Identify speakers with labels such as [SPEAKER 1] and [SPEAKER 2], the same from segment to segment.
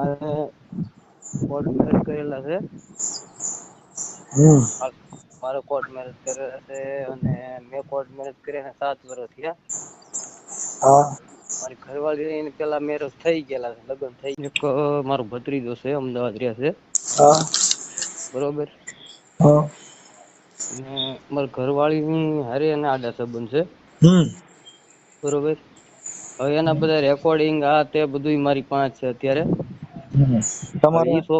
[SPEAKER 1] મારે court marriage કરેલા છે.
[SPEAKER 2] હમ
[SPEAKER 1] મારે કોર્ટ મેરેજ કરેલા છે અને મેં કોર્ટ મેરેજ કર્યા 7 વર્ષ થયા.
[SPEAKER 2] હા
[SPEAKER 1] મારી ઘરવાળી ને પેલા મેરેજ થઈ ગયેલા છે, લગ્ન થઈ એક મારો ભત્રીજો છે, અમદાવાદ રહે છે.
[SPEAKER 2] હા
[SPEAKER 1] બરોબર.
[SPEAKER 2] હા
[SPEAKER 1] અને મારા ઘરવાળી ની હારે એને આડા સંબંધ છે.
[SPEAKER 2] હમ
[SPEAKER 1] બરોબર. હવે એના બધા રેકોર્ડિંગ આ તે બધું મારી પાસે છે અત્યારે. હવે
[SPEAKER 2] તમારા
[SPEAKER 1] ઈ તો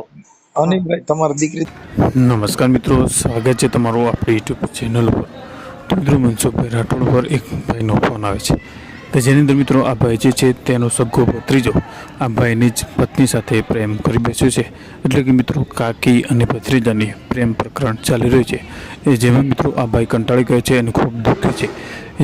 [SPEAKER 1] હા
[SPEAKER 2] અનિલભાઈ તમારી દીકરી.
[SPEAKER 3] નમસ્કાર મિત્રો, સ્વાગત છે તમારું આપણી યુટ્યુબ ચેનલ પર. તો મિત્રો મનસુખભાઈ રાઠોડ પર એક ભાઈનો ફોન આવે છે કે જેની અંદર મિત્રો આ ભાઈ જે છે તેનો સગ્ગો ભત્રીજો આ ભાઈની જ પત્ની સાથે પ્રેમ કરી બેસ્યો છે. એટલે કે મિત્રો કાકી અને ભત્રીજાની પ્રેમ પ્રકરણ ચાલી રહ્યું છે. એ જેમાં મિત્રો આ ભાઈ કંટાળી ગયો છે અને ખૂબ દુઃખી છે.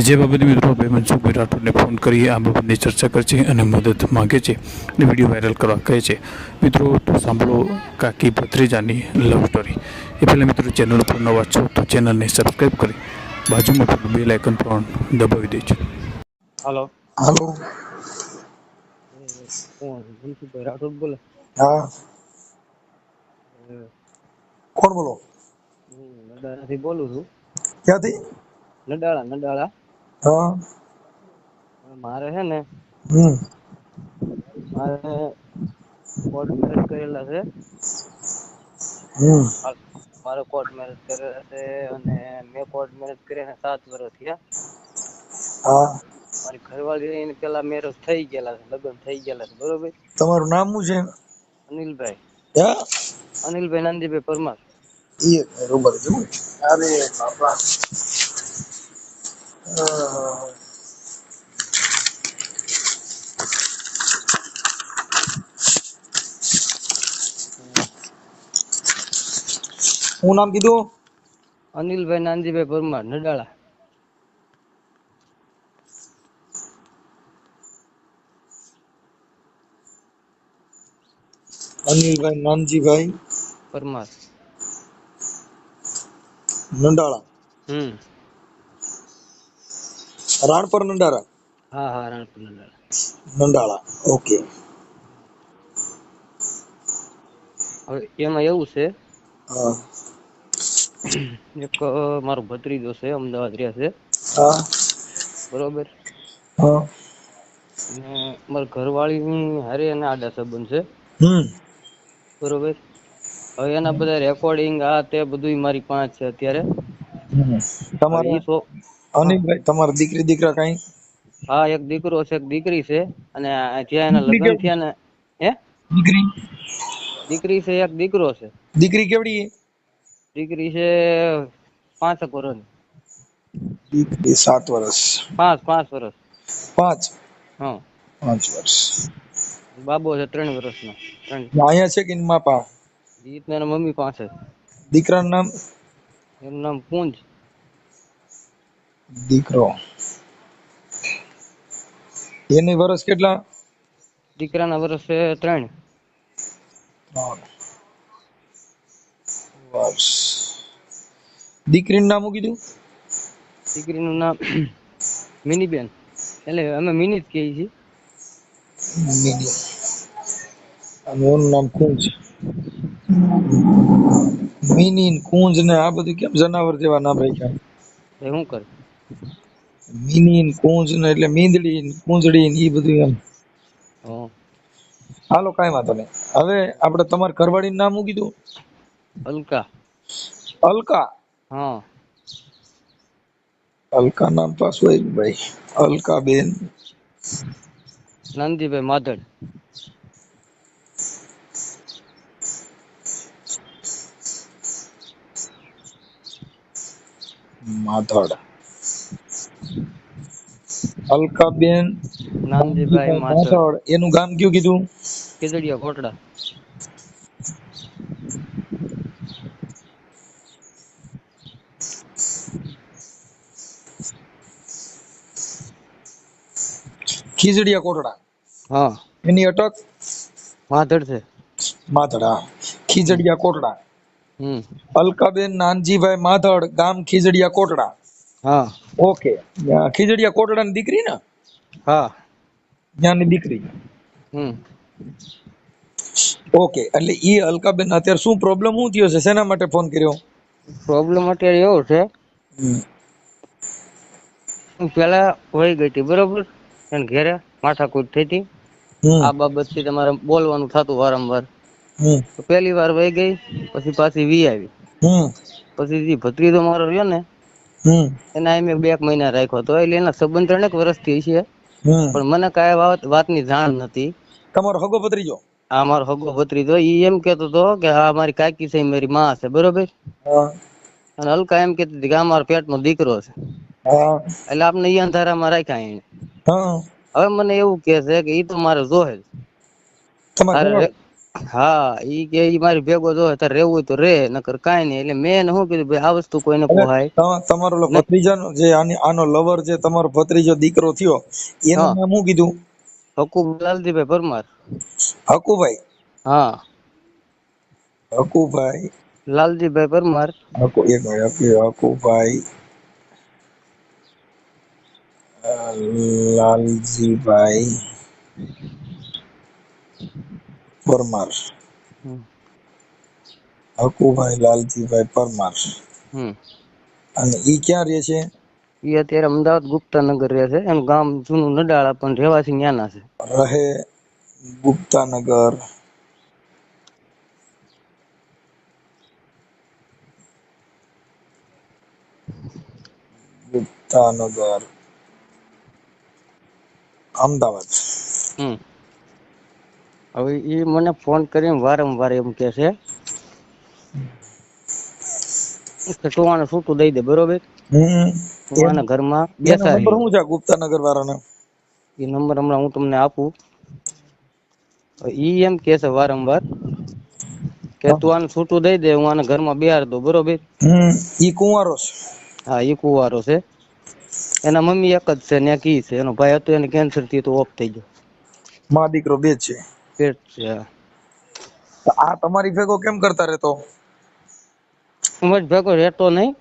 [SPEAKER 3] જે બાબતે મિત્રો ભાઈ મનસુખભાઈ રાઠોડને ફોન કરી આ બાબતની ચર્ચા કરે છે અને મદદ માગે છે અને વિડીયો વાયરલ કરવા કહે છે. મિત્રો તો સાંભળો કાકી ભત્રીજાની લવ સ્ટોરી. એ પહેલાં મિત્રો ચેનલ પર નવા છો તો ચેનલને સબસ્ક્રાઈબ કરી બાજુમાં પેલું બેલ આઇકન પણ દબાવી દેજો.
[SPEAKER 1] હાલો.
[SPEAKER 2] હાલો.
[SPEAKER 1] કોણ મનસુખભાઈ રાઠોડ બોલે?
[SPEAKER 2] હા કોણ બોલો?
[SPEAKER 1] નડાળાથી બોલું છું.
[SPEAKER 2] ક્યાંથી?
[SPEAKER 1] નડાળા.
[SPEAKER 2] હા
[SPEAKER 1] મારે હે ને
[SPEAKER 2] હમ
[SPEAKER 1] મારે કોર્ટ મેરેજ કરેલા છે.
[SPEAKER 2] હમ
[SPEAKER 1] મારે કોર્ટ મેરેજ કરેલા છે અને મેં કોર્ટ મેરેજ કર્યા 7 વર્ષ થયા.
[SPEAKER 2] હા
[SPEAKER 1] મારી ઘરવાળી ને પેલા મેરેજ થઈ ગયેલા છે, લગ્ન થઈ ગયેલા છે. બરોબર.
[SPEAKER 2] તમારું નામ શું છે?
[SPEAKER 1] અનિલભાઈ.
[SPEAKER 2] હે
[SPEAKER 1] અનિલભાઈ નાનજીભાઈ પરમાર.
[SPEAKER 2] બરોબર છે. અરે બાપા. શું નામ કીધું?
[SPEAKER 1] અનિલભાઈ નાનજીભાઈ પરમાર, નડાળા.
[SPEAKER 2] અનિલભાઈ નાનજીભાઈ
[SPEAKER 1] પરમાર,
[SPEAKER 2] નંડાળા.
[SPEAKER 1] હમ.
[SPEAKER 2] રાણપર નંડારા.
[SPEAKER 1] હા રાણપુર નડાળા.
[SPEAKER 2] નંડાળા. ઓકે.
[SPEAKER 1] હવે એમાં એવું છે
[SPEAKER 2] હા
[SPEAKER 1] એક મારો ભત્રીજો છે, અમદાવાદ રહે છે.
[SPEAKER 2] હા
[SPEAKER 1] બરોબર.
[SPEAKER 2] હા
[SPEAKER 1] અને મારા ઘરવાળી ની હારે એના આડા સંબંધ છે.
[SPEAKER 2] હમ
[SPEAKER 1] બરોબર. હવે એના બધા રેકોર્ડિંગ આ તે બધું મારી પાસે છે અત્યારે. હવે
[SPEAKER 2] તમારા
[SPEAKER 1] ઈ તો હા
[SPEAKER 2] અનિલભાઈ તમારા દીકરી દીકરા કઈ?
[SPEAKER 1] હા, એક દીકરો છે, એક દીકરી છે. અને જ્યાં એના
[SPEAKER 2] દીકરી
[SPEAKER 1] લગ્ન
[SPEAKER 2] કેવડી?
[SPEAKER 1] થયા ને હે
[SPEAKER 2] દીકરી
[SPEAKER 1] દીકરી છે, એક દીકરો છે.
[SPEAKER 2] દીકરી કેવડી?
[SPEAKER 1] દીકરી છે 5 વર્ષની.
[SPEAKER 2] દીકરી 7 વર્ષ.
[SPEAKER 1] 5 વર્ષ.
[SPEAKER 2] 5
[SPEAKER 1] હા.
[SPEAKER 2] 5 વર્ષ.
[SPEAKER 1] બાબો છે 3 વર્ષનો.
[SPEAKER 2] અહીંયા છે કે એની માપા?
[SPEAKER 1] ઈ તો એના મમ્મી પાસે.
[SPEAKER 2] દીકરાનું નામ?
[SPEAKER 1] એનું નામ પુંજ.
[SPEAKER 2] દીકરો. એની વર્ષ કેટલા?
[SPEAKER 1] દીકરાના વર્ષ છે 3.
[SPEAKER 2] 3 વર્ષ. દીકરીનું નામ શું કીધું?
[SPEAKER 1] દીકરીનું નામ મિનીબેન. એટલે અમે મિની જ કહીએ છીએ.
[SPEAKER 2] મિની. અને એનું નામ કુંજ. મિની, કુંજ ને આ બધું કેમ જનાવર જેવા નામ રાખ્યા?
[SPEAKER 1] એ શું કરે?
[SPEAKER 2] મિની, કુંજ ને એટલે મીંદડી, કુંજડી ને એ બધું એમ.
[SPEAKER 1] હા.
[SPEAKER 2] હાલો કઈ વાંધો નહીં. હવે આપણે તમારા ઘરવાળીનું નામ શું કીધું?
[SPEAKER 1] અલકા.
[SPEAKER 2] અલકા.
[SPEAKER 1] હા.
[SPEAKER 2] અલકા નામ પાછું આવ્યું ભાઈ. અલકા બેન.
[SPEAKER 1] નાનજીભાઈ માધડ.
[SPEAKER 2] માધડ. અલકાબેન
[SPEAKER 1] નાનજીભાઈ
[SPEAKER 2] નાનજીભાઈ
[SPEAKER 1] માધડ.
[SPEAKER 2] માધડ. એનું ગામ કયું કીધું?
[SPEAKER 1] કેદડિયા કોટડા.
[SPEAKER 2] ખીજડીયા કોટડા.
[SPEAKER 1] હા.
[SPEAKER 2] એની અટક?
[SPEAKER 1] માધડ છે.
[SPEAKER 2] માધડ. હા. ખીજડીયા કોટડા.
[SPEAKER 1] હમ.
[SPEAKER 2] અલકાબેન નાનજીભાઈ માધડ, ગામ ખીજડીયા કોટડા.
[SPEAKER 1] હા.
[SPEAKER 2] ઓકે. ખીજડીયા કોટડાની દીકરી ને?
[SPEAKER 1] હા.
[SPEAKER 2] ત્યાંની દીકરી.
[SPEAKER 1] હમ.
[SPEAKER 2] ઓકે, એટલે ઈ અલકાબેન અત્યારે શું પ્રોબ્લેમ શું થયો છે, શેના માટે ફોન કર્યો?
[SPEAKER 1] પ્રોબ્લેમ અત્યારે એવો છે,
[SPEAKER 2] હમ.
[SPEAKER 1] હું પેલા વહી ગઈ હતી બરોબર, એને ઘેરે માથાકૂટ થઈ હતી,
[SPEAKER 2] હમ.
[SPEAKER 1] આ બાબતથી તમારે બોલવાનું થતું વારંવાર.
[SPEAKER 2] હમ.
[SPEAKER 1] તો પહેલી વાર વહી ગઈ, પછી પાછી વી આવી.
[SPEAKER 2] હમ.
[SPEAKER 1] પછી જે ભત્રીજો મારો રહ્યો ને
[SPEAKER 2] હમ.
[SPEAKER 1] એના મેં 2 મહિના રાખ્યો હતો, એટલે એના સંબંધ 3 વર્ષથી છે,
[SPEAKER 2] હમ.
[SPEAKER 1] પણ મને કાંઈ વાતની જાણ નથી.
[SPEAKER 2] તમારો હગો ભત્રીજો?
[SPEAKER 1] આ મારો હગો ભત્રીજો, ઈ એમ કેતો હતો કે આ મારી કાકી છે, મારી માં છે, બરોબર.
[SPEAKER 2] હા.
[SPEAKER 1] અને અલકા એમ કેતી હતી કે આ મારો પેટનો દીકરો છે,
[SPEAKER 2] હા.
[SPEAKER 1] એટલે આપણે ઈ અંધારામાં રાખ્યા એને.
[SPEAKER 2] હા.
[SPEAKER 1] હવે મને એવું કે છે કે ઈ તો મારે જોહે જ.
[SPEAKER 2] તમારા ઘરવાળો?
[SPEAKER 1] હા, ઈ કે ઈ મારી ભેગો જોહે, તારે રહેવું હોય તો રે, નકર કાંઈ નહીં. એટલે મેં એને શું કીધું, ભાઈ આ વસ્તુ કોઈને
[SPEAKER 2] એટલે
[SPEAKER 1] પોહાય
[SPEAKER 2] તમારો
[SPEAKER 1] ને.
[SPEAKER 2] ભત્રીજાનો જે આનો લવર જે તમારો ભત્રીજો દીકરો થયો, એનું
[SPEAKER 1] હા,
[SPEAKER 2] નામ શું કીધું?
[SPEAKER 1] હકુબ લાલજીભાઈ પરમાર.
[SPEAKER 2] હકુભાઈ?
[SPEAKER 1] હા,
[SPEAKER 2] હકુભાઈ
[SPEAKER 1] લાલજીભાઈ પરમાર.
[SPEAKER 2] એક મિનિટ, હકુભાઈ લાલજીભાઈ પરમાર.
[SPEAKER 1] હમ.
[SPEAKER 2] હકુભાઈ લાલજીભાઈ પરમાર.
[SPEAKER 1] હમ.
[SPEAKER 2] અને ઈ ક્યાં રહે છે?
[SPEAKER 1] ઈ અત્યારે અમદાવાદ ગુપ્તાનગર રહે છે, એનું ગામ જૂનું નડાળા, પણ રહેવાસી ન્યાના છે.
[SPEAKER 2] રહે ગુપ્તાનગર. ગુપ્તાનગર, અમદાવાદ.
[SPEAKER 1] હમ. હવે ઈ મને ફોન કરીને વારંવાર એમ કે છે કે તું આને છૂટું દઈ દે, બરોબર.
[SPEAKER 2] હમ.
[SPEAKER 1] હું આના ઘરમાં
[SPEAKER 2] એનો નંબર
[SPEAKER 1] બેસાડી લઉં.
[SPEAKER 2] શું છે ગુપ્તાનગર વાળાનો?
[SPEAKER 1] એ નંબર હમણાં હું તમને આપું. ઈ એમ કે છે વારંવાર કે તું આને છૂટું દઈ દે, હું આને ઘરમાં બેહાર દઉં, બરોબર.
[SPEAKER 2] હમ. ઈ કુંવારો છે?
[SPEAKER 1] હા, ઈ કુંવારો છે. એના મમ્મી એક જ છે, ને કી છે, એનો ભાઈ હતો એને કેન્સર થી તો ઓફ થઈ ગયો.
[SPEAKER 2] માં દીકરો બે છે?
[SPEAKER 1] પેટ છે.
[SPEAKER 2] તો આ તમારી ભેગો કેમ કરતા રહેતો?
[SPEAKER 1] ઉમર ભેગો રહેતો નહીં.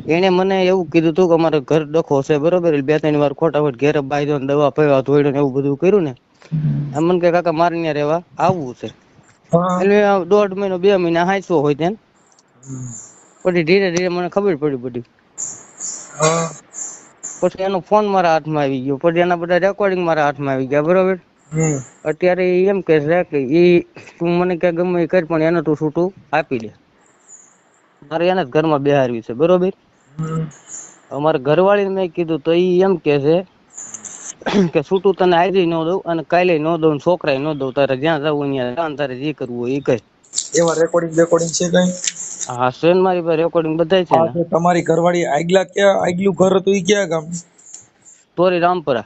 [SPEAKER 1] એને મને એવું કીધું તું કે અમારે ઘર ડખો છે, બરોબર. 2-3 વાર ખોટા ખોટ ઘેરે બાંધ્યો ને દવા પીવા ધોઈ ને એવું બધું કર્યું ને, એમ મને કે કાકા મારે ત્યાં રહેવા આવવું છે.
[SPEAKER 2] હા.
[SPEAKER 1] એટલે 1.5 મહિનો 2 મહિના હાંચવો હોય તેમ. પછી ધીરે ધીરે મને ખબર પડી બધી.
[SPEAKER 2] હા.
[SPEAKER 1] પછી એનો ફોન મારા હાથમાં આવી ગયો, પછી એના બધા રેકોર્ડિંગ મારા હાથમાં આવી ગયા, બરોબર.
[SPEAKER 2] હમ.
[SPEAKER 1] અત્યારે એમ કે છે કે તું મને કે ગમે એ કર, પણ એને તું છૂટું આપી દે. મારે એને જ ઘરમાં બેહારવી છે, બરોબર. અમારે ઘરવાળીને મેં કીધું તો ઈ એમ કે છે કે છૂટું તને આજે ન દઉં અને કાલે ન દઉં, છોકરાય ન દઉં, તારે જ્યાં જવું ત્યાં તારે જે કરવું હોય એ કર.
[SPEAKER 2] એવા રેકોર્ડિંગ છે કઈ?
[SPEAKER 1] હા, સેન મારી પાસે રેકોર્ડિંગ બધાય છે
[SPEAKER 2] આ
[SPEAKER 1] ને.
[SPEAKER 2] જે તમારી ઘરવાળી આગલું ઘર હતું ઈ ક્યાં ગામ?
[SPEAKER 1] તોરી રામપરા.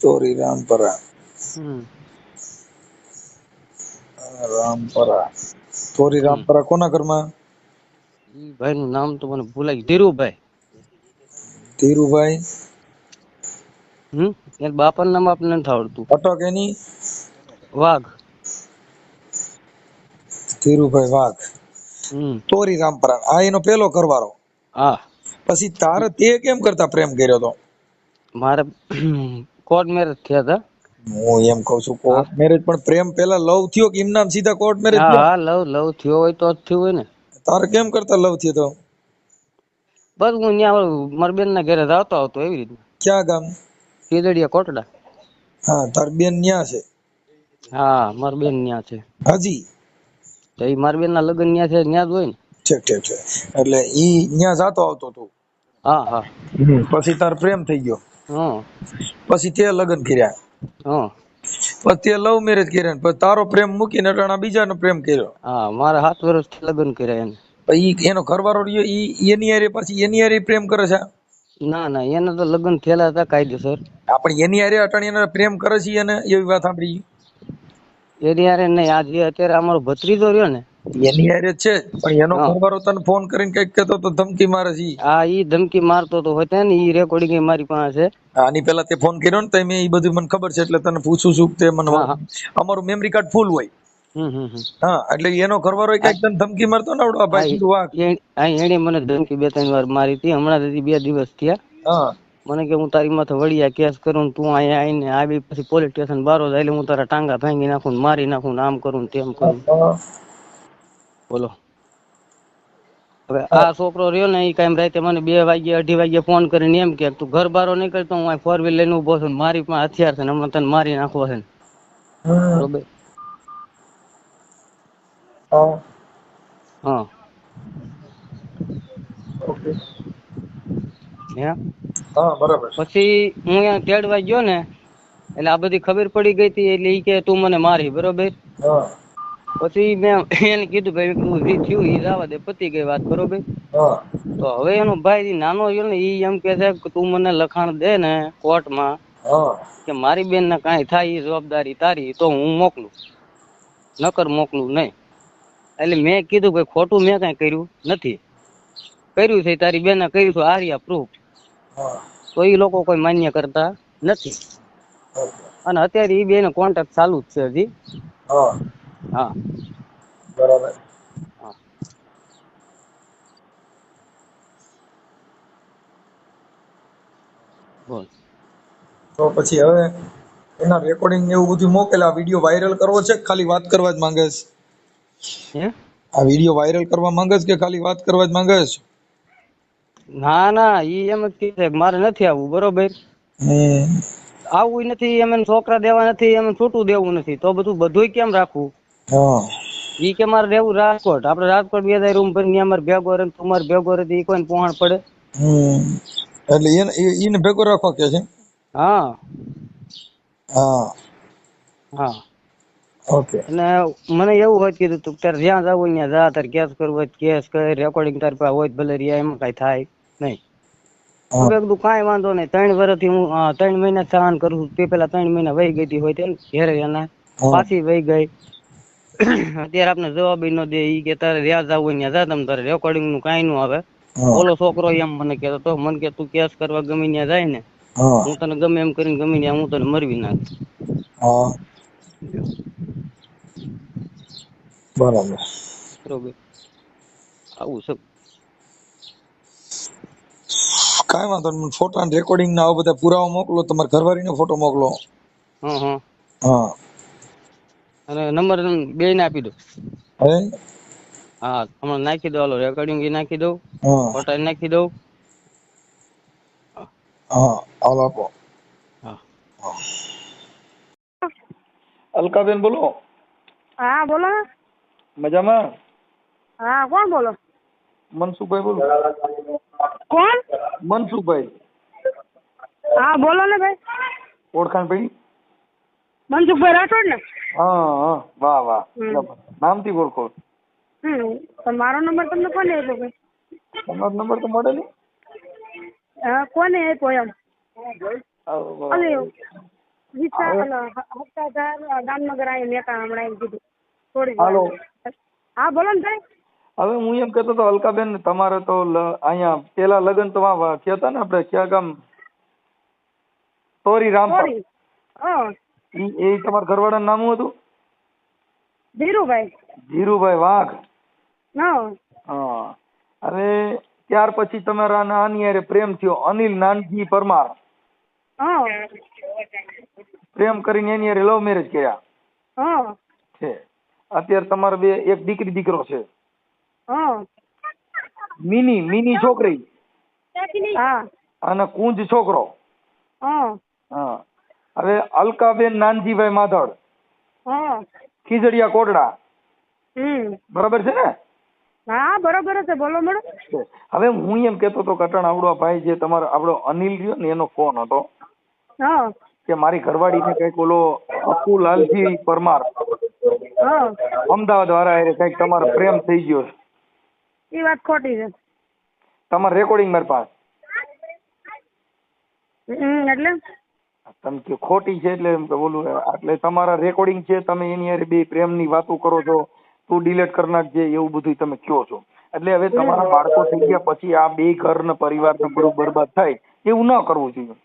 [SPEAKER 2] તોરી રામપરા.
[SPEAKER 1] હમ.
[SPEAKER 2] રામપરા. તોરી રામપરા કોના ઘરમાં?
[SPEAKER 1] ઈ ભાઈ નું નામ તો મને ભૂલાઈ ગયું, ધીરુભાઈ.
[SPEAKER 2] ધીરુભાઈ.
[SPEAKER 1] એ બાપાનું નામ આપણને નથી આવડતું.
[SPEAKER 2] અટક એની?
[SPEAKER 1] વાઘ.
[SPEAKER 2] ધીરુભાઈ વાઘ.
[SPEAKER 1] હમ.
[SPEAKER 2] તોરી રામપરા, આ એનો પેલો ઘરવાળો.
[SPEAKER 1] હા.
[SPEAKER 2] પછી તારે તે કેમ કરતા પ્રેમ કર્યો તો?
[SPEAKER 1] મારે કોર્ટ મેરેજ થયા હતા.
[SPEAKER 2] હું એમ કઉ છું
[SPEAKER 1] હા
[SPEAKER 2] કોર્ટ મેરેજ, પણ પ્રેમ પેલા લવ થયો કે એમનામ સીધા કોર્ટ મેરેજ
[SPEAKER 1] હા
[SPEAKER 2] થયા?
[SPEAKER 1] હા, લવ થયો હોય તો જ થયું હોય ને.
[SPEAKER 2] તારે કેમ કરતા લવ થયો તો?
[SPEAKER 1] બસ હું ત્યાં મારા બેન ના ઘરે આવતો એવી રીતે.
[SPEAKER 2] ક્યાં ગામ?
[SPEAKER 1] કેદડિયા કોટડા.
[SPEAKER 2] હા, તાર બેન ન્યા છે?
[SPEAKER 1] હા, મારી બેન ન્યા છે.
[SPEAKER 2] હાજી.
[SPEAKER 1] તો એ મારા બેન ના લગ્ન ન્યા છે, ન્યા જ હોય ને.
[SPEAKER 2] ઠીક ઠીક ઠીક. એટલે ઈ ન્યા જાતો આવતો તું?
[SPEAKER 1] હા હા.
[SPEAKER 2] પછી તાર પ્રેમ થઈ ગયો?
[SPEAKER 1] હા.
[SPEAKER 2] પછી તે લગ્ન કર્યા?
[SPEAKER 1] હા.
[SPEAKER 2] પછી તે લવ મેરેજ કર્યા, પછી તારો પ્રેમ મૂકીને અટાણા બીજાનો પ્રેમ કર્યો?
[SPEAKER 1] હા, મારા 7 વર્ષથી લગ્ન કર્યા એને.
[SPEAKER 2] ઈ એનો ઘરવાળો રહ્યો ઈ એની હારે પછી એની હારે પ્રેમ કરે છે?
[SPEAKER 1] ના ના, એને તો લગ્ન થયેલા હતા કાયદેસર.
[SPEAKER 2] આપણે એની હારે અટાણી એને પ્રેમ કરે છે એને એવી વાત સાંભળી?
[SPEAKER 1] એની હારે નહીં, આ જે અત્યારે અમારો ભત્રીજો રહ્યો ને
[SPEAKER 2] એની હારે છે, પણ એનો
[SPEAKER 1] હા
[SPEAKER 2] ઘરવાળો તને ફોન કરીને કઈક કહેતો તો, ધમકી મારે છે?
[SPEAKER 1] આ ઈ ધમકી મારતો તો હોય ને, ઈ રેકોર્ડિંગ મારી પાસે છે.
[SPEAKER 2] આની પેલા તે ફોન કર્યો ને તો મેં એ બધું મને ખબર છે, એટલે તને પૂછું છું કે તે મને
[SPEAKER 1] હા હા.
[SPEAKER 2] અમારું મેમરી કાર્ડ ફૂલ હોય.
[SPEAKER 1] હમ.
[SPEAKER 2] હા, એટલે એનો ઘરવાળો કઈક તને ધમકી મારતો ને આવડો ભાઈ સીધું વાઘ.
[SPEAKER 1] એને મને ધમકી 2-3 વાર મારી હતી, હમણાં 2 દિવસ થયા.
[SPEAKER 2] હા.
[SPEAKER 1] મને કે હું તારી માથે વડિયા કેસ કરું ને તું અહીંયા આવીને આવી પછી પોલીસ સ્ટેશન બારો જાય એટલે હું તારા ટાંગા ભાંગી નાખું ને મારી નાખું ને આમ કરું ને તેમ કરું. બોલો હવે આ છોકરો રહ્યો ને એ કાંઈ રાતે મને 2 વાગે 2:30 વાગે ફોન કરીને એમ કે તું ઘર બારો નીકળ તો હું 4 વ્હીલ લઈને ઉભો છું ને મારી પાસે હથિયાર છે ને હમણાં તને મારી નાખવો છે ને. બરોબર. હા હે
[SPEAKER 2] બરાબર.
[SPEAKER 1] પછી હું અહીંયા તેડવા ગયો ને એટલે આ બધી ખબર પડી ગઈ હતી એટલે ઈ કે તું મને મારી. બરોબર. પછી મેં એને કીધું ભાઈ તું જે થયું એ જવા દે પતી ગઈ વાત. બરોબર. તો હવે એનો ભાઈ નાનો રહ્યો ને ઈ એમ કે છે કે તું મને લખાણ દે ને કોર્ટમાં કે મારી બેન ને કાંઈ થાય એ જવાબદારી તારી તો હું મોકલું નકર મોકલું નહીં. એટલે મેં કીધું ભાઈ ખોટું મેં કાંઈ કર્યું નથી. કર્યું છે તારી બેને કર્યું છે આર્યા પ્રૂફ. તો એ લોકો કોઈ માન્ય કરતા નથી અને અત્યારે એ બેનો કોન્ટેક્ટ ચાલુ જ છે હજી. હા
[SPEAKER 2] બરાબર.
[SPEAKER 1] બોલ.
[SPEAKER 2] તો પછી હવે એના રેકોર્ડિંગ એવું બધું મોકલેલા. વિડીયો વાયરલ કરવો છે કે ખાલી વાત કરવા જ માંગે છે?
[SPEAKER 1] હે
[SPEAKER 2] આ વિડીયો વાયરલ કરવા માંગે છે કે ખાલી વાત કરવા જ માંગે છે?
[SPEAKER 1] ના ના ઈ એમ જ કહે છે કે મારે નથી આવવું. બરોબર. આવવું નથી એમ છોકરા દેવા નથી એમ છૂટું દેવું નથી તો બધું કેમ રાખવું? ઈ કે મારે રહેવું રાજકોટ. આપડે રાજકોટ 2000 રૂમ ભરીને અમારે ભેગો રહે તું મારે ભેગો રહે ઈ કોઈને પહોંચ પડે?
[SPEAKER 2] એટલે એને ભેગો રાખવા કે છે?
[SPEAKER 1] હા
[SPEAKER 2] હા
[SPEAKER 1] હા.
[SPEAKER 2] ઓકે.
[SPEAKER 1] અને મને એવું હોય કીધું તું તારે જ્યાં જવું ત્યાં જા, તારે કેસ કરવું હોય કેસ કર, રેકોર્ડિંગ તારી પાસે હોય ભલે રહ્યા એમાં કઈ થાય નહીં. મેં કીધું કાંઈ વાંધો નહીં. 3 વર્ષથી હું 3 મહિના સહન કરું છું. તે પેલા 3 મહિના વહી ગઈ હોય તેને ઘેરે એના પાછી વહી ગઈ. અત્યારે આપને જવાબ ન દે. ઈ કે તારે જ્યાં જવું હોય ત્યાં જા, તમે તારે રેકોર્ડિંગ નું કાંઈ ન આવે. ઓલો છોકરો એમ મને કહેતો તો મને કે તું કેસ કરવા ગમે ત્યાં જાય ને હું તને ગમે એમ કરીને ગમે ત્યાં હું તને મરવી નાખ.
[SPEAKER 2] બરાબર.
[SPEAKER 1] બરોબર. આવું છે.
[SPEAKER 2] કાંઈ વાંધો નહીં. ફોટા રેકોર્ડિંગ ના આવા બધા પુરાવા મોકલો. તમારા ઘરવાળીનો ફોટો મોકલો. હા
[SPEAKER 1] અને નંબર બે ને આપી દો.
[SPEAKER 2] હે
[SPEAKER 1] હા હમણાં નાખી દો. હાલો રેકોર્ડિંગ નાખી દઉં, ફોટા નાખી દઉં.
[SPEAKER 2] હા હાલો આપો.
[SPEAKER 1] હા
[SPEAKER 2] અલકાબેન બોલો.
[SPEAKER 4] હા બોલો.
[SPEAKER 2] મજામાં?
[SPEAKER 4] હા કોણ બોલો?
[SPEAKER 2] મનસુખભાઈ બોલો.
[SPEAKER 4] કોણ?
[SPEAKER 2] મનસુખભાઈ.
[SPEAKER 4] હા બોલો ને ભાઈ.
[SPEAKER 2] ઓળખાણ પડી?
[SPEAKER 4] મનસુખભાઈ રાઠોડ ને?
[SPEAKER 2] હા વાહ વાહ. નામથી ઓળખો?
[SPEAKER 4] તો મારો નંબર તમને કોને આપ્યો ભાઈ?
[SPEAKER 2] તમારો નંબર તો મળે નહીં.
[SPEAKER 4] હા કોને આપ્યો એમ? દામનગર આવી મેકા હમણાં એમ કીધું થોડી.
[SPEAKER 2] હાલો.
[SPEAKER 4] હા બોલો ને ભાઈ.
[SPEAKER 2] હવે હું એમ કહેતો હતો અલકાબેન તમારે તો અહીંયા પેલા લગ્ન તો થયા હતા ને આપણે ક્યાં ગામ? સોરી રામપર. એ તમારા ઘરવાળાનું નામ હતું?
[SPEAKER 4] ધીરુભાઈ.
[SPEAKER 2] ધીરુભાઈ વાઘ.
[SPEAKER 4] હા.
[SPEAKER 2] હવે ત્યાર પછી તમારા આની હારે પ્રેમ થયો અનિલ નાનજી પરમાર. પ્રેમ કરીને એની હારે લવ મેરેજ કર્યા છે. અત્યારે તમારે બે એક દીકરી દીકરો છે. મિની છોકરી અને કુંજ છોકરો. હા. હવે અલકાબેન નાનજીભાઈ માધડ, ખીજડીયા કોટડા. બરાબર છે ને?
[SPEAKER 4] હા બરોબર છે. બોલો મેડમ.
[SPEAKER 2] હવે હું એમ કેતો હતો કટણ આવડો ભાઈ જે તમારો આપણો અનિલ રહ્યો ને એનો ફોન હતો કે મારી ઘરવાળીને કઈક ઓલો અપુલાલજી પરમાર અમદાવાદ વાળા કઈક તમારો પ્રેમ થઈ ગયો છે.
[SPEAKER 4] એ વાત ખોટી છે.
[SPEAKER 2] તમારે રેકોર્ડિંગ મારી પાસે
[SPEAKER 4] એટલે
[SPEAKER 2] તમે કે ખોટી છે એટલે એમ કે બોલું એટલે તમારા રેકોર્ડિંગ છે. તમે એની હારે બે પ્રેમની વાતો કરો છો. તું ડિલીટ કરી નાખજે એવું બધું તમે કહો છો. એટલે હવે તમારા બાળકો થઈ ગયા પછી આ બે ઘર ને પરિવાર ને બધું બરબાદ થાય એવું ન કરવું જોઈએ.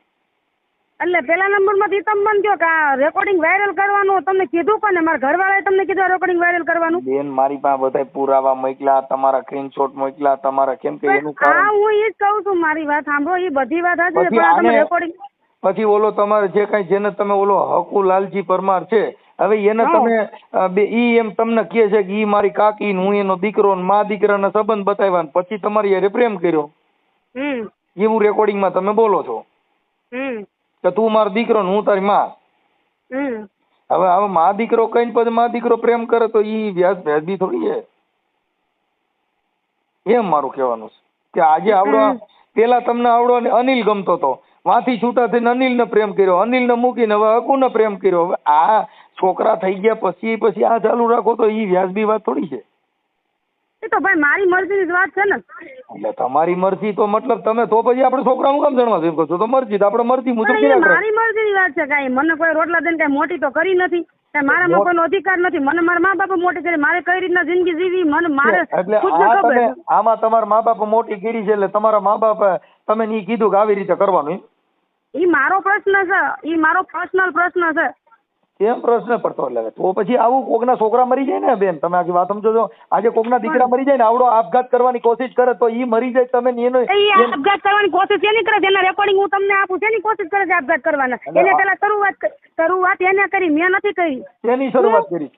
[SPEAKER 4] એટલે પેલા નંબરમાં થી તમે મને કહો કે આ રેકોર્ડિંગ વાયરલ કરવાનું તમને કીધું કોને? મારા ઘરવાળાએ તમને કીધું રેકોર્ડિંગ વાયરલ કરવાનું?
[SPEAKER 2] બેન મારી પાસે બધા પુરાવા મોકલ્યા, તમારા સ્ક્રીનશોટ મોકલ્યા, તમારા કેમ કે એનું
[SPEAKER 4] હા
[SPEAKER 2] કારણ
[SPEAKER 4] હું એ જ કહું છું, મારી વાત સાંભળો, એ બધી વાત સાચી છે,
[SPEAKER 2] પછી
[SPEAKER 4] પણ આ તમે
[SPEAKER 2] આને
[SPEAKER 4] રેકોર્ડિંગ
[SPEAKER 2] પછી ઓલો તમારે જે કઈ જેને તમે ઓલો હકુ લાલજી પરમાર છે, હવે એને
[SPEAKER 4] હા.
[SPEAKER 2] તમે ઈ એમ તમને કહે છે કે ઈ મારી કાકી ને હું એનો દીકરો ને મા દીકરાના સંબંધ બતાવ્યા ને પછી તમારી હારે પ્રેમ કર્યો, એવું રેકોર્ડિંગમાં તમે બોલો છો કે તું મારો દીકરો ને હું તારી માં. હવે મા દીકરો કઈ પછી મા દીકરો પ્રેમ કરે તો ઈ વ્યાજબી થોડી છે. એમ મારું કહેવાનું છે કે આજે આવડો પેલા તમને આવડો અનિલ ગમતો હતો, વાથી છૂટા થઈને અનિલને પ્રેમ કર્યો, અનિલને મૂકીને હવે હકુને પ્રેમ કર્યો. હવે આ છોકરા થઈ ગયા પછી આ ચાલુ રાખો તો ઈ વ્યાજબી વાત થોડી છે.
[SPEAKER 4] એ તો ભાઈ મારી મરજીની જ વાત છે ને.
[SPEAKER 2] એટલે તમારી મરજી તો મતલબ તમે તો પછી આપણે છોકરાનું કામ જાણવા જેમ કહો છો? તો મરજી તો આપણે મરજી મુજબ
[SPEAKER 4] પણ એ મારી મરજીની વાત છે. કાંઈ મને કોઈ રોટલા દઈને કાંઈ મોટી તો કરી નથી, કાંઈ મારામાં કોઈનો અધિકાર નથી. મને મારા મા બાપે મોટી કરી, મારે કઈ રીતના જિંદગી જીવી મને મારે
[SPEAKER 2] એટલે
[SPEAKER 4] ખુદને
[SPEAKER 2] આ
[SPEAKER 4] ખબર
[SPEAKER 2] તમે
[SPEAKER 4] છે.
[SPEAKER 2] આમાં તમારા મા બાપે મોટી કરી છે એટલે તમારા મા બાપે તમે ની કીધું કે આવી રીતે કરવાનું એમ?
[SPEAKER 4] ઈ મારો પ્રશ્ન છે, ઈ મારો પર્સનલ પ્રશ્ન છે.
[SPEAKER 2] કેમ પ્રશ્ન પડતો? એટલે તો પછી આવું કોકના છોકરા મરી જાય ને બેન, તમે આખી વાત સમજો છો. આજે કોકના દીકરા મરી જાય ને આવડો આપઘાત કરવાની કોશિશ કરે તો ઈ મરી જાય, તમે એનો
[SPEAKER 4] એ આપઘાત કરવાની કોશિશ એની કરે છે, એના રેકોર્ડિંગ હું તમને આપું છું, એની કોશિશ કરે છે આપઘાત કરવાના. એને પેલા શરૂઆત એને કરી, મેં નથી કરી.
[SPEAKER 2] એની શરૂઆત કરી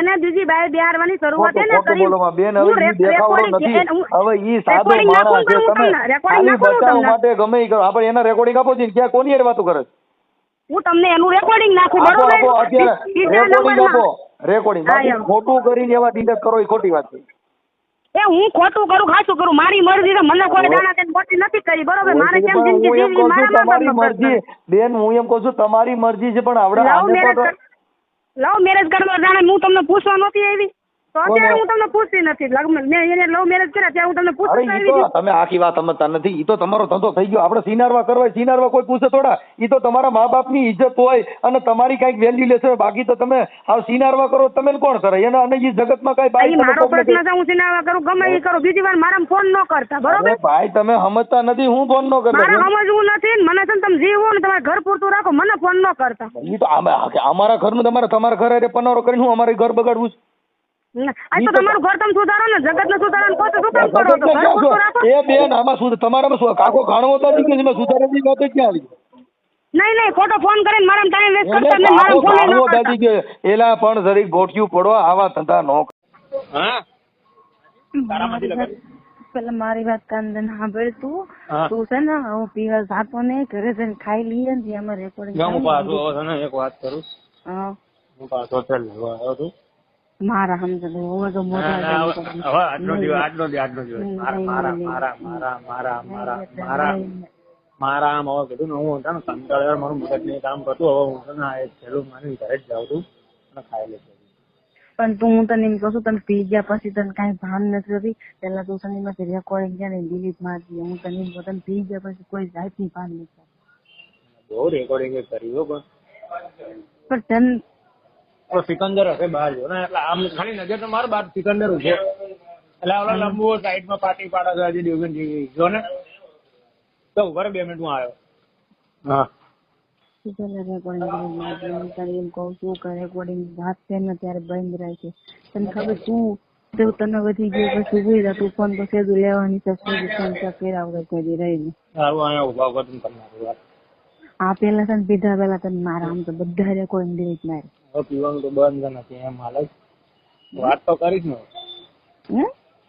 [SPEAKER 4] એને બીજી બાય બિહારવાની શરૂઆત એને કરી.
[SPEAKER 2] બેન હવે ઈ દેખાવડો નથી, હવે ઈ સાદો માણસ છે. તમે ખાલી બચાવવા માટે ગમે ઈ કરો, આપણે એના રેકોર્ડિંગ આપો છો ક્યાં કોની હારે વાતો કરે છે?
[SPEAKER 4] હું તમને એનું રેકોર્ડિંગ નાખું,
[SPEAKER 2] આપો
[SPEAKER 4] બરોબર?
[SPEAKER 2] અત્યારે રેકોર્ડિંગ બાકી ખોટું કરીને એવા ડિલેટ કરો એ ખોટી વાત છે.
[SPEAKER 4] એ હું ખોટું કરું ખાસું કરું, મારી મરજી છે, મને કોઈ દાણા કઈ ખોટી નથી કરી, બરોબર? મારે કેમ જિંદગી
[SPEAKER 2] હું એમ
[SPEAKER 4] જીવવી
[SPEAKER 2] કહું છું
[SPEAKER 4] મારા
[SPEAKER 2] તમારી
[SPEAKER 4] મા
[SPEAKER 2] મરજી બેન, હું એમ કહું છું તમારી મરજી છે, પણ આવડે
[SPEAKER 4] લવ મેરેજ કરવા જાણે હું તમને પૂછવા નહોતી આવી તો અત્યારે હું તમને પૂછતી નથી. મેં એને લવ મેરેજ કર્યા ત્યારે હું તમને પૂછતી આવી છું.
[SPEAKER 2] તમે આખી વાત સમજતા નથી. ઈ તો તમારો ધંધો થઈ ગયો. આપણે સિનારવા કરવા, સિનારવા કોઈ પૂછે થોડા? ઈ તો તમારા મા બાપની ઇજ્જત હોય અને તમારી કઈક વેલ્યુ લેશે. બાકી તો તમે આ સિનારવા કરો તમે કોણ કરે એના? અને ઈ જગતમાં કઈ બાઈ
[SPEAKER 4] મારો પ્રશ્ન છે, હું સિનારવા કરું ગમે એ કરું, બીજી વાર મારા ફોન ન કરતા, બરોબર?
[SPEAKER 2] ભાઈ તમે સમજતા નથી, હું ફોન ન કરતો.
[SPEAKER 4] મારે સમજવું નથી ને, મને છે ને તમે જીવો ને તમારા ઘર પૂરતું રાખો, મને ફોન ન કરતા.
[SPEAKER 2] ઈ તો અમારા ઘરનું તમારા ઘરે પનારો કરીને હું અમારે ઘર બગાડવું છે?
[SPEAKER 4] આ તો તમારું ઘર તમે સુધારો ને, જગત ને સુધારો કહો તો શું કામ કરો છો? ઘર પૂરતું રાખો.
[SPEAKER 2] એ બેન આમાં શું તમારામાં શું કાકો ઘાણો હતા કે એમાં સુધારવાની વાત ક્યાં આવી?
[SPEAKER 4] નહીં ખોટો ફોન કરીને મારા ટાઈમ વેસ્ટ કરતા ને, મારા ફોન ન કરતા.
[SPEAKER 2] એલા પણ જરીક ગોઠિયું પડો, આવા ધંધા નો.
[SPEAKER 5] પેલા મારી વાત કાન દે સાંભળ. તું છે ને હું પીવા જાતો ને ઘરે જઈને ખાઈ લઈએ ને અમે રેકોર્ડિંગ.
[SPEAKER 6] હું પાછો ને એક વાત કરું.
[SPEAKER 5] હા
[SPEAKER 6] હું પાછો હોટેલ લેવા આવ્યો છું.
[SPEAKER 5] મારા સમજ હવે તો મોટા
[SPEAKER 6] આટલો દિવસ મારા આમ હવે કીધું ને હું ને કંટાળ્યો, મારું મગજ નહીં કામ કરતું. હવે હું છે ને આ છેલ્લું માની ઘરે જ જાઉં છું અને ખાઈ લઈશ.
[SPEAKER 5] પણ તું હું તને એમ કહું છું, તને પી ગયા પછી તને કઈ ભાન નથી થતી. પેલા તું તને એમાંથી રેકોર્ડિંગ છે ને ડિલીટ મારતી. હું તને એમ કહું તને પી ગયા પછી કોઈ જાતની ભાન નથી.
[SPEAKER 6] બહુ રેકોર્ડિંગ કર્યું
[SPEAKER 5] પણ તને
[SPEAKER 6] સિકંદર હશે બહાર જો ને, એટલે આમ ખાલી નજર તો મારો બહાર સિકંદર ઉભો, એટલે ઓલા લંબુ સાઈડમાં પાટી પાડા છે હજી દિવસ જો ને તો ઉભા 2 મિનિટ માં આવ્યો. હા
[SPEAKER 5] એમ કઉ છું કે રેકોર્ડિંગ વાત છે ને ત્યારે બંધ રહે છે. તને ખબર તું તને વધી ગયો પછી ઉભી રહે, તું ફોન તો સેદું લેવાની છે, ફોન કર્યા વગર કોઈ રહી નહીં.
[SPEAKER 6] સારું અહીંયા ઉભા ઉભા તમે તમારી વાત.
[SPEAKER 5] આ પેલા છે ને પીધા પેલા તને મારા આમ તો બધા રેકોર્ડિંગ ડિલીટ મારે.
[SPEAKER 6] હવે પીવાનું તો બંધ નથી એમ હાલ. વાત તો કરીશ ને,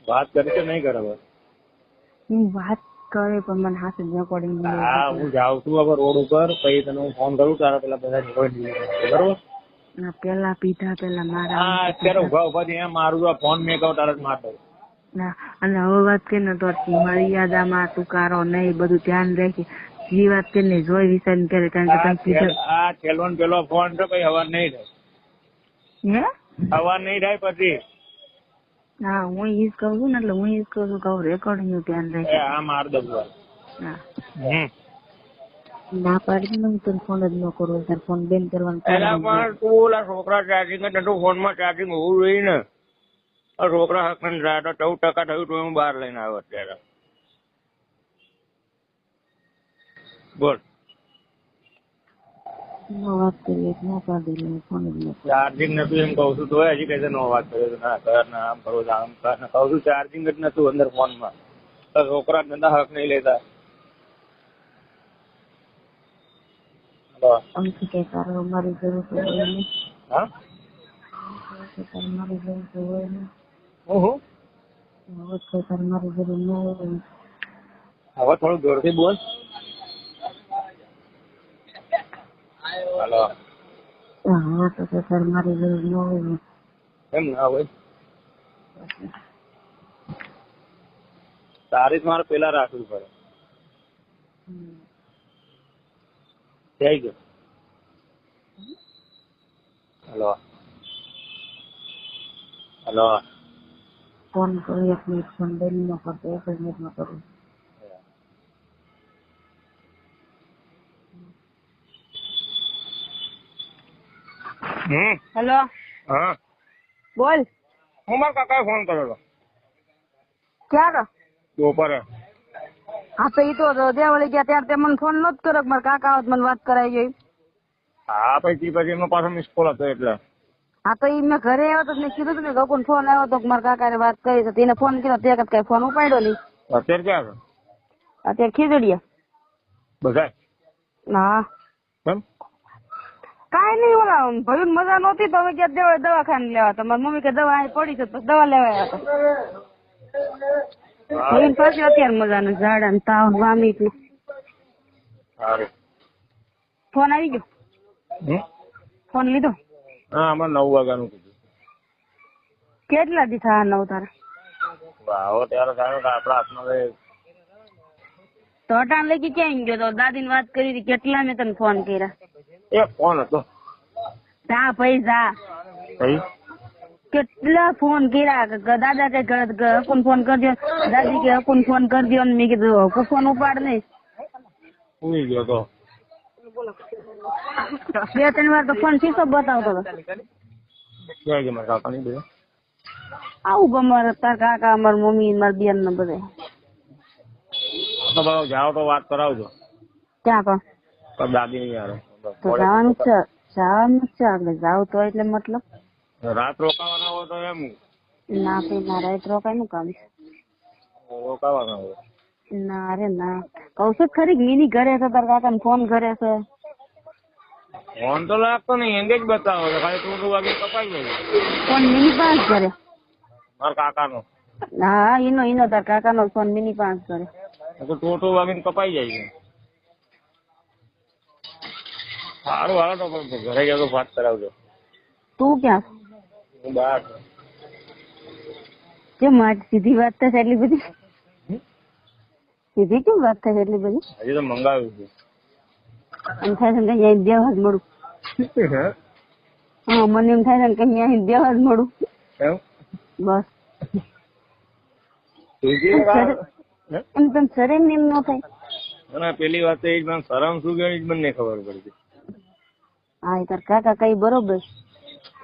[SPEAKER 6] વાત કરી તો નહીં કરે.
[SPEAKER 5] હું વાત કરે પણ મને હાથ રેકોર્ડિંગ.
[SPEAKER 6] હા હું જાઉં છું હવે રોડ ઉપર, પછી તને હું ફોન કરું તારા પેલા બધા રેકોર્ડિંગ બરોબર.
[SPEAKER 5] પેલા પીધા પેલા મારા
[SPEAKER 6] અત્યારે ઉભા ઉભા થી એમ મારું તો ફોન મેં કહું તારા જ મારતો.
[SPEAKER 5] અને હવે વાત કરી ને તો મર્યાદામાં તુકારો નહીં, બધું ધ્યાન રાખી જે વાત કરીને જોઈ વિચારીને કરે. કારણ કે
[SPEAKER 6] આ છેલ્લો ને પેલો ફોન છે કઈ હવાર નહીં થાય. હવાર નહીં થાય પછી.
[SPEAKER 5] હા હું ઈ જ કઉ છું ને, એટલે હું ઈ જ કઉ છું કે રેકોર્ડિંગ નું ધ્યાન રાખે.
[SPEAKER 6] આ માર દઉં.
[SPEAKER 5] ના પાડી ને તને ફોન જ ન કરવો, તાર ફોન બેન કરવાનું.
[SPEAKER 6] પણ તું ઓલા છોકરા ચાર્જિંગ જ ફોન માં ચાર્જિંગ હોવું જોઈએ ને. છોકરા હકન જાય તો 14% થયું તો હું બહાર લઈને આવ્યો અત્યારે. બોલ
[SPEAKER 5] વાત કરીએ ના પાડી લે ફોન જ નથી.
[SPEAKER 6] ચાર્જિંગ નતું એમ કહું છું તો હજી કઈ નો વાત કર્યો તો ના કર ને આમ કરો આમ કર ને કહું છું ચાર્જિંગ જ નતું અંદર ફોનમાં. તો છોકરા ધંધા હક નહીં લેતા.
[SPEAKER 5] આમથી કઈ તારે મારી જરૂર તો હોય નહીં.
[SPEAKER 6] હા
[SPEAKER 5] તારે મારી જરૂર તો હોય નહીં.
[SPEAKER 6] હું
[SPEAKER 5] હવે કઈ તારે મારી જરૂર ન હોય.
[SPEAKER 6] હવે થોડું જોરથી બોલ. હાલો
[SPEAKER 5] હવે તો કઈ તારે મારી જરૂર ન હોય.
[SPEAKER 6] એમ ના હોય તારી જ મારે પેલા રાખવું પડે. થઈ ગયું. હલો હલો
[SPEAKER 5] ફોન કરું 1 મિનિટ ફોન ડેલી નો કરતો 1 મિનિટમાં કરું.
[SPEAKER 4] હેલો
[SPEAKER 6] હા
[SPEAKER 4] બોલ
[SPEAKER 6] હું મારા કાકાએ ફોન કર્યો હતો
[SPEAKER 4] ક્યારે?
[SPEAKER 6] બપોરે.
[SPEAKER 4] હા તો ઈ તો દેવાળી ગયા ત્યારે તે મને ફોન નતો કર્યો કે મારા કાકા આવત મને વાત કરાવી ગઈ.
[SPEAKER 6] હા પછી એનો પાછો મિસ કોલ હતો એટલે.
[SPEAKER 4] હા તો ઈ મેં ઘરે આવ્યો તો મેં કીધું તું ને ગગુન ફોન આવ્યો તો મારા કાકાએ વાત કરી તો તેને ફોન કર્યો તે કઈ ફોન ઉપાડ્યો નહીં.
[SPEAKER 6] અત્યારે ક્યાં છે?
[SPEAKER 4] અત્યારે ખીજડીયા.
[SPEAKER 6] બધા
[SPEAKER 4] હા
[SPEAKER 6] કેમ?
[SPEAKER 4] કાઈ નહીં ઓલા ભયું મજા નહોતી તો અમે ક્યાં દેવા દવાખાને લેવા તો મારી મમ્મી કે દવા અહીં પડી છે તો દવા લેવા આવ્યા હતા. ભયું પાછી અત્યારે મજા ને ઝાડા ને તાવ વામી હતું.
[SPEAKER 6] સારું.
[SPEAKER 4] ફોન આવી ગયો? ફોન લીધો?
[SPEAKER 6] હા અમારે 9 વાગ્યાનું કીધું.
[SPEAKER 4] કેટલા દી થયા 9 તારા?
[SPEAKER 6] આવો ત્યારે થાય કે આપણા હાથમાં રહે.
[SPEAKER 4] તો અટાણ લઈ ક્યાં ગયો તો? દાદી ને વાત કરી હતી કેટલા મેં તને ફોન કર્યા.
[SPEAKER 6] એક ફોન હતો.
[SPEAKER 4] જા ભાઈ જા. કેટલા ફોન કર્યા દાદા કે હકુન ફોન કરજો દાદી કે હકુન ફોન કરજો ને મેં કીધું હકુ ફોન ઉપાડ નહીં.
[SPEAKER 6] ઉઈ ગયો તો
[SPEAKER 4] 2-3 વાર તો ફોન શીશો બતાવતો હતો.
[SPEAKER 6] ક્યાં ગયા મારા કાકાની બે?
[SPEAKER 4] આવું ગમે તાર કાકા અમાર મમ્મી મારી બેન ને બધા.
[SPEAKER 6] તો ભાવ જાઓ તો વાત કરાવજો.
[SPEAKER 4] ક્યાં પણ?
[SPEAKER 6] તો દાદી નહીં યાર.
[SPEAKER 4] તો જવાનું છે આપણે જાવ તો એટલે મતલબ
[SPEAKER 6] રાત રોકાવાના હોય તો એમ
[SPEAKER 4] ના ભાઈ ના રાત રોકાય નું કામ છે.
[SPEAKER 6] રોકાવાના હોય
[SPEAKER 4] ના રે ના કઉ છું ખરી મિની ઘરે છે તાર કાકા ફોન ઘરે છે.
[SPEAKER 6] ફોન તો લાગતો નહીં એંગેજ બતાવો છે ખાલી તું વાગે કપાઈ ગયો.
[SPEAKER 4] ફોન મિની પાંચ ઘરે
[SPEAKER 6] મારા કાકાનો.
[SPEAKER 4] હા એનો તાર કાકા નો ફોન મિની પાંચ ઘરે
[SPEAKER 6] તો ટોટો વાગીને કપાઈ જાય છે. સારું હાલો તો પણ ઘરે જાવ તો વાત કરાવજો.
[SPEAKER 4] તું ક્યાં
[SPEAKER 6] હું બહાર છું.
[SPEAKER 4] કેમ મારી સીધી વાત થશે એટલી બધી? સીધી કેમ વાત થશે એટલી બધી?
[SPEAKER 6] હજી તો મંગાવ્યું છે.
[SPEAKER 4] એમ થાય છે કે અહીંયા દેવા જ મળું. હા મને એમ થાય છે કે અહીંયા દેવા જ મળું બસ. એમ તને શરીર ને એમ ન થાય?
[SPEAKER 6] અને પેલી વાત એ જ મને શરમ શું કે મને ખબર પડતી.
[SPEAKER 4] હા એ તાર કાકા કઈ બરોબર.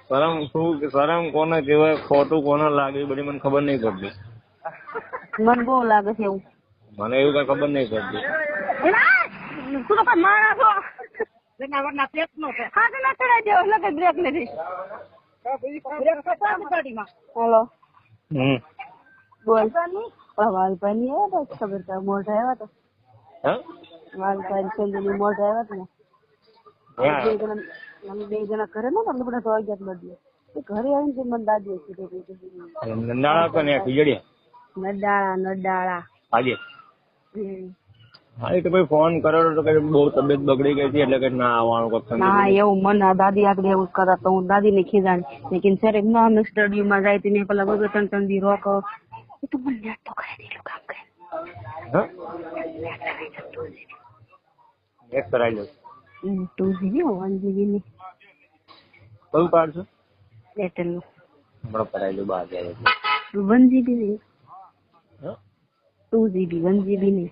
[SPEAKER 6] શરમ શું શરમ કોને કહેવાય ખોટું કોને લાગે એ બધી મને ખબર નહીં પડતી.
[SPEAKER 4] મને બહુ લાગે છે એવું.
[SPEAKER 6] મને એવું કઈ ખબર નહીં પડતી.
[SPEAKER 4] તું તો કઈ મારા છો હા તો ના ચડાઈ દેવો લગે બ્રેક નથી. હેલો બોલ. વાલભાઈ ની આવ્યા હતા ખબર છે મોઢ આવ્યા હતા. વાલભાઈ છેલ્લી મોઢ આવ્યા હતા ને બે જણા ઘરે નતા એટલે બધા તો ગયા બધે ઘરે આવીને મને દાદી
[SPEAKER 6] નડાળા કે ને ખીજડીયા
[SPEAKER 4] નડાળા
[SPEAKER 6] આજે હા એ તો ભાઈ ફોન કર્યો તો કઈ બહુ તબિયત બગડી ગઈ હતી એટલે કઈ ના આવવાનું કઈ.
[SPEAKER 4] ના એવું મને દાદી આગળ એવું કરતા તો હું દાદી ને ખીજાણી લેકિન સર ના અમે સ્ટડી માં જાય હતી ને પેલા બધું 3 દી રોકો એ તો મને યાદ તો કરે દીધું કામ કરે.
[SPEAKER 6] એક કરાઈ લો
[SPEAKER 4] 2GB 1GB ની
[SPEAKER 6] કયું કાર્ડ છે?
[SPEAKER 4] એરટેલ નું
[SPEAKER 6] હમણાં કરાઈ લો 12,000
[SPEAKER 4] 1GB ની 2GB 1GB ની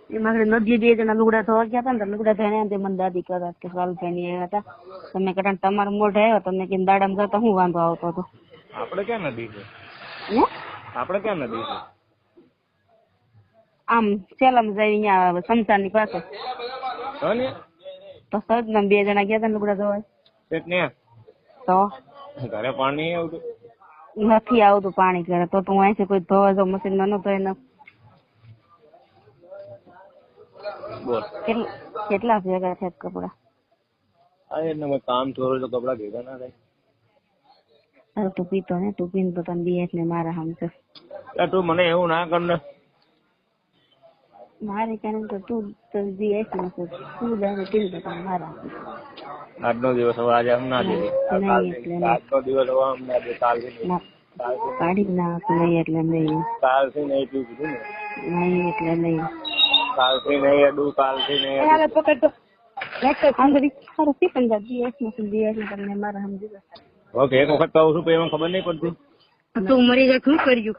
[SPEAKER 4] એમાં નદી 2 જણા લુગડા ધોવા ગયા હતા ને લુગડા ધોઈને મને દાદી કહેતા કે વાલભાઈ ની આવ્યા હતા તમે કદાચ તમારો મોઢે આવ્યો તમને કે દાડામાં જતા હું વાંધો આવતો હતો.
[SPEAKER 6] આપણે ક્યાં નદી છે? આપણે ક્યાં નદી છે?
[SPEAKER 4] આમ સેલમ જાય અહીંયા શમશાન ની પાસે.
[SPEAKER 6] હા ને
[SPEAKER 5] તો સજ ને 2 જણા ગયા હતા લુગડા ધોવા.
[SPEAKER 6] ને
[SPEAKER 5] તો
[SPEAKER 6] ઘરે પાણી આવતું
[SPEAKER 5] નથી આવતું પાણી ઘરે, તો તું અહીંથી કોઈ ધોવા જો મશીન માં ન ધોઈ ને.
[SPEAKER 6] બોલ
[SPEAKER 5] કેટલા ભેગા છે કપડા?
[SPEAKER 6] હા એટલે મેં કામ થોડું તો કપડા ભેગા ના થાય.
[SPEAKER 5] અરે તું પીતો ને, તું પીને તો તને 2 એટલે મારા હમ છે.
[SPEAKER 6] તું મને એવું ના કર ને.
[SPEAKER 5] મારે કારણ કે તું તો 2 એટલે તું જાણે પીને તો તને મારા હમ.
[SPEAKER 6] આજનો દિવસ હવે આજે હમણાં દે,
[SPEAKER 5] નહીં એટલે
[SPEAKER 6] આજનો દિવસ હવે હમણાં દે, કાલથી
[SPEAKER 5] કાઢી નાખ. નહીં એટલે નહીં.
[SPEAKER 6] કાલથી નહીં પીવું કીધું ને.
[SPEAKER 5] નહીં એટલે નહીં.
[SPEAKER 6] કાલથી નહીં અડું, કાલથી નહીં અડું.
[SPEAKER 5] હવે પકડ તો સારું પી જા 2 એટલે તમને મારા હમ દીધા.
[SPEAKER 6] ઓકે એક વખત કહું છું પછી એમાં ખબર નહીં પડતી.
[SPEAKER 5] તું મરી જાય શું કર્યું?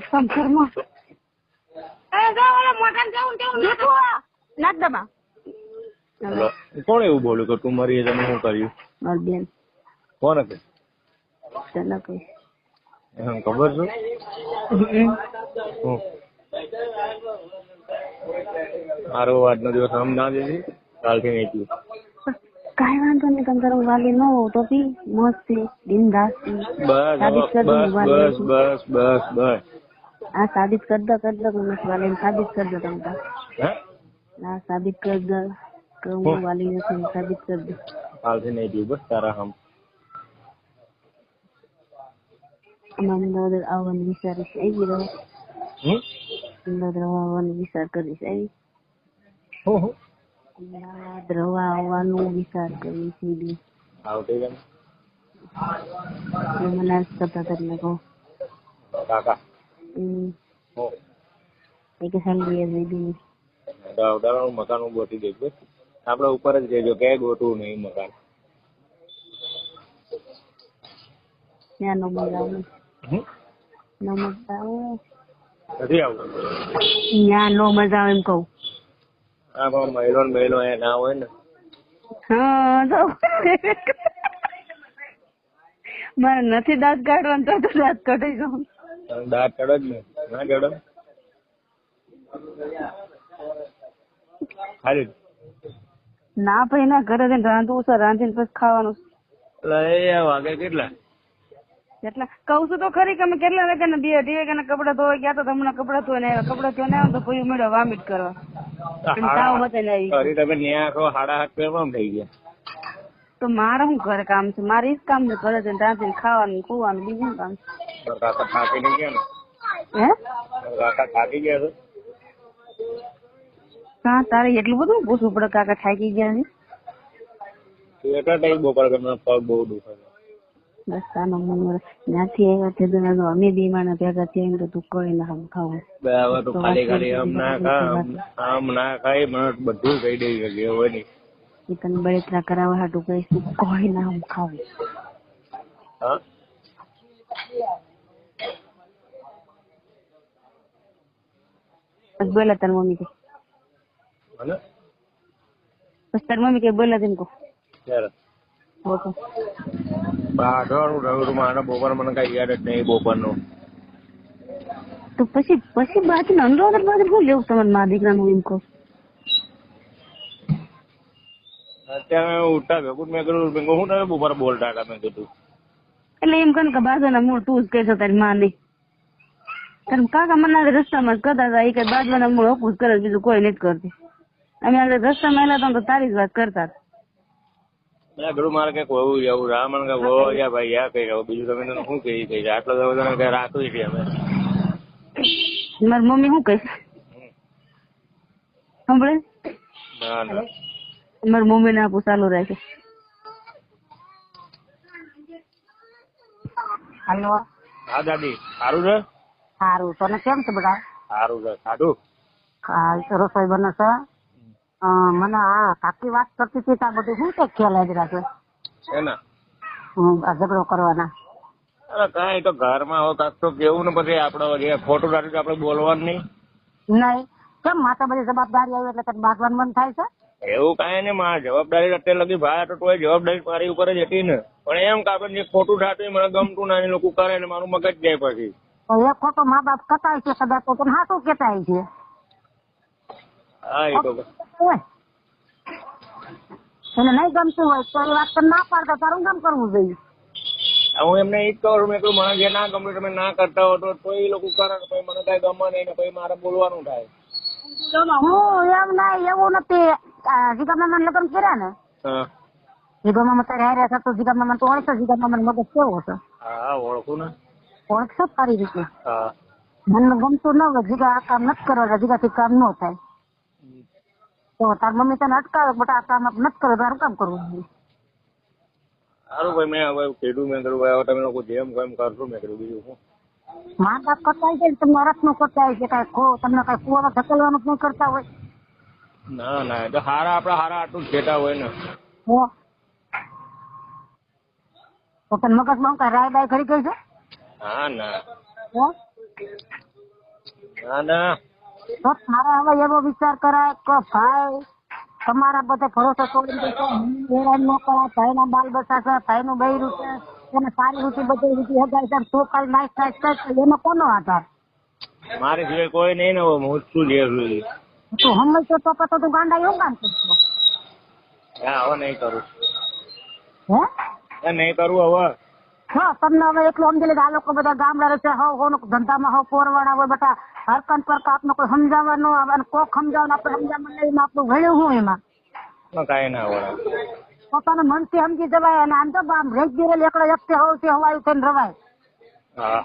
[SPEAKER 5] સંસારમાં
[SPEAKER 6] કોણ એવું બોલ્યું કે તું મરી તમે શું કર્યું?
[SPEAKER 5] મારી બેન.
[SPEAKER 6] કોણ હતું?
[SPEAKER 5] તને કઈ
[SPEAKER 6] એમ ખબર છે? મારો આજનો દિવસ આમ ના દે, કાલથી નહીં પીવું.
[SPEAKER 5] કઈ વાંધો નહીં, તમે તારું વાલી ન હોવ તો બી મસ્ત બિંદાસ.
[SPEAKER 6] બસ બસ બસ બસ.
[SPEAKER 5] આ સાબિત કરી દો વાલી સાબિત કરી દો તમે. ના સાબિત કરી દો કે હું વાલી નથી, સાબિત કરી દો.
[SPEAKER 6] કાલથી નહીં પીવું બસ તારા હમ.
[SPEAKER 5] અમદાવાદ આવવાનું વિચારીશ, આવી રહ્યો. અમદાવાદ આવવાનો વિચાર કરીશ, આવી. અમદાવાદ રવા આવવાનો વિચાર કરીશ.
[SPEAKER 6] આવતી કેમ?
[SPEAKER 5] મને કરતા તમને કહું
[SPEAKER 6] કાકા
[SPEAKER 5] એક સાલી જઈ
[SPEAKER 6] મકાન ગોતી દેજો. આપડે ઉપર જ રહેજો, કે ગોતવું નહીં મકાન.
[SPEAKER 5] ત્યાં નો મજાવું
[SPEAKER 6] નથી આવતું
[SPEAKER 5] ત્યાં નો મજા આવે એમ કહું.
[SPEAKER 6] હા પણ મહિલો એ ના હોય ને.
[SPEAKER 5] હા મારે નથી દાંત કાઢવાનું તો દાંત કાઢી જાઉં.
[SPEAKER 6] દાંત કાઢો જ ને, ના કાઢો ખાલી
[SPEAKER 5] ના ભાઈ ના, ઘરે જઈને રાંધવું છે, રાંધીને પછી ખાવાનું.
[SPEAKER 6] વાગે કેટલા
[SPEAKER 5] કઉ છું તો ખરી કે અમે કેટલા વાગ્યા ને 2 વાગ્યા કપડા ધોવા ગયા તો હમણાં કપડા ધોઈને આવ્યા. કપડા ધોઈને આવ્યા તો પછી મેળો વામિટ કરવા.
[SPEAKER 6] તમે ન્યા 7:30 કેમ થઈ ગયા?
[SPEAKER 5] તો મારે શું ઘરે કામ છે? મારે ઈ જ કામ છે, ઘરે જઈને રાંધીને ખાવાનું ખોવાનું, બીજું કામ છે.
[SPEAKER 6] કાકા થાકી નહીં ગયા ને?
[SPEAKER 5] હે
[SPEAKER 6] કાકા થાકી ગયા છે?
[SPEAKER 5] હા તારે એટલું બધું પૂછવું પડે કાકા થાકી ગયા છે?
[SPEAKER 6] એટલા ટાઈમ બપોર પગ બહુ દુખે છે.
[SPEAKER 5] બસ તાનો મન ત્યાંથી આવ્યા છે તો અમે 2 માણસ ભેગા થયા તો તું કઈ ના ખાવું.
[SPEAKER 6] હવે તો ખાલી આમ ના ખાય મને બધું કહી દઈ શકે હોય નહીં.
[SPEAKER 5] એ તને બળતરા કરાવવા હાટું કહીશ, તું કોઈ ના હું ખાવું.
[SPEAKER 6] હા
[SPEAKER 5] બસ બોલા તાર મમ્મી કે બસ તાર મમ્મી કે બોલા તેમ કહો
[SPEAKER 6] ક્યારે
[SPEAKER 5] ઓકે
[SPEAKER 6] મારા બપોર મને કઈ યાદ જ નહીં બપોરનું.
[SPEAKER 5] તો પછી બાકી અનુરાધર બાદર શું લેવું તમારે મા દીકરાનું એમ કહો.
[SPEAKER 6] અત્યારે ઉઠતા ભેગું મેં કર્યું શું તમે બપોર બોલતા હતા મેં કીધું.
[SPEAKER 5] એટલે એમ કને કે બાજુના મૂળ તું જ કહેશો તારી માં નહીં. તાર કાકા મને રસ્તામાં જ કરતા હતા, એ કઈ બાજુના મૂળ હકું જ કરે, બીજું કોઈ નથી કરતી. અમે રસ્તામાં એલા તો તારી જ વાત કરતા હતા.
[SPEAKER 6] મેં કીધું મારે કઈક હોવું જવું રામણ કે હો યા ભાઈ યા કઈ રહો, બીજું તમે તને શું કહી કઈ આટલો બધા કઈ રાખવું છે અમે.
[SPEAKER 5] મારી મમ્મી શું કહીશ સાંભળે?
[SPEAKER 6] ના ના
[SPEAKER 5] મારી મમ્મી ને આપું ચાલુ રાખે. હાલો
[SPEAKER 6] હા દાદી સારું છે?
[SPEAKER 5] સારું. તને કેમ છે બધા?
[SPEAKER 6] સારું છે. સારું
[SPEAKER 5] હા રસોઈ બને છે. મને આ કાકી વાત કરતી હતી ત્યાં બધું શું કઈ ખ્યાલ જ રાખે
[SPEAKER 6] એના
[SPEAKER 5] ઝઘડો કરવાના.
[SPEAKER 6] અરે કઈ તો ઘરમાં હો કાક તો કેવું ને પછી આપડે ખોટું રાખી આપડે બોલવાનું નહીં.
[SPEAKER 5] નહીં કેમ માતા બધી જવાબદારી આવી એટલે તને બાંધવાનું મન થાય છે?
[SPEAKER 6] એવું કઈ ને મારા જવાબદારી અત્યારે લગી ભાઈ તો જવાબદારી મારી ઉપર જ હતી ને, પણ એમ કે આપડે જે ખોટું થતું મને ગમતું ના લોકો કરે ને મારું મગજ જાય પછી.
[SPEAKER 5] એ ખોટો મા બાપ કટાય છે કદાચ તો તને હાથું કેતાય છે.
[SPEAKER 6] હા એ તો
[SPEAKER 5] હોય એને નહીં ગમતું હોય તો એ વાત ના પાડતા તારું કામ કરવું જોઈએ.
[SPEAKER 6] હું એમને એ જ કહું મેં કહ્યું મને જે ના ગમ્યું તમે ના કરતા હો તો એ લોકો કરે પછી મને કઈ ગમે નહીં ને પછી મારે બોલવાનું થાય.
[SPEAKER 5] હું એમ ના એવું નથી. જીગામાં મને લગ્ન કર્યા ને જીગામાં તારે હારે થતો જીગામાં મને તો ઓળખતો જીગામાં મને મગજ કેવો હતો.
[SPEAKER 6] હા ઓળખું ને
[SPEAKER 5] ઓળખશો સારી રીતે.
[SPEAKER 6] હા
[SPEAKER 5] મને ગમતું ન હોય જીગા આ કામ નથી કરવા જીગાથી કામ ન થાય તો તાર મમ્મી તને અટકાવે બટ આ કામ નથી કરે તારું કામ કરવું જોઈએ.
[SPEAKER 6] સારું ભાઈ મેં હવે કીધું મેં કીધું ભાઈ હવે તમે લોકો જેમ કેમ કરશો મેં કીધું બીજું શું.
[SPEAKER 5] મા બાપ કરતા હોય છે તમને અરસ નું કરતા હોય છે તમને કઈ કુવામાં ધકેલવાનું નહીં કરતા હોય.
[SPEAKER 6] ના ના એ તો હારા આપડા હારા આટલું જ કહેતા હોય ને.
[SPEAKER 5] તો તને મગજમાં કઈ રાય બાય કરી ગઈ છે.
[SPEAKER 6] હા ના ના ના
[SPEAKER 5] તો તારે હવે એવો વિચાર કરાય કે ભાઈ તમારા બધા ભરોસો છોડીને હેરાન ન કરાય. ભાઈ ના બાલ બચ્ચા છે ભાઈ નું બૈરું છે એને સારી રીતે બધી રીતે હગાય છે તો કાલ નાઈસ થાય એનો કોનો આધાર.
[SPEAKER 6] મારે સિવાય કોઈ નહીં ને હું શું લેવું
[SPEAKER 5] તું હમણાં તો પછી તું ગાંડા એવું કામ કરશો.
[SPEAKER 6] હા હવે નહીં કરું
[SPEAKER 5] હે
[SPEAKER 6] નહીં કરું હવે.
[SPEAKER 5] હા તમને હવે એટલું સમજી લીધું આ લોકો બધા ગામડા રહેશે હવ ધંધામાં હવ પોરવાળા હોય બધા હરકન પર આપને કોઈ સમજાવવાનું આવે કોક સમજાવવાનું આપણે સમજાવવાનું લઈને આપણું ભણ્યું હું એમાં
[SPEAKER 6] કઈ ના હોય
[SPEAKER 5] પોતાના મનથી સમજી જવાય અને આમ તો આમ રેગ્યુલર એકડો વ્યક્તિ હોવથી હવાયું થઈને રવાય.
[SPEAKER 6] હા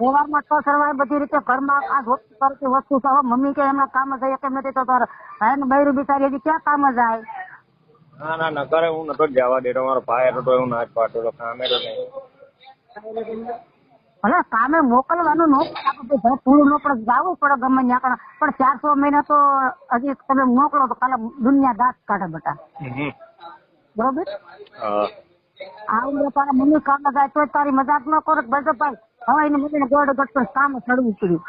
[SPEAKER 5] વ્યવહારમાં તો સરવાય બધી રીતે ઘરમાં આ કરતી વસ્તુ છે. હવે મમ્મી કે એમના કામ જાય કેમ નથી તો તારે ભાઈ ને બૈરું બિચારી હજી ક્યાં કામ જાય.
[SPEAKER 6] ના ના ના કરે હું નતો જ જવા દેતો મારો ભાઈ હતો તો એવું ના જ પાડતો તો કામે તો નહીં.
[SPEAKER 5] ભલે કામે મોકલવાનું નો પૂરું ન પડે જવું પડે ગમે ત્યાં પણ 400 મહિના તો હજી તમે મોકલો તો કાલે દુનિયા દાંત કાઢે બેટા. બરોબર આ ઉંમરે તારા મમ્મી કામ જાય તો તારી મજાક ન કરો બધો ભાઈ હવે એને મમ્મીને ગોળ ગટ કામ ચડવું પડ્યું.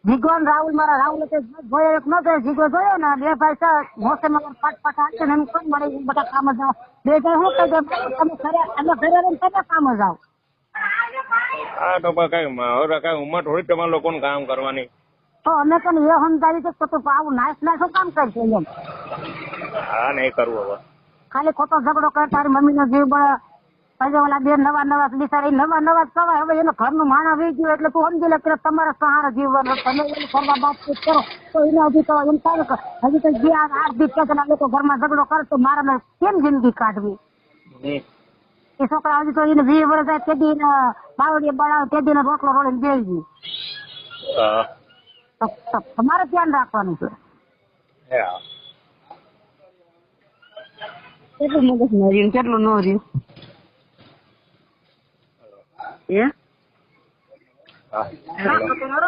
[SPEAKER 5] જીગો ને રાહુલ મારા રાહુલ જોયો એક ન જોયો જીગો જોયો ને બે ભાઈ છે મોસમમાં ફાટ આવશે ને એમ કોણ મળે બધા કામ જાઓ બે ભાઈ શું કહી દે તમે ઘરે રહીને તમે કામ જાઓ.
[SPEAKER 6] હા તો કઈ ઉંમર થોડી તમારા લોકોનું કામ કરવાની.
[SPEAKER 5] તો અમે પણ એ સમજાવી છે તો આવું નાશ શું કામ કરશે એમ.
[SPEAKER 6] હા નહીં કરવું હવે.
[SPEAKER 5] ખાલી ખોટો ઝઘડો કરે તારી મમ્મીનો જીવ બળે પછી ઓલા બે નવા બિચારી નવા સવાય હવે એનું ઘરનું માણસ વી ગયું એટલે તું સમજી લે કે તમારા સહારા જીવવાનો તમે એને કરવા બાતચીત કરો તો એને હજી તો એમ થાય કે હજી તો જે 8 દિવસ પહેલા લોકો ઘરમાં ઝઘડો કરે તો મારા કેમ જિંદગી કાઢવી. એ છોકરા હજી તો એને 20 વર્ષ થાય તે દી બાવડી બનાવે તે દી રોટલો રોડીને બેસી ગઈ. તમારે ધ્યાન રાખવાનું છે. કેટલું મગજ ન રહ્યું કેટલું ન રહ્યું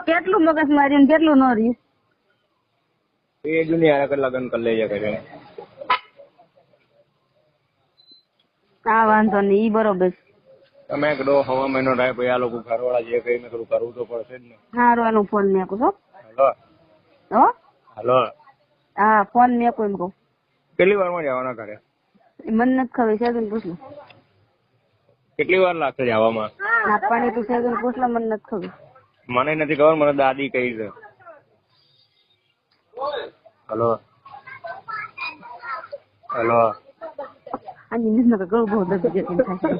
[SPEAKER 5] કેટલું મગજ માર્યું કેટલું ન રહ્યું.
[SPEAKER 6] એ દુનિયા લગ્ન કરી લેજે કરે.
[SPEAKER 5] હા વાંધો નહીં ઈ બરોબર.
[SPEAKER 6] તમે કીધો હવા મહિનો થાય પછી આ લોકો ઘરવાળા જે કઈ મેં કરવું તો પડશે જ ને.
[SPEAKER 5] હારવાનું ફોન મેકું છો.
[SPEAKER 6] હલો હલો
[SPEAKER 5] હા ફોન મેકું એમ કહું.
[SPEAKER 6] કેટલી વારમાં જવાના ઘરે?
[SPEAKER 5] મને નથી ખબર સેગન પૂછલું.
[SPEAKER 6] કેટલી વાર લાગશે જવામાં?
[SPEAKER 5] નાખવાની તું સેગન પૂછલા મને નથી ખબર.
[SPEAKER 6] મને નથી ખબર મને દાદી કહી છે. હલો હલો
[SPEAKER 5] આની નિસ્ન કે ગળું બહુ દર્દ જેમ થાય.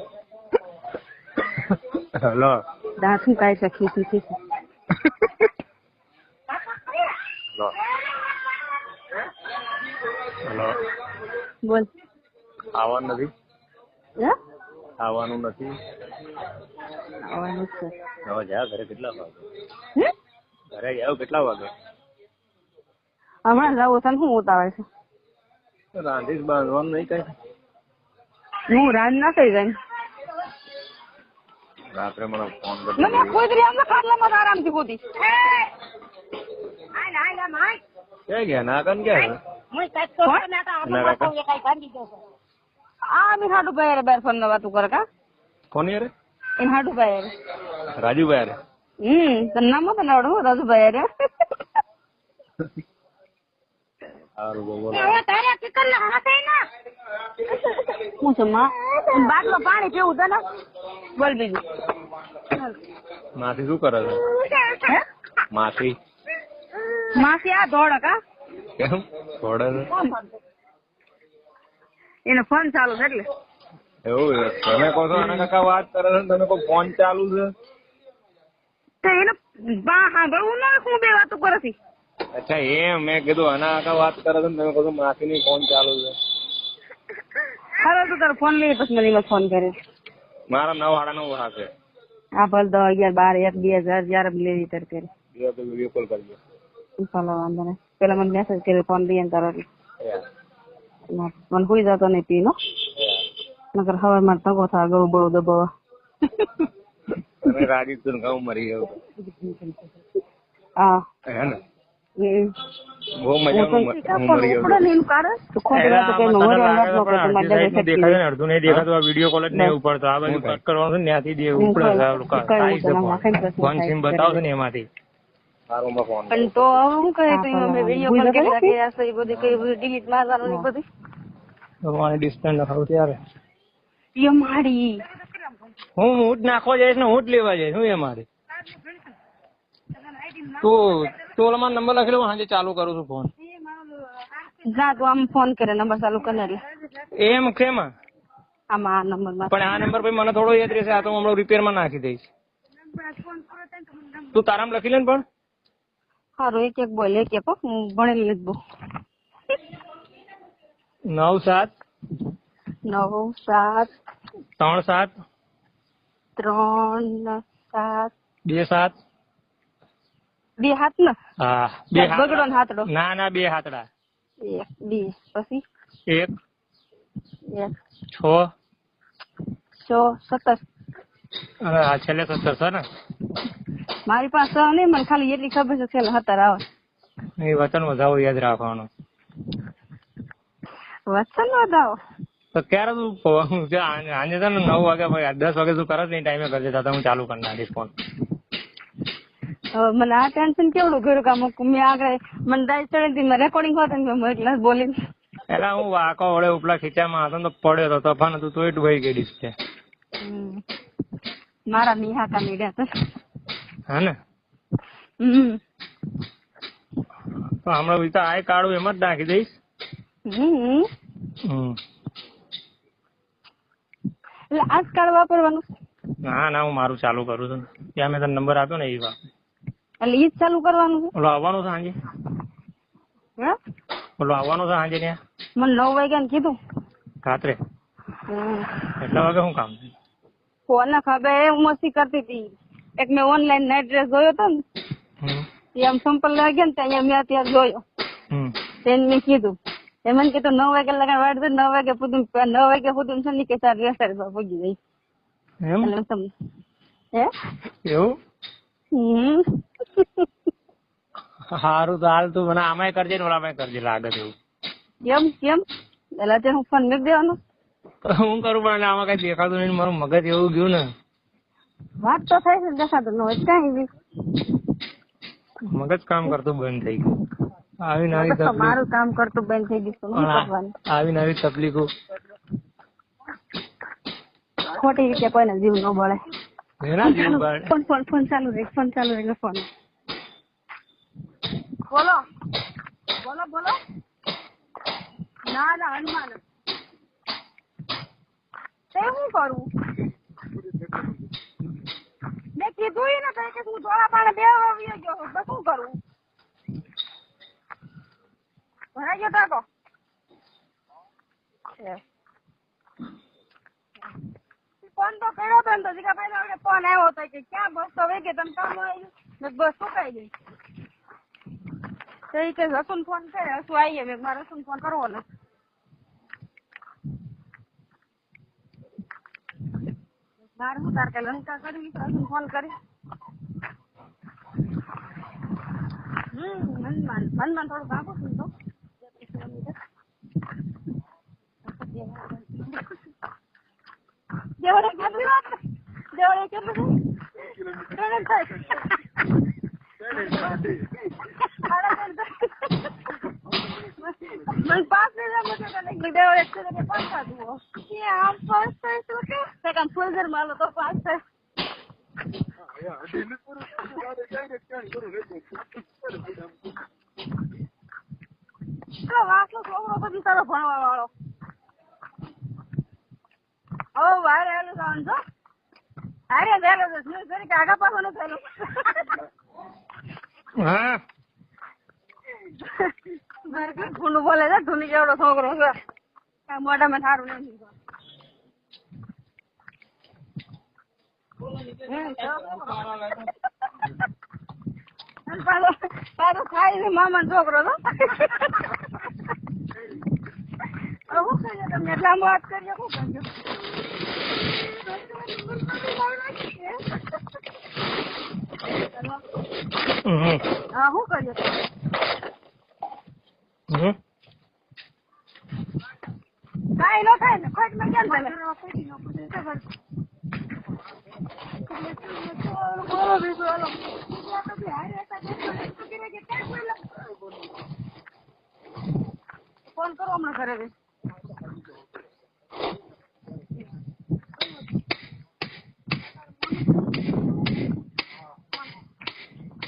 [SPEAKER 6] હલો
[SPEAKER 5] દાંત શું કાય છે ખીચી
[SPEAKER 6] હલો હલો
[SPEAKER 5] બોલ.
[SPEAKER 6] આવવાનું નથી?
[SPEAKER 5] હે
[SPEAKER 6] આવવાનું નથી?
[SPEAKER 5] આવવાનું છે.
[SPEAKER 6] હવે જાવ ઘરે કેટલા વાગે? ઘરે જાવ કેટલા વાગે?
[SPEAKER 5] હમણાં જાવ તને શું ઉતાવળ છે?
[SPEAKER 6] રાંધીશ બાંધવાનું નહીં કઈ?
[SPEAKER 5] હું રાંધ ના થઈ જાય
[SPEAKER 6] રાત્રે મને ફોન કરજો.
[SPEAKER 5] મને કોઈ દી આમ ખાટલામાં આરામથી ગોતી.
[SPEAKER 6] ક્યાં ગયા નાકન ક્યાં
[SPEAKER 5] આ મી હાડુ ભાઈ બાર ફોન વાતું કરે કા
[SPEAKER 6] કોણ યાર?
[SPEAKER 5] એમ હાડુ ભાઈ
[SPEAKER 6] રાજુભાઈ રે.
[SPEAKER 5] તને નામ તો નાવડું રાજુભાઈ રે.
[SPEAKER 6] સારું બોલો.
[SPEAKER 5] હું છું માં બાટલો પાણી પીવું તને બોલ બીજું.
[SPEAKER 6] માસી શું કરે છે? માસી
[SPEAKER 5] માસી આ ધોળક હા
[SPEAKER 2] કેમ થોડે
[SPEAKER 5] એનો ફોન ચાલુ છે એટલે
[SPEAKER 2] એવું છે તમે કહો છો આના કાકા વાત કરે છે તમે કહો ફોન ચાલુ છે
[SPEAKER 5] તો એને હા બહુ ના હું બે વાતો કરે છે
[SPEAKER 2] અચ્છા એમ મેં કીધું આના કાકા વાત કરે છે તમે કહો છો માસીની ફોન ચાલુ છે
[SPEAKER 5] હાલો તો તારો ફોન લઈ પછી મને ફોન કરે
[SPEAKER 2] મારા 9:30 વાગે
[SPEAKER 5] હા ભલે 10, 11, 12, 1, 2000 જયારે લેવી ત્યારે કરે
[SPEAKER 2] વિડીયો કોલ કરજો
[SPEAKER 5] ચાલો વાંધો નહીં પેલા મને મેસેજ કર્યો ફોન લઈએ તારો મને ભૂલી જતો નહીં પીનો નકર હવે મારે તગો થાય ગળું બળું દબાવવા
[SPEAKER 2] તમે રાજી તું ઘઉં મરી ગયો
[SPEAKER 5] હા
[SPEAKER 2] હે ને
[SPEAKER 5] હમ
[SPEAKER 2] બહુ મજાનું મરી ગયો
[SPEAKER 6] અડધું નહીં દેખાતું આ વિડીયો કોલ જ નહીં ઉપડતો આ બધું કટ કરવાનું છે ત્યાંથી દે ઉપડે ફોન સિમ બતાવશે ને એમાંથી
[SPEAKER 5] પણ તો હું કહે તો અમે વિડીયો કોલ કેટલા કર્યા છે એ બધી કઈ ડિલીટ મારવાનું ને બધી
[SPEAKER 6] તમારે ડિસ્ટન્સ લખાવું ત્યારે
[SPEAKER 5] એ મારી
[SPEAKER 6] હું જ નાખવા જઈશ ને હું જ લેવા જઈશ હું એ મારી તું મારો નંબર લખી લો સાંજે ચાલુ કરું છું ફોન
[SPEAKER 5] જા તું આમ ફોન કરે નંબર ચાલુ કરે એટલે
[SPEAKER 6] એમ કેમાં
[SPEAKER 5] આમાં આ નંબર માં
[SPEAKER 6] પણ આ નંબર પછી મને થોડો યાદ રહેશે આ તો હમણાં રિપેર માં નાખી દઈશ તું તારામાં લખી લે ને પણ
[SPEAKER 5] સારું એક બોલ એક હું ભણેલી નથી બહુ
[SPEAKER 6] 9 7 3 7
[SPEAKER 5] 3 7
[SPEAKER 6] 2 7
[SPEAKER 5] 2 હાથ ને
[SPEAKER 6] હા 2
[SPEAKER 5] બગડો ને હાથડો
[SPEAKER 6] ના 2 હાથડા
[SPEAKER 5] 1 2 પછી
[SPEAKER 6] 1
[SPEAKER 5] 1
[SPEAKER 6] 6
[SPEAKER 5] 17
[SPEAKER 6] અને આ છેલ્લે 17 છે ને
[SPEAKER 5] મારી પાસે નહીં મને ખાલી એટલી ખબર છે છેલ્લે 17 આવે
[SPEAKER 6] એ વચન વધાવો યાદ રાખવાનું
[SPEAKER 5] વચન વધાવો
[SPEAKER 6] તો ક્યારે તું આજે છે ને 9 વાગે 10 વાગે તું કરત નહીં ટાઈમે કરજે તો હું ચાલુ કરી નાખીશ ફોન
[SPEAKER 5] મને આ ટેન્શન કેવડું કર્યું કામ મેં આગળ મને દાઈ ચડી મેં રેકોર્ડિંગ હોત ને મેં એટલે બોલી
[SPEAKER 6] એટલે હું વાકો વડે ઉપલા ખીચામાં હતો તો પડ્યો તો તોફાન હતું તોય ડૂબાઈ ગઈ છે
[SPEAKER 5] મારા નિહાકા નીડ્યા હતા
[SPEAKER 6] હા ને તો હમણાં વિચાર આ કાઢું એમ જ નાખી દઈશ
[SPEAKER 5] એટલે આજ કાર્ડ વાપરવાનું
[SPEAKER 6] ના હું મારું ચાલુ કરું છું ત્યાં મેં તને નંબર આપ્યો ને એ વાત
[SPEAKER 5] એટલે ઈ જ ચાલુ કરવાનું છે
[SPEAKER 6] ઓલો આવવાનું છે સાંજે ઓલો આવવાનું છે સાંજે ત્યાં
[SPEAKER 5] મને 9 વાગ્યા કીધું
[SPEAKER 6] રાત્રે એટલા વાગે શું કામ છે
[SPEAKER 5] ફોન ખબર હું મસ્તી કરતી હતી એક મેં ઓનલાઈન નાઇટ ડ્રેસ જોયો હતો ને એ આમ સંપલ લઈ ગયા ને ત્યાં મેં અત્યારે જોયો તેને મેં કીધું એ મને કીધું 9 વાગે લગાડ વાળ દે 9 વાગે સુધી 9 વાગે સુધી છે ને કે તાર રેસ્ટર પગી જઈ
[SPEAKER 6] એમ
[SPEAKER 5] હે
[SPEAKER 6] એવું સારું તો હાલ તું મને આમાંય કરજે ને ઓલામાંય કરજે લાગે એવું
[SPEAKER 5] કેમ એટલે તે હું ફોન મૂકી દેવાનો
[SPEAKER 6] હું કરું પણ આમાં કઈ દેખાતું નહીં મારું મગજ એવું ગયું ને
[SPEAKER 5] વાત તો થાય છે દેખાતું ન હોય કઈ
[SPEAKER 6] મગજ કામ કરતું બંધ થઈ ગયું આવી નવી તકલીફ
[SPEAKER 5] મારું કામ કરતું બંધ થઈ ગયું
[SPEAKER 6] આવી નવી તકલીફો
[SPEAKER 5] ખોટી રીતે કોઈને જીવ ન બળે
[SPEAKER 6] એના જીવ બળે
[SPEAKER 5] ફોન ચાલુ રહે ફોન બોલો ના હનુમાન તે શું કરું મેં કીધું ને તો કે હું ધોળા પાણી બે આવી ગયો બસ શું કરું ભરાઈ ગયો ટાકો ફોન તો કર્યો હતો ને તો જીગા ભાઈ ફોન આવ્યો હતો કે ક્યાં બસ તો વે કે તમે કામ આવ્યું બસ સુકાઈ ગઈ તો એ કે હસુન ફોન કરે હસુ આવીએ મેં મારે હસુન ફોન કરવો ને મારે શું તાર કે લંકા કરી હસુન ફોન કરી મનમાં થોડું કાપું છું તો દેવડે કેટલી વાત દેવડે કેટલું થાય મને 5 દેવડે છે 5 દુઓ આમ 5 થાય કે સેકન્ડ ફોલ્ડર માલો તો 5 થાય વાસલો છોકરો તો બિચારો ભણવા વાળો હવે બહાર આવેલું જવાનું છો હારે વહેલો છે શું કરી કે આગા પાછો નથી થયેલું
[SPEAKER 6] હા
[SPEAKER 5] ખુલ્લું બોલે છે ધૂની જેવડો છોકરો છે મોઢામાં સારું નહીં પાછો ખાઈ છે મામા છોકરો તો શું કરીએ તમે એટલા વાત કરીએ શું કરજો હા શું કરીએ કાંઈ ન થાય ને ખોટ માં કેમ તમે ફોન કરો હમણાં ઘરે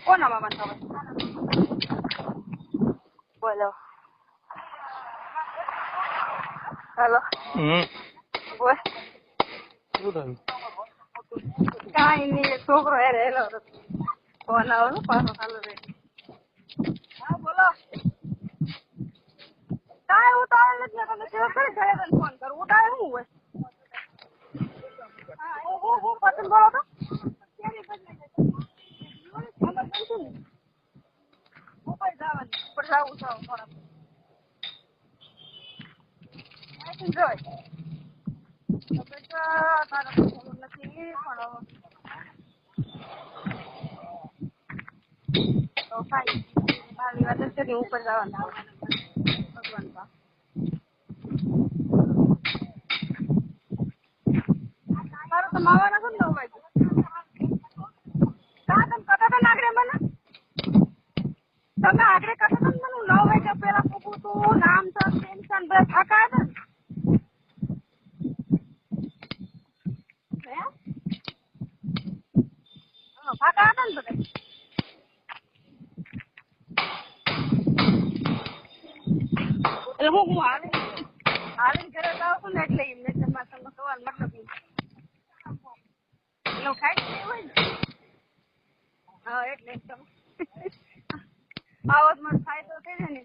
[SPEAKER 5] કોના મામા ખબર બોલો હેલો બોલ કાંઈ નહીં છોકરો હેલો ફોન આવો પાછો ચાલુ રહે હા બોલો કાંઈ ઉતાવળ નથી તમે સેવા કરી ઘરે ફોન કરું ઉતાવળ શું હોય હા હું પસંદ બોલો તો ઉપર જવાનું ઉપર જવું છે થોડા જોઈ નથી પણ વાત છે કે ઉપર જવાનું ભગવાન મારો તો માવાના છે ને 9 વાગે કા તમે કટા તો નાગરે મને તમે આગળ કટા તો મને 9 વાગે પેલા પૂછું તું નામ છે ટેન્શન બધા થાકા હતા થાકા હતા ને બધા એટલે હું હાલીને ઘરે જાઉં છું ને એટલે એમને તમારા સવાલ મતલબ એટલે ખાઈ હોય ને હા એટલે આવો જ મને ફાયદો થઈ જાય ને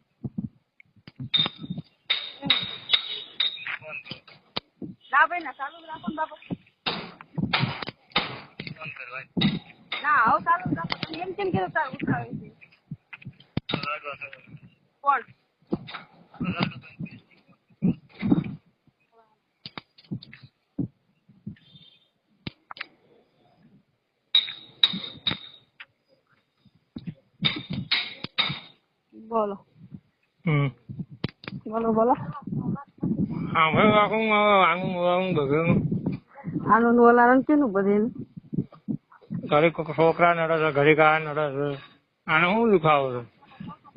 [SPEAKER 5] ના ભાઈ ના ચાલુ રાખો ને બાપુ ના આવો ચાલુ રાખો તમે એમ કેમ કીધું તારું ઉઠાવે છે કોણ બોલો બોલો બોલો
[SPEAKER 6] હા ભાઈ આનું બધું
[SPEAKER 5] આનું ઓલાનું કેનું બધું
[SPEAKER 6] ઘરે છોકરા નડે છે ઘરે કા નડે છે આને શું દુખાવો છે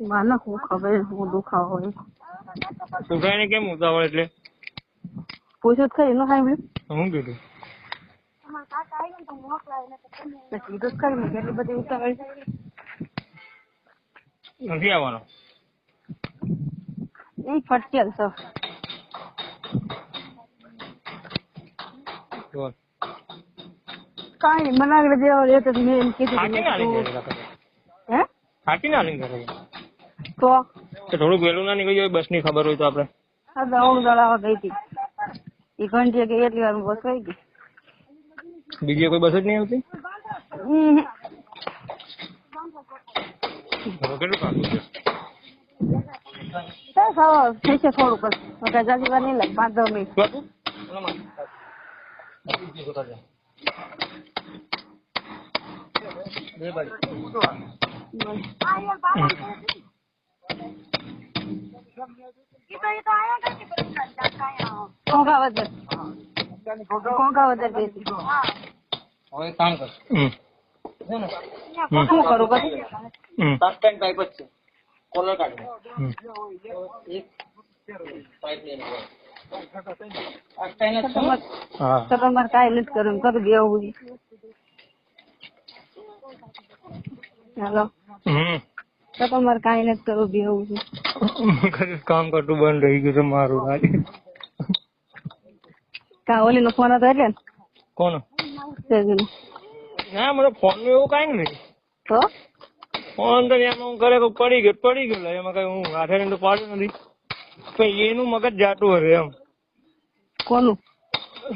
[SPEAKER 5] મને શું ખબર હું દુખાવો હોય
[SPEAKER 6] છોકરાને કેમ ઉતાવળ એટલે
[SPEAKER 5] પૂછ્યું જ ખરી ન સાંભળ્યું
[SPEAKER 6] શું કીધું
[SPEAKER 5] કીધું જ ખરી મેં કેટલી બધી ઉતાવળ
[SPEAKER 6] નથી આવવાનો
[SPEAKER 5] એ ફટકેલ છો કાંઈ મને આગળ દેવા રહેતો મેં એમ કીધું હે
[SPEAKER 6] હાટી ના લઈને કરે
[SPEAKER 5] તો
[SPEAKER 6] થોડુંક વહેલું ના નીકળી જાય બસ ની ખબર હોય તો આપડે
[SPEAKER 5] હા દોડ દડાવા ગઈ હતી એ ઘંટી કે એટલી વાર બસ વહી ગઈ
[SPEAKER 6] બીજી કોઈ બસ જ નહીં આવતી કેટલું કાઢું છે
[SPEAKER 5] થશે થોડુંક જ જાજી વાર નહીં લાગે 5-10 મિનિટ કોંકાવદર બેસી
[SPEAKER 1] હવે કામ કર
[SPEAKER 5] શું કરું પછી
[SPEAKER 1] સસ્પેન્ડ પાઇપ જ છે કોલર કાઢો એક પાઇપ લઈને
[SPEAKER 5] તમારે કાંઈ નથી કર્યું કરી દેવું હેલો તો તમારે કાંઈ નથી કરવું બી એવું છે.
[SPEAKER 6] કામ કરતું બંધ રહી ગયું છે મારું આજે.
[SPEAKER 5] કા ઓલી નો ફોન હતો એટલે
[SPEAKER 6] કોનો?
[SPEAKER 5] સેજનો.
[SPEAKER 6] ના મને ફોન નું એવું કઈ નહીં.
[SPEAKER 5] તો
[SPEAKER 6] ફોન તો એમાં હું ઘરે પડી ગયો એમાં કઈ હું હાથે તો પાડ્યું નથી. પણ એનું મગજ જાતું હશે એમ.
[SPEAKER 5] કોનું?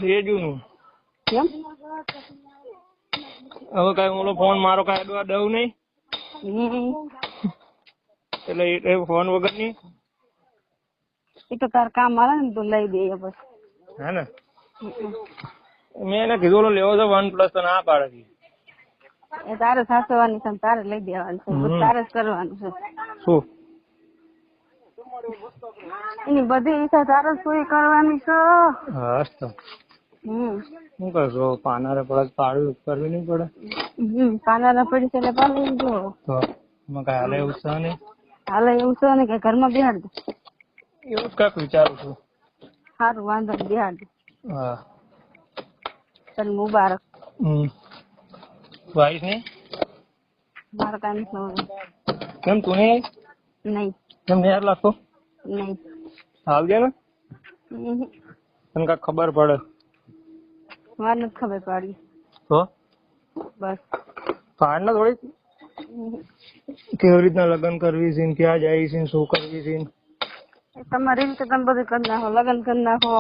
[SPEAKER 6] રેજુનું.
[SPEAKER 5] કેમ?
[SPEAKER 6] હવે કઈ ઓલો ફોન મારો કઈ અડવા દઉં નહીં એટલે એ ફોન વગર ની
[SPEAKER 5] એ તો તાર કામ આવે ને તો લઈ દે પછી.
[SPEAKER 6] હે ને મેં એને કીધું ઓલો લેવો છે OnePlus તો ના પાડે છે.
[SPEAKER 5] એ તારે સાસવાની છે તારે લઈ દેવાનું છે બધું તારે જ કરવાનું છે.
[SPEAKER 6] શું
[SPEAKER 5] એની બધી ઈચ્છા તારે જ પૂરી કરવાની છે.
[SPEAKER 6] હા તો શું કરશો પાનારે પડે પાડવી કરવી નહીં પડે.
[SPEAKER 5] પાના પડી છે એટલે પાણી જો
[SPEAKER 6] તો એમાં કઈ હાલે એવું છે નહીં.
[SPEAKER 5] હાલે એવું છે ને કે ઘરમાં બેહાડ દે
[SPEAKER 6] એવું જ કાંઈક વિચારું છું.
[SPEAKER 5] સારું વાંધો નહીં બેહાડ દે.
[SPEAKER 6] હા
[SPEAKER 5] તને મુબારક.
[SPEAKER 6] વાઈસ નહીં
[SPEAKER 5] મારે કાંઈ નથી
[SPEAKER 6] કેમ તું નહીં
[SPEAKER 5] નહીં
[SPEAKER 6] કેમ નહીં લાગતો
[SPEAKER 5] નહીં
[SPEAKER 6] આવજે ને તને કાંઈક ખબર પડે.
[SPEAKER 5] મારે નથી ખબર પડી
[SPEAKER 6] તો
[SPEAKER 5] બસ
[SPEAKER 6] પાડ ને થોડી કેવી રીતના લગ્ન કરવી છે ક્યાં જાય છે શું કરવી છે
[SPEAKER 5] તમારી રીતે તમે બધું કરી નાખો લગ્ન કરી નાખો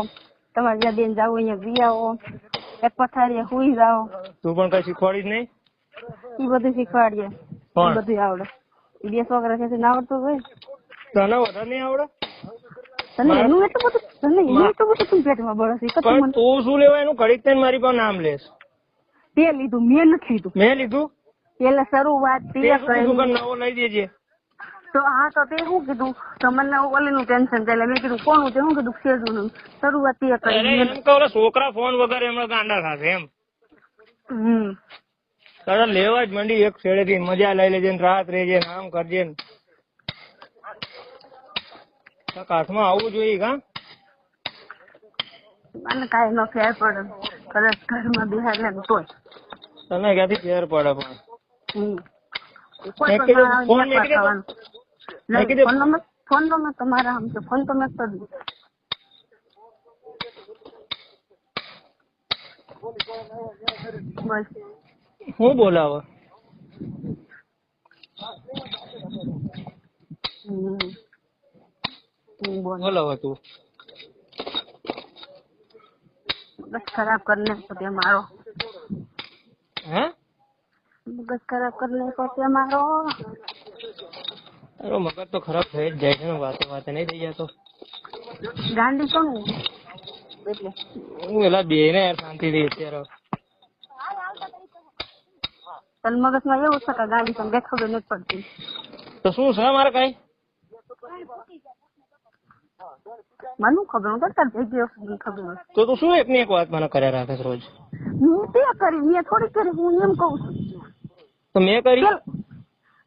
[SPEAKER 5] તમારે જ્યાં બેન જાવ અહીંયા જઈ આવો એક પથારીએ સુઈ જાઓ.
[SPEAKER 6] તું પણ કઈ શીખવાડીશ નહીં?
[SPEAKER 5] એ બધું શીખવાડીએ બધું આવડે. બે છોકરા છે ના આવડતું હોય
[SPEAKER 6] તને વધારે નહીં આવડે?
[SPEAKER 5] તને એનું એટલું બધું તને એનું એટલું બધું તું પેટમાં બળે છે
[SPEAKER 6] પણ તું શું લેવા એનું ઘડીક થઈને મારી પાસે નામ લેશ.
[SPEAKER 5] તે લીધું મેં નથી લીધું.
[SPEAKER 6] મેં લીધું
[SPEAKER 5] એટલે શરૂઆત તે કરી
[SPEAKER 6] નવો લઈ દેજે.
[SPEAKER 5] તો હા તો તે શું કીધું તો મને ઓલીનું ટેન્શન થાય એટલે મેં કીધું કોનું તે શું કીધું સેજુનું શરૂઆત તે કરી.
[SPEAKER 6] છોકરા ફોન વગર એમણે ગાંડા થશે એમ. તારે લેવા જ મંડી એક છેડેથી મજા લઈ લેજે ને રાત રહેજે ને આમ કરજે ને કાઠમાં આવવું જોઈએ. કા
[SPEAKER 5] મને કાંઈ ન ફેર પડે કદાચ ઘરમાં બિહાર લે તોય
[SPEAKER 6] તને ક્યાંથી ફેર પડે પણ
[SPEAKER 5] ફોન નંબર તમારા આમ છે ફોન તો મેં કરી દીધો. બસ
[SPEAKER 6] હું બોલાવે બોલાવે તું
[SPEAKER 5] બસ ખરાબ કરને તે મારો
[SPEAKER 6] હે
[SPEAKER 5] મગજ ખરાબ કરને તે મારો.
[SPEAKER 6] તારો મગજ તો ખરાબ થઈ જ જાય છે ને વાતે વાતે નહીં થઈ જતો.
[SPEAKER 5] ગાંડી કોણ એટલે
[SPEAKER 6] હું એલા બે ને યાર શાંતિ થી અત્યારે
[SPEAKER 5] તન મગજમાં એવું છે કે ગાંડી તમને ખબર નથી પડતી.
[SPEAKER 6] તો શું છે મારે કઈ
[SPEAKER 5] મને ખબર હું તાર ભેગી ખબર
[SPEAKER 6] તો તું શું એક ની એક વાત મને કર્યા રાખે રોજ.
[SPEAKER 5] હું તે કરી મેં થોડી કરી હું એમ કઉ છું.
[SPEAKER 6] તો મેં કરી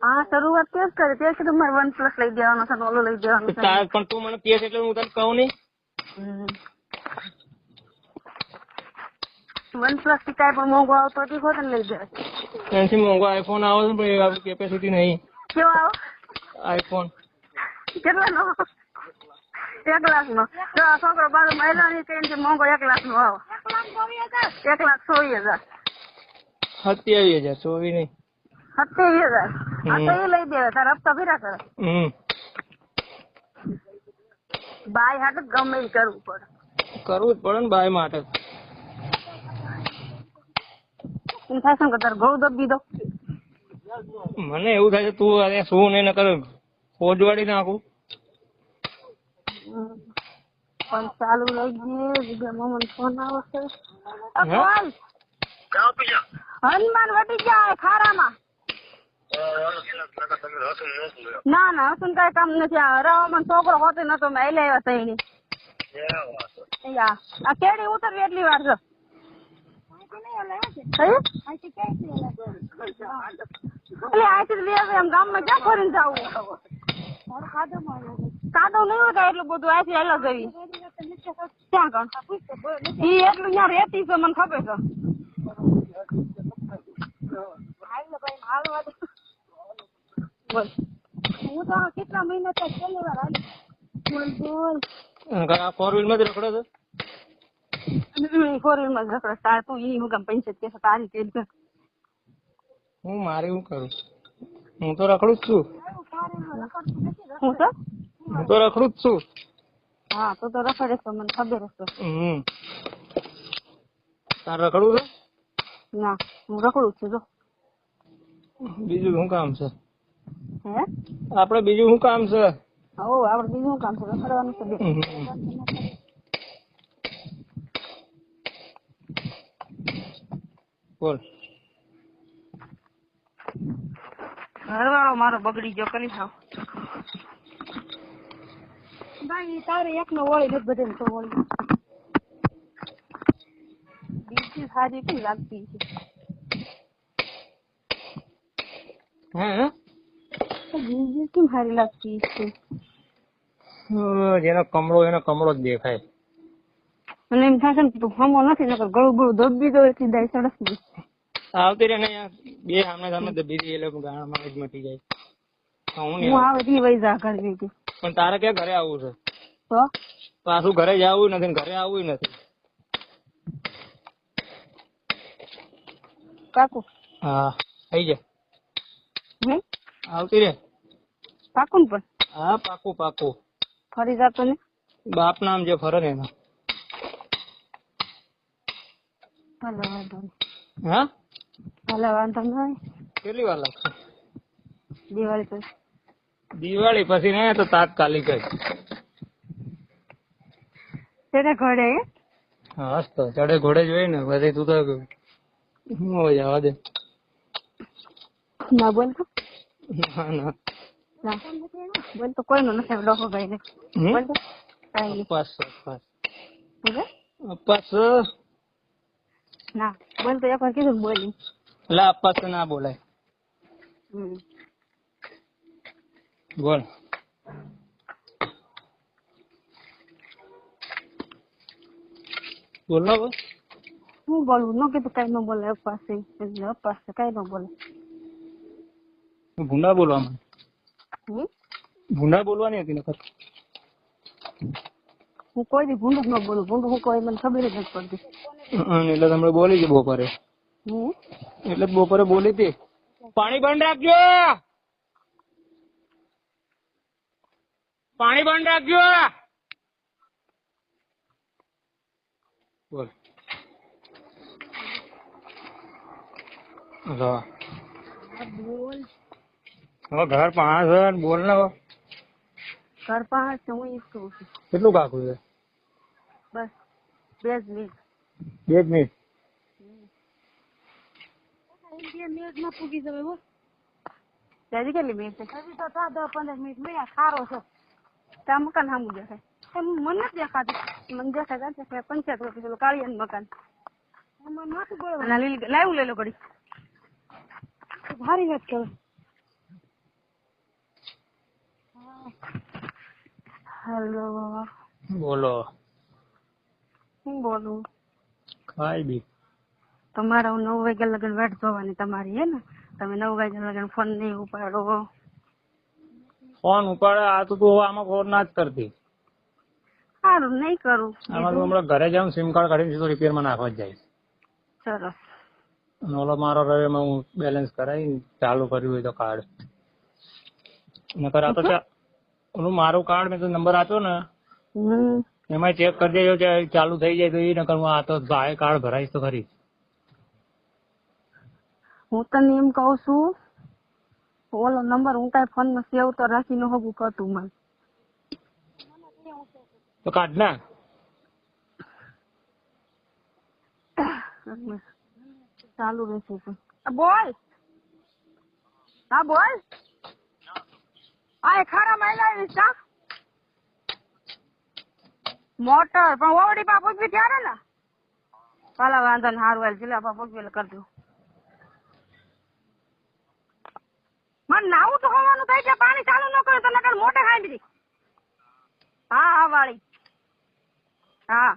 [SPEAKER 5] હા શરૂઆત તે જ કરી તે કીધું મારે OnePlus લઈ દેવાનો છે ઓલો લઈ દેવાનો છે.
[SPEAKER 6] પણ તું મને કહે એટલે હું તને કહું નહીં.
[SPEAKER 5] OnePlus થી કાંઈ પણ મોંઘો આવતો હતી હોત ને લઈ દેવાય.
[SPEAKER 6] એનાથી મોંઘો આઈફોન આવે છે પણ આપણી કેપેસિટી નહીં.
[SPEAKER 5] કેવો આવો
[SPEAKER 6] આઈફોન
[SPEAKER 5] કેટલાનો? 1 લાખનો. જો આ છોકરો બાજુ મહિલાની કઈ મોંઘો 1 લાખનો આવો 1,24,000.
[SPEAKER 6] 27,000 24 નહીં
[SPEAKER 5] 27,000. આ તો એ લઈ દેવાય તારા હપ્તા ભર્યા કરે. બાય હાટ ગમે એ કરવું પડે.
[SPEAKER 6] કરવું જ પડે ને બાય માટે.
[SPEAKER 5] એમ થાય છે કે તારે ઘઉં દબી દો.
[SPEAKER 6] મને એવું થાય છે તું અરે શું નહીં કર ફોજવાડી નાખું.
[SPEAKER 5] પણ ચાલુ લઈ ગઈ બીજા મમ્મી ફોન આવે છે. હનુમાન વટી જાય ખારામાં. ના ના હસુન કઈ કામ નથી. રવામાં છોકરો હોતો નતો મેં લઈ આવ્યા તઈ આ કેડી ઉતરવી એટલી વાર છે. એટલે આથી એમ ગામમાં ક્યાં ફરીને જવું? સાદો નહીં હોય એટલું બધું આથી અલગ જવી ક્યાં કણ ઈ એટલું ત્યાં રેતી છે મને ખબર છે. બોલ હું તો કેટલા મહિના ત્યાં છેલ્લી વાર આવી. બોલ બોલ.
[SPEAKER 6] ફોર વ્હીલ માં જ રખડો છો?
[SPEAKER 5] ફોર વ્હીલ માં જ રખડે. તાર તું ઈ હું કામ પૈસા કે તારી તેલ કર.
[SPEAKER 6] હું મારે શું કરું? હું તો રખડું જ છું.
[SPEAKER 5] હું તો
[SPEAKER 6] રખડું જ છું.
[SPEAKER 5] હા તો રખડે તો મને ખબર હશે.
[SPEAKER 6] તાર રખડવું છે?
[SPEAKER 5] ના હું રખડું છું જો.
[SPEAKER 6] બીજું શું કામ છે?
[SPEAKER 5] હે
[SPEAKER 6] આપડે બીજું શું કામ છે?
[SPEAKER 5] હો આપડે બીજું શું કામ છે? રખડવાનું છે.
[SPEAKER 6] બોલ.
[SPEAKER 5] ઘરવાળો મારો બગડી ગયો કરી થાવ. ભાઈ તારે એક નો વળી નથી બધે તો વળી. બીજી સારી કેવી લાગતી છે? બીજી કેમ સારી લાગતી છે?
[SPEAKER 6] જેનો કમળો એનો કમળો જ દેખાય.
[SPEAKER 5] મને એમ થશે ને તું હમો નથી નકર ગળું ગળું દબી દો એટલી દાય સડસ ની.
[SPEAKER 6] આવતી રે ને બે સામે સામે દબી દે એટલે ગાળમાં જ મટી જાય.
[SPEAKER 5] હું આવે તી વઈ જા કરી હતી.
[SPEAKER 6] પણ તારે ક્યાં ઘરે આવવું છે?
[SPEAKER 5] તો
[SPEAKER 6] પાછું ઘરે જવું નથી ઘરે આવવું નથી.
[SPEAKER 5] કાકુ
[SPEAKER 6] હા થઈ જાય. આવતી રે.
[SPEAKER 5] પાકું પણ
[SPEAKER 6] હા પાકું પાકું.
[SPEAKER 5] ફરી જાતો ને
[SPEAKER 6] બાપ નામ જે ફરે ને એના.
[SPEAKER 5] હાલો વાંધો નહીં.
[SPEAKER 6] હા
[SPEAKER 5] હાલો વાંધો નહીં.
[SPEAKER 6] કેટલી વાર લાગશે?
[SPEAKER 5] દિવાળી પછી.
[SPEAKER 6] દિવાળી પછી ને તો તાત્કાલિક જ.
[SPEAKER 5] તેના ઘરે
[SPEAKER 6] હા તો ચડે ઘોડે જ હોય ને પછી તું તો જવા દે.
[SPEAKER 5] ના બોલ તો
[SPEAKER 6] ના ના
[SPEAKER 5] ના બોલ તો કોઈ નો નથી ડોકો ભાઈ ને બોલ તો કાઈ
[SPEAKER 6] અપાસ
[SPEAKER 5] ના બોલ તો એક વાર કીધું બોલી.
[SPEAKER 6] એટલે અપાસ ના બોલાય. બોલ. બોલ ના બોલ.
[SPEAKER 5] હું બોલું ન કીધું કઈ ન બોલે. અપાસ અપાસ કઈ ન બોલે.
[SPEAKER 6] ભૂંડા બોલવામાં ભૂંડા બોલવાની હતી નકર.
[SPEAKER 5] હું કોઈ દી ભૂંડું ન બોલું. ભૂંડું હું કોઈ મને ખબર જ નથી પડતી.
[SPEAKER 6] એટલે તમે બોલી હતી બપોરે. એટલે બપોરે બોલી હતી. પાણી બંધ રાખજો. પાણી બંધ રાખજો. બોલ.
[SPEAKER 5] બોલ
[SPEAKER 6] હવે ઘર પાંચ બોલ ને.
[SPEAKER 5] ઘર પાંચ હું ઈ કહું છું.
[SPEAKER 6] કેટલું કાકું છે?
[SPEAKER 5] બસ 2 મિનિટ.
[SPEAKER 6] 2 મિનિટ.
[SPEAKER 5] 2 મિનિટ માં પૂગી જવાય. બોલ ત્યાંથી કેટલી મિનિટ છે? હજી તો 10-15 મિનિટ મળ્યા. સારો છે ત્યાં મકાન સામું દેખાય. મને નથી દેખાતું. મને દેખાય પંચાયત ઓફિસ કાળિયા મકાન લાવું લઈ લો ઘડી. ભારી વાત કરો. હેલો
[SPEAKER 6] બોલો.
[SPEAKER 5] હું બોલું?
[SPEAKER 6] ખાઈ બી
[SPEAKER 5] તમારા 9 વાગ્યા લગન વાટ જોવાની તમારી હે ને. તમે 9 વાગ્યા લગન ફોન નહીં ઉપાડો.
[SPEAKER 6] ફોન ઉપાડે આ તો તું આમાં ફોન ના જ કરતી.
[SPEAKER 5] સારું નહીં કરું.
[SPEAKER 6] આમાં તું હમણાં ઘરે જાઉં સિમ કાર્ડ કાઢીને સીધો રિપેર માં નાખવા જ જાય.
[SPEAKER 5] સરસ.
[SPEAKER 6] ઓલો મારો રવે માં હું બેલેન્સ કરાવી ચાલુ કર્યું હોય તો કાર્ડ નકર આ તો ઓલું મારું કાર્ડ મેં તો નંબર આપ્યો ને એમાં ચેક કરી દેજો ચાલુ થઈ જાય તો એ નકર હું આ તો ભાઈ કાર્ડ ભરાઈશ તો ખરી.
[SPEAKER 5] હું તને એમ કઉ છું ઓલો નંબર હું કઈ ફોન માં સેવ તો રાખીને હોગું કરતું મને
[SPEAKER 6] તો કાઢ ના.
[SPEAKER 5] ચાલુ રહેશે. બોલ. હા બોલ. આ ખારા મહિલા વિસ્તાર મોટર પણ ઓવડી પા પૂછવી ત્યારે ને પાલા વાંધો ને હારું હાલ જિલ્લા પા પૂછવી કરી દઉં. મને નાવું તો હોવાનું થાય છે. પાણી ચાલુ ન કરે તો નકર મોટર ખાઈ દીધી. હા હા વાળી હા.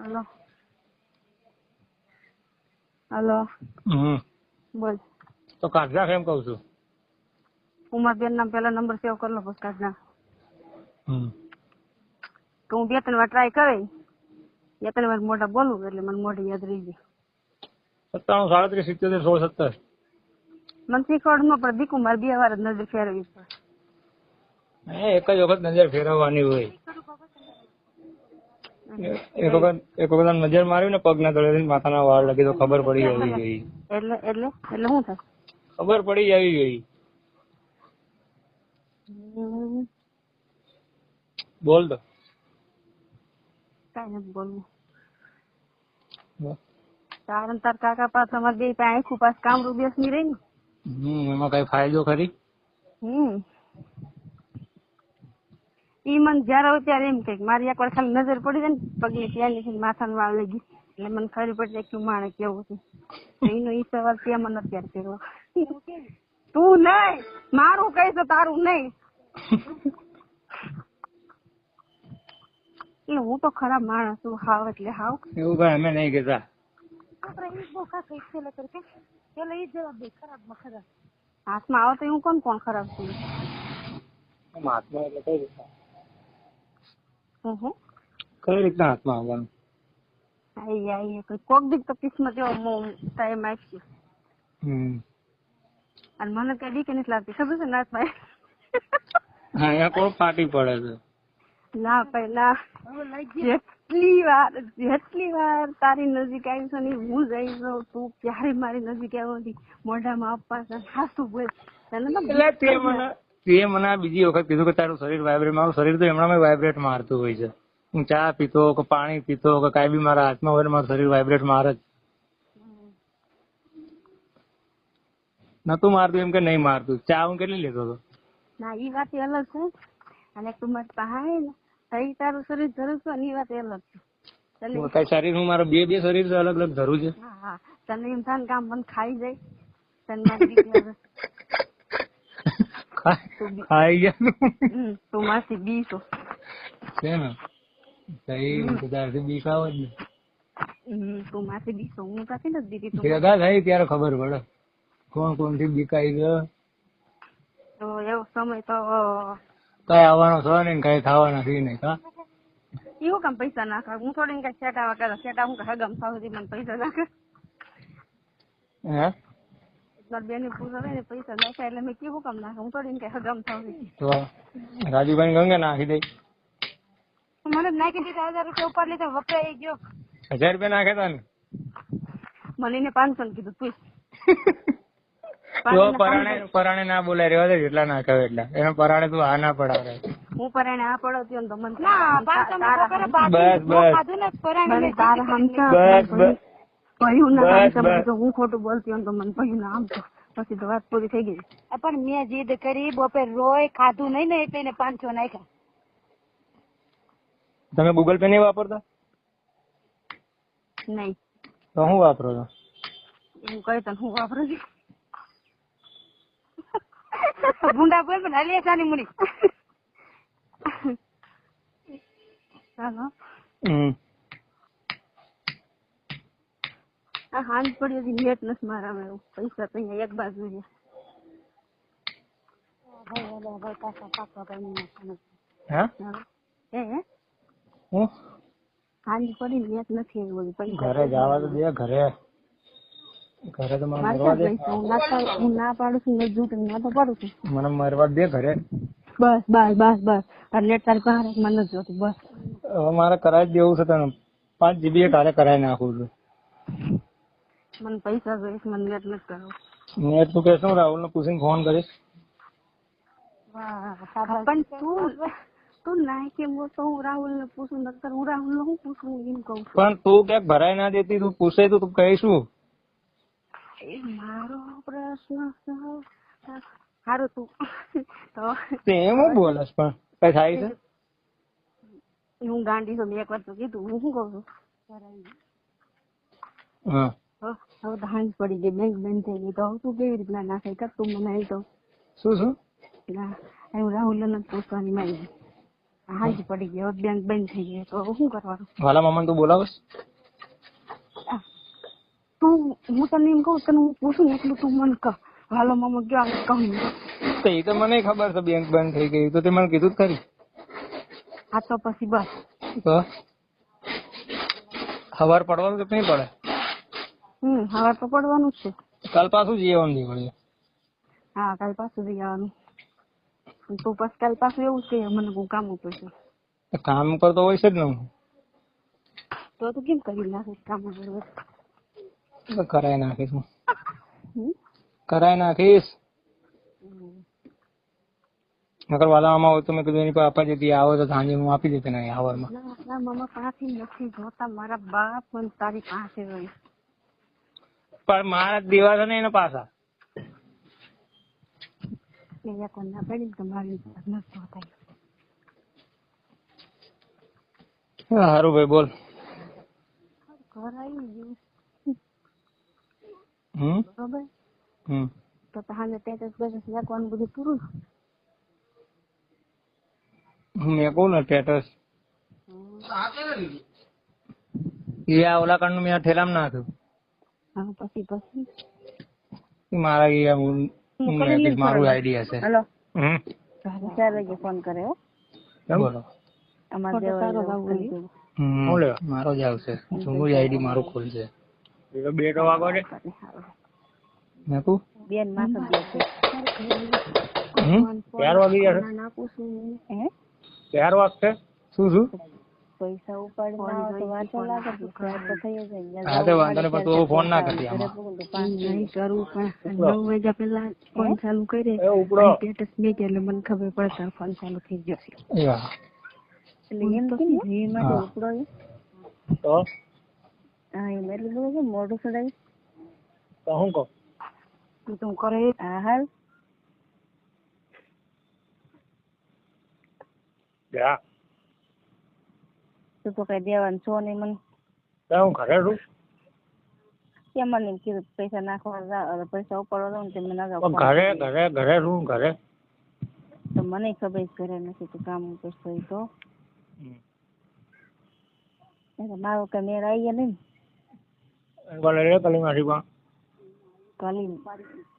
[SPEAKER 5] હલો હલો બોલ.
[SPEAKER 6] તો કાઢ નાખ એમ કઉ છું.
[SPEAKER 5] ઉમાબેન ના પેલા નંબર સેવ કરી લો પછી કાઢ નાખ.
[SPEAKER 6] હમ.
[SPEAKER 5] તો હું 2-3 વાર ટ્રાય કરી 2-3 વાર મોઢા બોલું એટલે મને મોઢે યાદ રહી જાય.
[SPEAKER 6] 97 37 77 16 17.
[SPEAKER 5] મને શીખવાડમાં પણ દીકુ મારે 2 વાર જ નજર ફેરવી પડે.
[SPEAKER 6] એક જ વખત નજર ફેરવવાની હોય. એક વખત નજર માર્યું ને પગના તળેથી માથાના વાળ લગી તો ખબર પડી આવી ગઈ.
[SPEAKER 5] એટલે શું થાય?
[SPEAKER 6] ખબર પડી આવી ગઈ. બોલ તો.
[SPEAKER 5] કાંઈ નથી બોલવું. તાર કાકા પાસે અમારે 2 પાસે આખું પાસ કામરૂ બેસની રહી ને.
[SPEAKER 6] એમાં કઈ ફાયદો ખરી?
[SPEAKER 5] ઈ મને જયારે હોય ત્યારે એમ કે મારી એક વાર ખાલી નજર પડી જાય ને પગની ત્યાંની માથાનું વાળ લગી એટલે મને ખબર પડી જાય કે માણસ કેવું છે. એનો ઈ સવાલ તે મને અત્યારે કર્યો. તું નહીં મારું કહીશ તો તારું નહીં. એટલે હું તો ખરાબ માણસ છું હાવ એટલે હાવ.
[SPEAKER 6] એવું કઈ અમે નહીં કેતા.
[SPEAKER 5] હાથમાં આવે તો હું કોણ ખરાબ છું?
[SPEAKER 6] હાથમાં એટલે કઈ રીતના?
[SPEAKER 5] કઈ
[SPEAKER 6] રીતના હાથમાં આવવાનું?
[SPEAKER 5] કોક દીક તો કિસ્મત એવો ટાઈમ આવશે. અને મને કઈ બીક નથી લાગતી ખબર છે નાથ ભાઈ.
[SPEAKER 6] હા અહીંયા કોણ ફાટી પડે છે?
[SPEAKER 5] ના પહેલા જેટલી વાર તારી નજીક આવી છે ને હું જઈ જાઉં તું ક્યારે મારી નજીક આવી મોઢામાં આપવા સાસુ બોલ.
[SPEAKER 6] તે મને બીજી વખત કીધું કે તારું શરીર વાઇબ્રેટ, મારું શરીર તો એમણામાં વાઇબ્રેટ મારતું હોય છે. હું ચા પીતો કે પાણી પીતો કે કઈ બી મારા હાથમાં હોય મારું શરીર વાઇબ્રેટ મારે જ. નતું મારતું એમ કે નહીં મારતું. ચા હું કેટલી લેતો હતો?
[SPEAKER 5] ના ઈ વાત અલગ છે અને તું મત પહાય ને તઈ તારું શરીર ધરું છું અને ઈ વાત અલગ છે.
[SPEAKER 6] કઈ શરીર હું મારો બે શરીર છે અલગ અલગ ધરું છે.
[SPEAKER 5] હા તને એમ થાય કામ મને ખાઈ જાય તને મારી
[SPEAKER 6] ખાઈ ગયા
[SPEAKER 5] તું માસી બીસો
[SPEAKER 6] છે ને સહી તારથી બીક આવે જ ને.
[SPEAKER 5] તું માસી બીસો હું કાથી નથી દીધી.
[SPEAKER 6] ભેગા થાય ત્યારે ખબર પડે કોણ કોણ થી બીકાઈ ગયો.
[SPEAKER 5] તો એવો સમય તો
[SPEAKER 6] કઈ આવવાનો છે ને કઈ થવાના છે નહીં. હા
[SPEAKER 5] એવું કામ પૈસા નાખે હું થોડી કઈ સેટા કરે સેટા હું હગમ થાવ મને પૈસા નાખે.
[SPEAKER 6] હે
[SPEAKER 5] મારા બેન પૂછે ને પૈસા નાખ્યા એટલે મેં કેવું કામ નાખે હું થોડી કઈ હગમ થાવ.
[SPEAKER 6] તો રાજુભાઈ ગંગે નાખી દઈ.
[SPEAKER 5] મને નાખી દીધા 1000 રૂપિયા ઉપર લીધા વપરાઈ ગયો.
[SPEAKER 6] 1000 રૂપિયા નાખ્યા તા ને
[SPEAKER 5] મને એને 500 કીધું તું.
[SPEAKER 6] તો પરાણે ના બોલાય રેવા દે જેટલા નાખ્યા એટલા એને પરાણે તું આ ના પડાવે.
[SPEAKER 5] હું પરાણે આ પડતી તો મને હું ખોટું બોલતી હોય તો મને કહ્યું ના આમ તો પછી તો વાત પૂરી થઈ ગઈ. પણ મેં જીદ કરી બપોર રોય ખાધું નહીં ને એટલે 500 નાખ્યા.
[SPEAKER 6] તમે ગૂગલ પે નહીં વાપરતા?
[SPEAKER 5] નહીં
[SPEAKER 6] તો હું વાપરો છો?
[SPEAKER 5] એમ કહી તને હું વાપરું છું. ગુંડા બોલ પણ હાલી સાની મુની. હાંજ પડી હતી નેટ નથી મારામાં એવું પૈસા તો અહીંયા એક બાજુ છે. હાંજ પડી નેટ નથી એવું પૈસા
[SPEAKER 6] ઘરે જવા તો દે. ઘરે તો મને મરવા દે.
[SPEAKER 5] હું ના પાડું છું જૂઠ ના તો પાડું છું.
[SPEAKER 6] મને મરવા દે ઘરે.
[SPEAKER 5] બસ બસ બસ બસ નેટ તારી પાસે મને નથી જોતું બસ.
[SPEAKER 6] હવે મારે કરાવી જ દેવું છે તને 5 GB કાલે કરાવી નાખું છું.
[SPEAKER 5] મને પૈસા જોઈશ મને નેટ નથી કરવું.
[SPEAKER 6] નેટ તું કે શું રાહુલ ને પૂછીને ફોન કરીશ.
[SPEAKER 5] પણ તું ના કે તો હું રાહુલ ને પૂછું નકર હું રાહુલ ને હું પૂછું એમ કઉ છું.
[SPEAKER 6] પણ તું ક્યાંક ભરાઈ ના દેતી તું પૂછે તો તું કહીશું.
[SPEAKER 5] મારો પ્રશ્ન સારું તું તો
[SPEAKER 6] એમ હું બોલસ પણ કઈ થાય છે.
[SPEAKER 5] હું ગાંડી છું એક વાર તો કીધું હું શું કઉ છું. હવે તો હાંજ પડી ગઈ બેંક બંધ થઈ ગઈ તો તું કેવી રીતના નાખે કર તું મને આવી તો
[SPEAKER 6] શું
[SPEAKER 5] હું રાહુલ ને પૂછવાની મારી હાંજ પડી ગઈ હવે બેંક બંધ થઈ ગઈ તો શું કરવાનું.
[SPEAKER 6] વાલા મામા તું બોલાવસ.
[SPEAKER 5] તું હું તને એમ કહું તને હું પૂછું ને એટલું તું મને કહ. હાલો મામા ગયો આમ કહું
[SPEAKER 6] તો એ તો મને ખબર છે બેંક બંધ થઈ ગઈ, તો તે મને કીધું જ ખરી.
[SPEAKER 5] આ તો પછી બસ
[SPEAKER 6] તો સવાર પડવાનું કે નહીં પડે?
[SPEAKER 5] હવે તો પડવાનું જ છે.
[SPEAKER 6] કાલ પાછું જઈએ નહીં પડે.
[SPEAKER 5] હા કાલ પાછું જઈ આવવાનું. તું પછી કાલ પાછું એવું છે મને બહુ કામ ઉપર છે.
[SPEAKER 6] કામ કરતો હોય છે જ ને હું.
[SPEAKER 5] તો તું કેમ કરી નાખીશ કામ ઉપર?
[SPEAKER 6] કરાઈ નાખીશ હું. કરાઈ નાખીશ. નકર વાલામાં હોય તો મેં કીધું એની પાસે આપવા જતી, આવો તો સાંજે હું આપી દેતે ને આવરમાં.
[SPEAKER 5] ના મામા પાસે નથી જોતા, મારા બાપ પણ તારી પાસે હોય.
[SPEAKER 6] પણ મારા દિવસ ને એના પાછા
[SPEAKER 5] ના પડી તમારી નથી જોતા.
[SPEAKER 6] સારું ભાઈ બોલ.
[SPEAKER 5] ઘર આવી ગયું બરોબર. તો તાને ટેટસ બેટસ નાખવાનું બધું પૂરું.
[SPEAKER 6] મેં કહું ને સ્ટેટસ ઓલા કાંડ મેં ઠેલામાં નાખ્યું.
[SPEAKER 5] હા પછી
[SPEAKER 6] મારા મારું આઈડી હશે.
[SPEAKER 5] હેલો 4 વાગે ફોન કરે હો.
[SPEAKER 6] બોલો. મારો જ આવશે. જૂનું આઈડી મારું ખોલશે. 2 વાગો છે. મેં કહું
[SPEAKER 5] બેન માથે
[SPEAKER 6] 4 વાગી જશે. 4 વાગશે. શું
[SPEAKER 5] પૈસા ઉપાડી વાંચો લાગે તો થઈ જાય.
[SPEAKER 6] હા તો વાંધો નહીં, પણ તું ફોન ના કરતી આમાં.
[SPEAKER 5] નહીં કરું પણ 9 વાગ્યા પહેલા ફોન ચાલુ કરે સ્ટેટસ મેં એટલે મને ખબર પડે ફોન ચાલુ થઈ જશે. એટલે એમ તો નહીં માટે ઉપડો
[SPEAKER 6] તો
[SPEAKER 5] હા એમ એટલે બધું મોઢું ચડાવી
[SPEAKER 6] તો હું કહું
[SPEAKER 5] તું કરે. હા હાલ
[SPEAKER 6] જા
[SPEAKER 5] તું તો કઈ દેવાનું છો નહીં મને.
[SPEAKER 6] હું ઘરે છું.
[SPEAKER 5] કેમ મને એમ કીધું પૈસા નાખવા પૈસા ઉપાડવા દઉં ને તે મને
[SPEAKER 6] ઘરે છું. ઘરે
[SPEAKER 5] તો મને ખબર ઘરે નથી તું કામ ઉપર થઈ તો મારો કઈ મેળ આવી ગયા નહીં.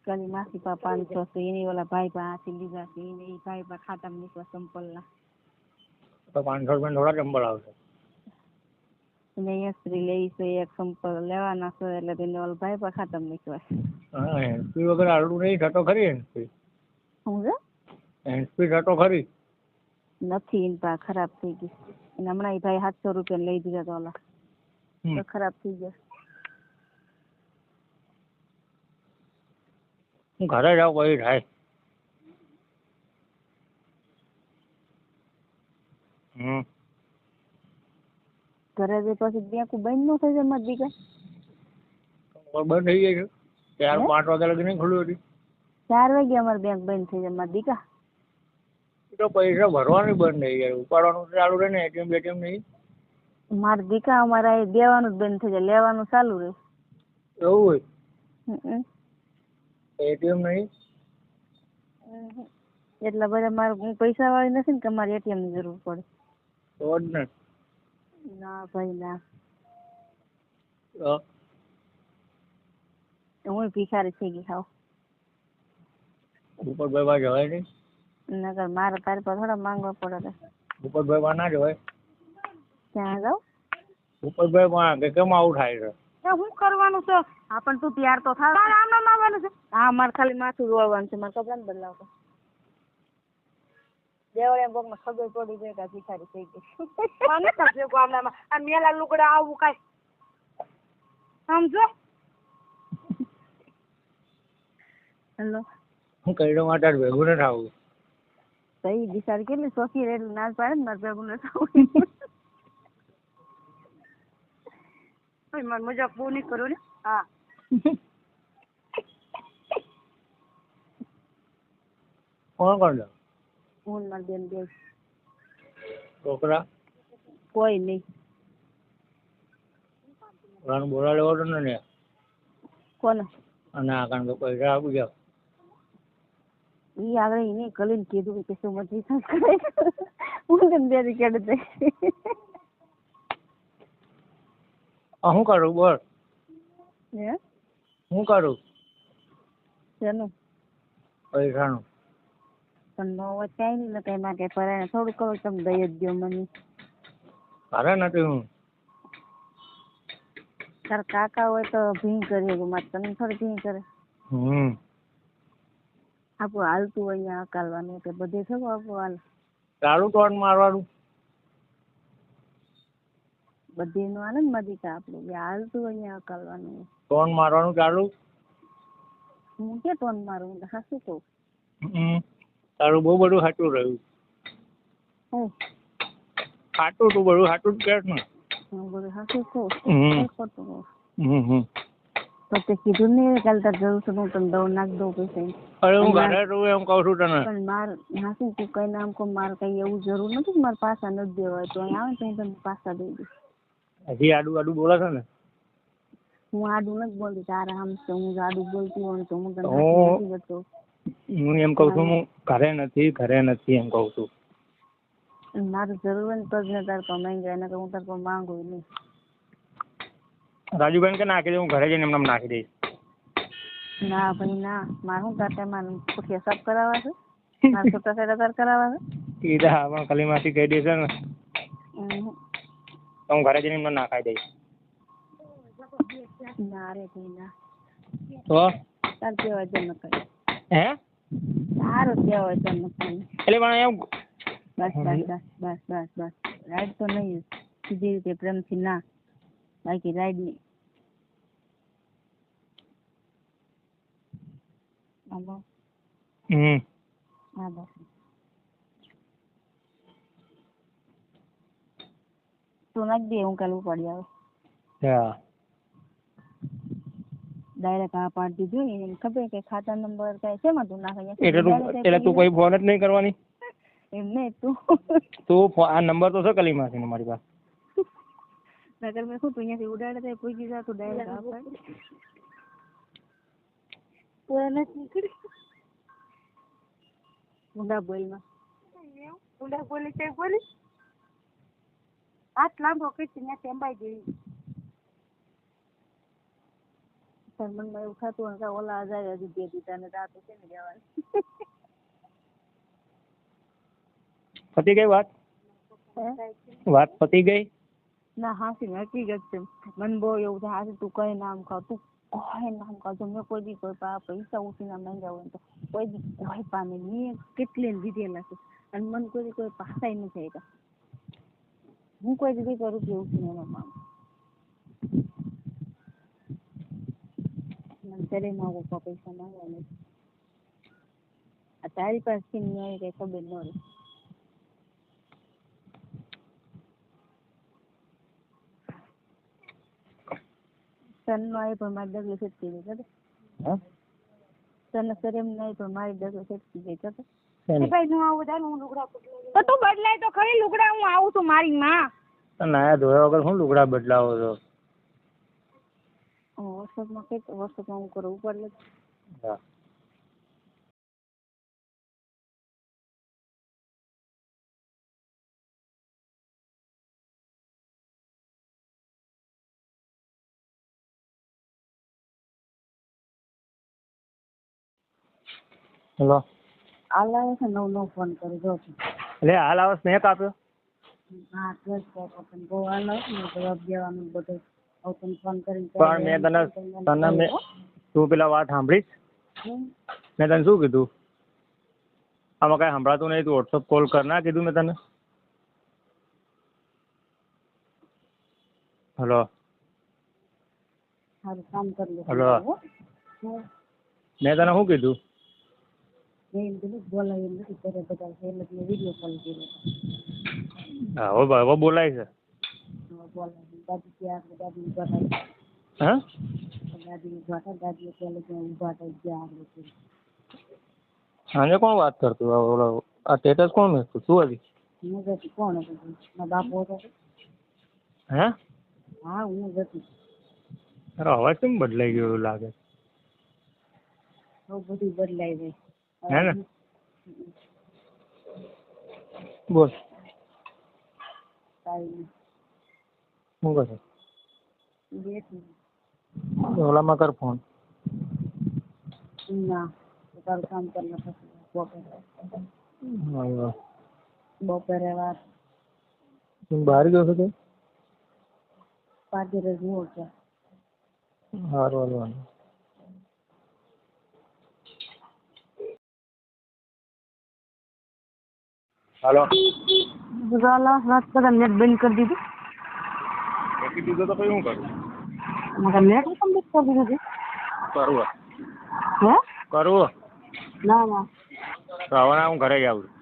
[SPEAKER 5] કલી માસી પા 500 એની ઓલા ભાઈ પાસેથી લીધા છે એને એ ભાઈ પા ખાતામાં નીકળવા સંપલ ના
[SPEAKER 6] તો 500 રૂપિયા થોડા ચંપલ આવશે.
[SPEAKER 5] એને એસરી લઈ છે એક સંપલ લેવાના છે એટલે તેને ઓલા ભાઈ પા ખાતામાં નીકળવા.
[SPEAKER 6] હા એનપી વગર આડું નહીં થતો ખરી. એનપી
[SPEAKER 5] શું છે?
[SPEAKER 6] એનપી થતો ખરી
[SPEAKER 5] નથી. એની પા ખરાબ થઈ ગઈ. એને હમણાં એ ભાઈ 700 રૂપિયા લઈ દીધા તો ઓલા તો ખરાબ થઈ ગયા.
[SPEAKER 6] હું ઘરે જાઉં પછી થાય.
[SPEAKER 5] ઘરે જઈ પછી બેંક બંધ ન થઈ જાય મારા દીકરા?
[SPEAKER 6] બંધ થઈ જાય છે 4-5 વાગ્યા લગી નહીં ખુલ્લું હતી.
[SPEAKER 5] 4 વાગે અમારે બેંક બંધ થઈ જાય મારા દીકરા.
[SPEAKER 6] તો પૈસા ભરવાનું બંધ થઈ જાય, ઉપાડવાનું ચાલુ રહે ને. એટીએમ બેટીએમ નહીં.
[SPEAKER 5] મારા દીકરા અમારા દેવાનું જ બંધ થઈ જાય, લેવાનું ચાલુ રહે.
[SPEAKER 6] એવું હોય? એટીએમ નહીં
[SPEAKER 5] એટલા બધા મારે હું પૈસા વાળી નથી ને કે મારે એટીએમ ની જરૂર પડે.
[SPEAKER 6] તો જ ને.
[SPEAKER 5] ના ભાઈ ના. હું ભિખારી થઈ ગઈ ખાવ.
[SPEAKER 6] ભૂપતભાઈ માં જવાય નહીં.
[SPEAKER 5] નગર મારે તારી પર થોડા માંગવા પડે.
[SPEAKER 6] ભૂપતભાઈ માં ના જવાય.
[SPEAKER 5] ક્યાં જાવ?
[SPEAKER 6] ભૂપતભાઈ માં કે કેમ આવું થાય છે?
[SPEAKER 5] શું કરવાનું છે? હા પણ તું તૈયાર તો થાવ. આમ નામ આવવાનું છે? હા મારે ખાલી માથું ધોવાનું છે, મારે કપડાં બદલાવતો. દેવળે એમ કોકને ખબર પડી ગઈ કે ભિખારી થઈ ગઈ. મને સમજો ગામડામાં આ મેલા લુગડા આવું કાંઈ સમજો. હેલો
[SPEAKER 6] હું કઈડો માટે ભેગું નથી આવું.
[SPEAKER 5] સહી બિચારી કેટલી શોખી રહે એટલે નાચ પાડે ને મારે ભેગું નથી આવું. મને મજાક બહુ નહીં કરું ને. હા
[SPEAKER 6] કોણ કોણ જાવ?
[SPEAKER 5] હું મારી બેન બે.
[SPEAKER 6] છોકરા
[SPEAKER 5] કોઈ નહીં.
[SPEAKER 6] બોલા લેવો તો ને.
[SPEAKER 5] કોને?
[SPEAKER 6] અને આ કારણ કે પૈસા આપી જાવ.
[SPEAKER 5] ઈ આગળ એને કલીને કીધું કે શું મત વિશ્વાસ કરે. હું તને બેરી કેડ દે.
[SPEAKER 6] શું કરું બોલ?
[SPEAKER 5] હે
[SPEAKER 6] હું કરું
[SPEAKER 5] શેનું
[SPEAKER 6] પૈસાનું
[SPEAKER 5] પણ નો વચાય નહીં ને કઈ માટે પરાણે થોડું કહું તમે દઈ જ દો મને.
[SPEAKER 6] અરે નથી હું
[SPEAKER 5] તાર કાકા હોય તો ભીં કરી મારે તમે થોડી ભીં કરે. આપણું હાલતું હોય અહીંયા અકાલવાનું કે બધે થયું આપણું હાલ
[SPEAKER 6] ચાલુ ટોન મારવાનું
[SPEAKER 5] બધી નું હાલે ને મદિકા આપણું જે હાલતું હોય અહીંયા અકાલવાનું.
[SPEAKER 6] ટોન મારવાનું ચાલુ
[SPEAKER 5] હું કે ટોન મારું હાસું કહું.
[SPEAKER 6] તારું બહુ બધું સાચું રહ્યું સાચું તું બધું સાચું જ કે ને
[SPEAKER 5] હું બધું હાસું કહું ખોટું કહું. તો તે કીધું ને કાલે તાર જરૂર છે હું તને દઉં નાખ દઉં પૈસા.
[SPEAKER 6] અરે હું ઘરે રહું એમ કહું છું તને.
[SPEAKER 5] પણ મારે હાસું તું કઈ નામ કહું મારે કઈ એવું જરૂર નથી મારે પાછા નથી દેવાય તો અહીં આવે તો હું તને પાછા દઈ દઈશ.
[SPEAKER 6] હજી આડું આડું બોલે છે ને
[SPEAKER 5] હું આડું નથી બોલતી તારા આમ છે હું આડું બોલતી હોય તો હું તને નથી જતો.
[SPEAKER 6] હું એમ કઉ છું હું ઘરે નથી એમ કઉ છું.
[SPEAKER 5] મારું જરૂર હોય ને તો જ ને તાર પર માંગી જાય ને હું તાર પર માંગુ નહીં.
[SPEAKER 6] રાજુભાઈ કે નાખી દે હું ઘરે જઈને એમને નાખી દઈશ.
[SPEAKER 5] ના ભાઈ ના મારે શું તાર મારે પુઠિયા સાફ કરાવવા છે મારે છોટા સાઈડા તાર કરાવવા છે.
[SPEAKER 6] એ તો હા પણ કલીમાંથી કહી દેશે ને તો હું ઘરે જઈને એમને નાખાઈ દઈશ.
[SPEAKER 5] ના રે ભાઈ ના
[SPEAKER 6] તો
[SPEAKER 5] તાર કેવાય તો ન કરી
[SPEAKER 6] હે
[SPEAKER 5] સારું કેવાય તો ન કરી
[SPEAKER 6] એટલે પણ એમ
[SPEAKER 5] બસ બસ બસ બસ બસ બસ રાઈડ તો નહીં સીધી રીતે પ્રેમથી ના બાકી રાઈડ નહીં. હાલો હા બસ તું નાખ દે હું કાલે ઉપાડી આવે. ડાયરેક્ટ આ પાડી દીધું એને ખબર કે ખાતા નંબર કઈ છે માં તું નાખે
[SPEAKER 6] એટલે તું કોઈ ફોન જ નહીં કરવાની
[SPEAKER 5] એમ નહીં તું
[SPEAKER 6] આ નંબર તો છે કલીમાંથી મારી પાસે.
[SPEAKER 5] નગર મેં શું તું અહીંયાથી ઉડાડે તો પૂછી જા તું ડાયરેક્ટ આ પાડી ઊંડા બોલમાં ઊંડા બોલી છે બોલી હાથ લાંબો કરી ત્યાં ટેમ્બાઈ જેવી મનમાં એવું થતું હોય કે ઓલા જાય હજી બે દીધા ને રાત છે ને જવાની.
[SPEAKER 6] પતી ગઈ વાત પતી ગઈ
[SPEAKER 5] ના હાસી હકીકત છે મને બહુ એવું થાય હાસી તું કઈ નામ ખાવ તું કોઈ નામ ખાવ જો મેં કોઈ દી કોઈ પૈસા ઉઠીને માંગ્યા હોય તો કોઈ દી કોઈ પામે મેં કેટલી લીધેલા છે અને મને કોઈ દી કોઈ પાસાય નથી આવ્યા. હું કોઈ દી કોઈ રૂપિયા ઉઠીને એનો પામું મને ત્યારે માગું પૈસા માંગવા નથી. આ તારી પાસે ન્યાય કઈ ખબર ન રહે. તન નો આવી પણ મારી ડગલી છટકી ગઈ ખબર તને સર એમ નહીં પણ મારી ડગલી છટકી ગઈ ખબર ભાઈ નું આવું તારું હું લુગડા બદલાય તો તું બદલાય તો ખરી લુગડા હું આવું છું મારી માં
[SPEAKER 6] નાયા ધોયા વગર શું લુગડા બદલાવો છો.
[SPEAKER 5] વોટ્સઅપમાં કઈ વોટ્સઅપમાં હું કરું ઉપર લે.
[SPEAKER 6] હેલો
[SPEAKER 5] હાલ આવે છે નવ ફોન કરી જો
[SPEAKER 6] એટલે હાલ આવે સ્નેક આપ્યો
[SPEAKER 5] હા બસ પણ બહુ હાલ આવે ને જવાબ દેવાનું બધું તને ફોન કરીને
[SPEAKER 6] પણ મેં તને તું પેલા વાત સાંભળીશ મેં તને શું કીધું આમાં કઈ સંભળાતું નહીં તું વોટ્સઅપ કોલ કર ના કીધું મેં તને. હલો
[SPEAKER 5] સારું કામ કરી લે.
[SPEAKER 6] હલો મેં તને શું કીધું
[SPEAKER 5] બોલાવી નથી કરે બધા એટલે મેં વિડીયો કોલ કર્યો.
[SPEAKER 6] હા હવે બોલાય છે.
[SPEAKER 5] બોલાવી દાદી ત્યાં દાદી ઉભા થાય
[SPEAKER 6] હા
[SPEAKER 5] દાદી ઉભા થાય દાદી ત્યાં ઉભા થાય ત્યાં આગળ
[SPEAKER 6] સાંજે કોણ વાત કરતું આ સ્ટેટસ કોણ મેકતું શું હતી
[SPEAKER 5] હું જતી કોણ હતું મારા બાપુ હતો
[SPEAKER 6] હે
[SPEAKER 5] હા હું જતી.
[SPEAKER 6] અરે અવાજ કેમ બદલાઈ ગયો એવું લાગે
[SPEAKER 5] બહુ બધું બદલાઈ જાય
[SPEAKER 6] હે ને બોલ
[SPEAKER 5] કાંઈ
[SPEAKER 6] શું કરે
[SPEAKER 5] બેઠી
[SPEAKER 2] ઓલામાં કર ફોન.
[SPEAKER 5] ના તારું કામ કરીને પછી બપોરે વાત
[SPEAKER 2] તું બહાર ગયો છો તો
[SPEAKER 5] પાછી જુઓ છે.
[SPEAKER 2] સારું હાલવાનું.
[SPEAKER 6] હાલો
[SPEAKER 5] વાત કરતા નેટ બંધ કરી દીધું.
[SPEAKER 6] મૂકી દીધો તો પછી શું કરું?
[SPEAKER 5] નેટ કમ્પ્લીટ કરી દીધું છે.
[SPEAKER 6] કરવું
[SPEAKER 5] હે
[SPEAKER 6] કરવું
[SPEAKER 5] ના ના
[SPEAKER 6] તો હવે હું ઘરે જાઉં છું.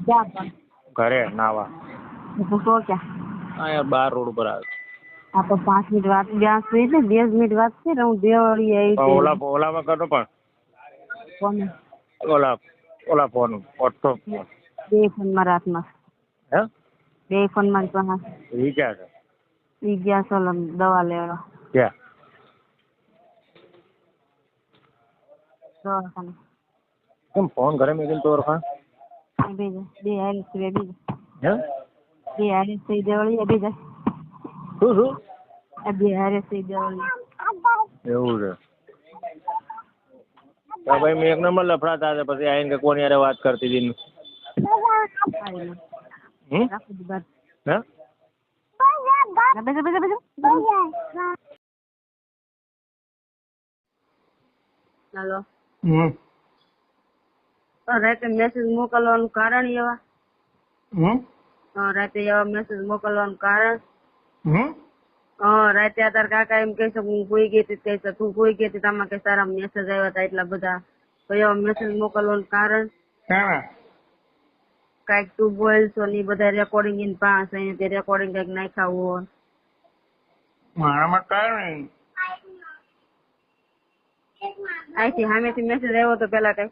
[SPEAKER 5] ક્યાં પણ
[SPEAKER 6] ઘરે નાવા.
[SPEAKER 5] પૂછો ક્યાં
[SPEAKER 6] અહીંયા બાર રોડ ઉપર આવે.
[SPEAKER 5] આ તો 5 મિનિટ વાત ગયા છે એટલે 10 મિનિટ વાત છે ને હું દેવાળી આવી
[SPEAKER 6] પણ
[SPEAKER 5] હતી.
[SPEAKER 6] ઓલામાં કરતો પણ
[SPEAKER 5] કોને
[SPEAKER 6] ઓલા ફોન વોટ્સઅપ
[SPEAKER 5] બે ફોન મારા હાથમાં
[SPEAKER 6] હે
[SPEAKER 5] બે ફોન મારી પાસે
[SPEAKER 6] વિચાર છે
[SPEAKER 5] ઈ ગયા ચાલો દવા લેવા
[SPEAKER 6] ક્યાં
[SPEAKER 5] દવાખાને
[SPEAKER 6] કેમ ફોન ઘરે મેકીને તો ઓળખાણ
[SPEAKER 5] બે હારી છે
[SPEAKER 6] હે
[SPEAKER 5] બે હારી છે દેવાળી બે જાય
[SPEAKER 6] શું
[SPEAKER 5] બે હારી છે દેવાળી
[SPEAKER 6] એવું છે તો ભાઈ મેં એક નંબર લફડાતા હતા પછી આવીને કે કોની યારે વાત કરતી હતી હે
[SPEAKER 5] હાલો રાતે મેસેજ મોકલવાનું કારણ એવા રાતે એવા મેસેજ મોકલવાનું કારણ રાતે તાર કાકા એમ કહે છે હું કોઈ ગઈ હતી કહે છે તું કોઈ ગઈ હતી તામાં કે તારા મેસેજ આવ્યા હતા એટલા બધા તો એવા મેસેજ મોકલવાનું કારણ કઈક તું બોલ છો ને બધા રેકોર્ડિંગ ઇન પાસ અહીં તે રેકોર્ડિંગ કઈક નાખ્યા હોય
[SPEAKER 2] મારામાં કાંઈ નહીં.
[SPEAKER 5] અહીંથી સામેથી મેસેજ આવ્યો તો પેલા કઈ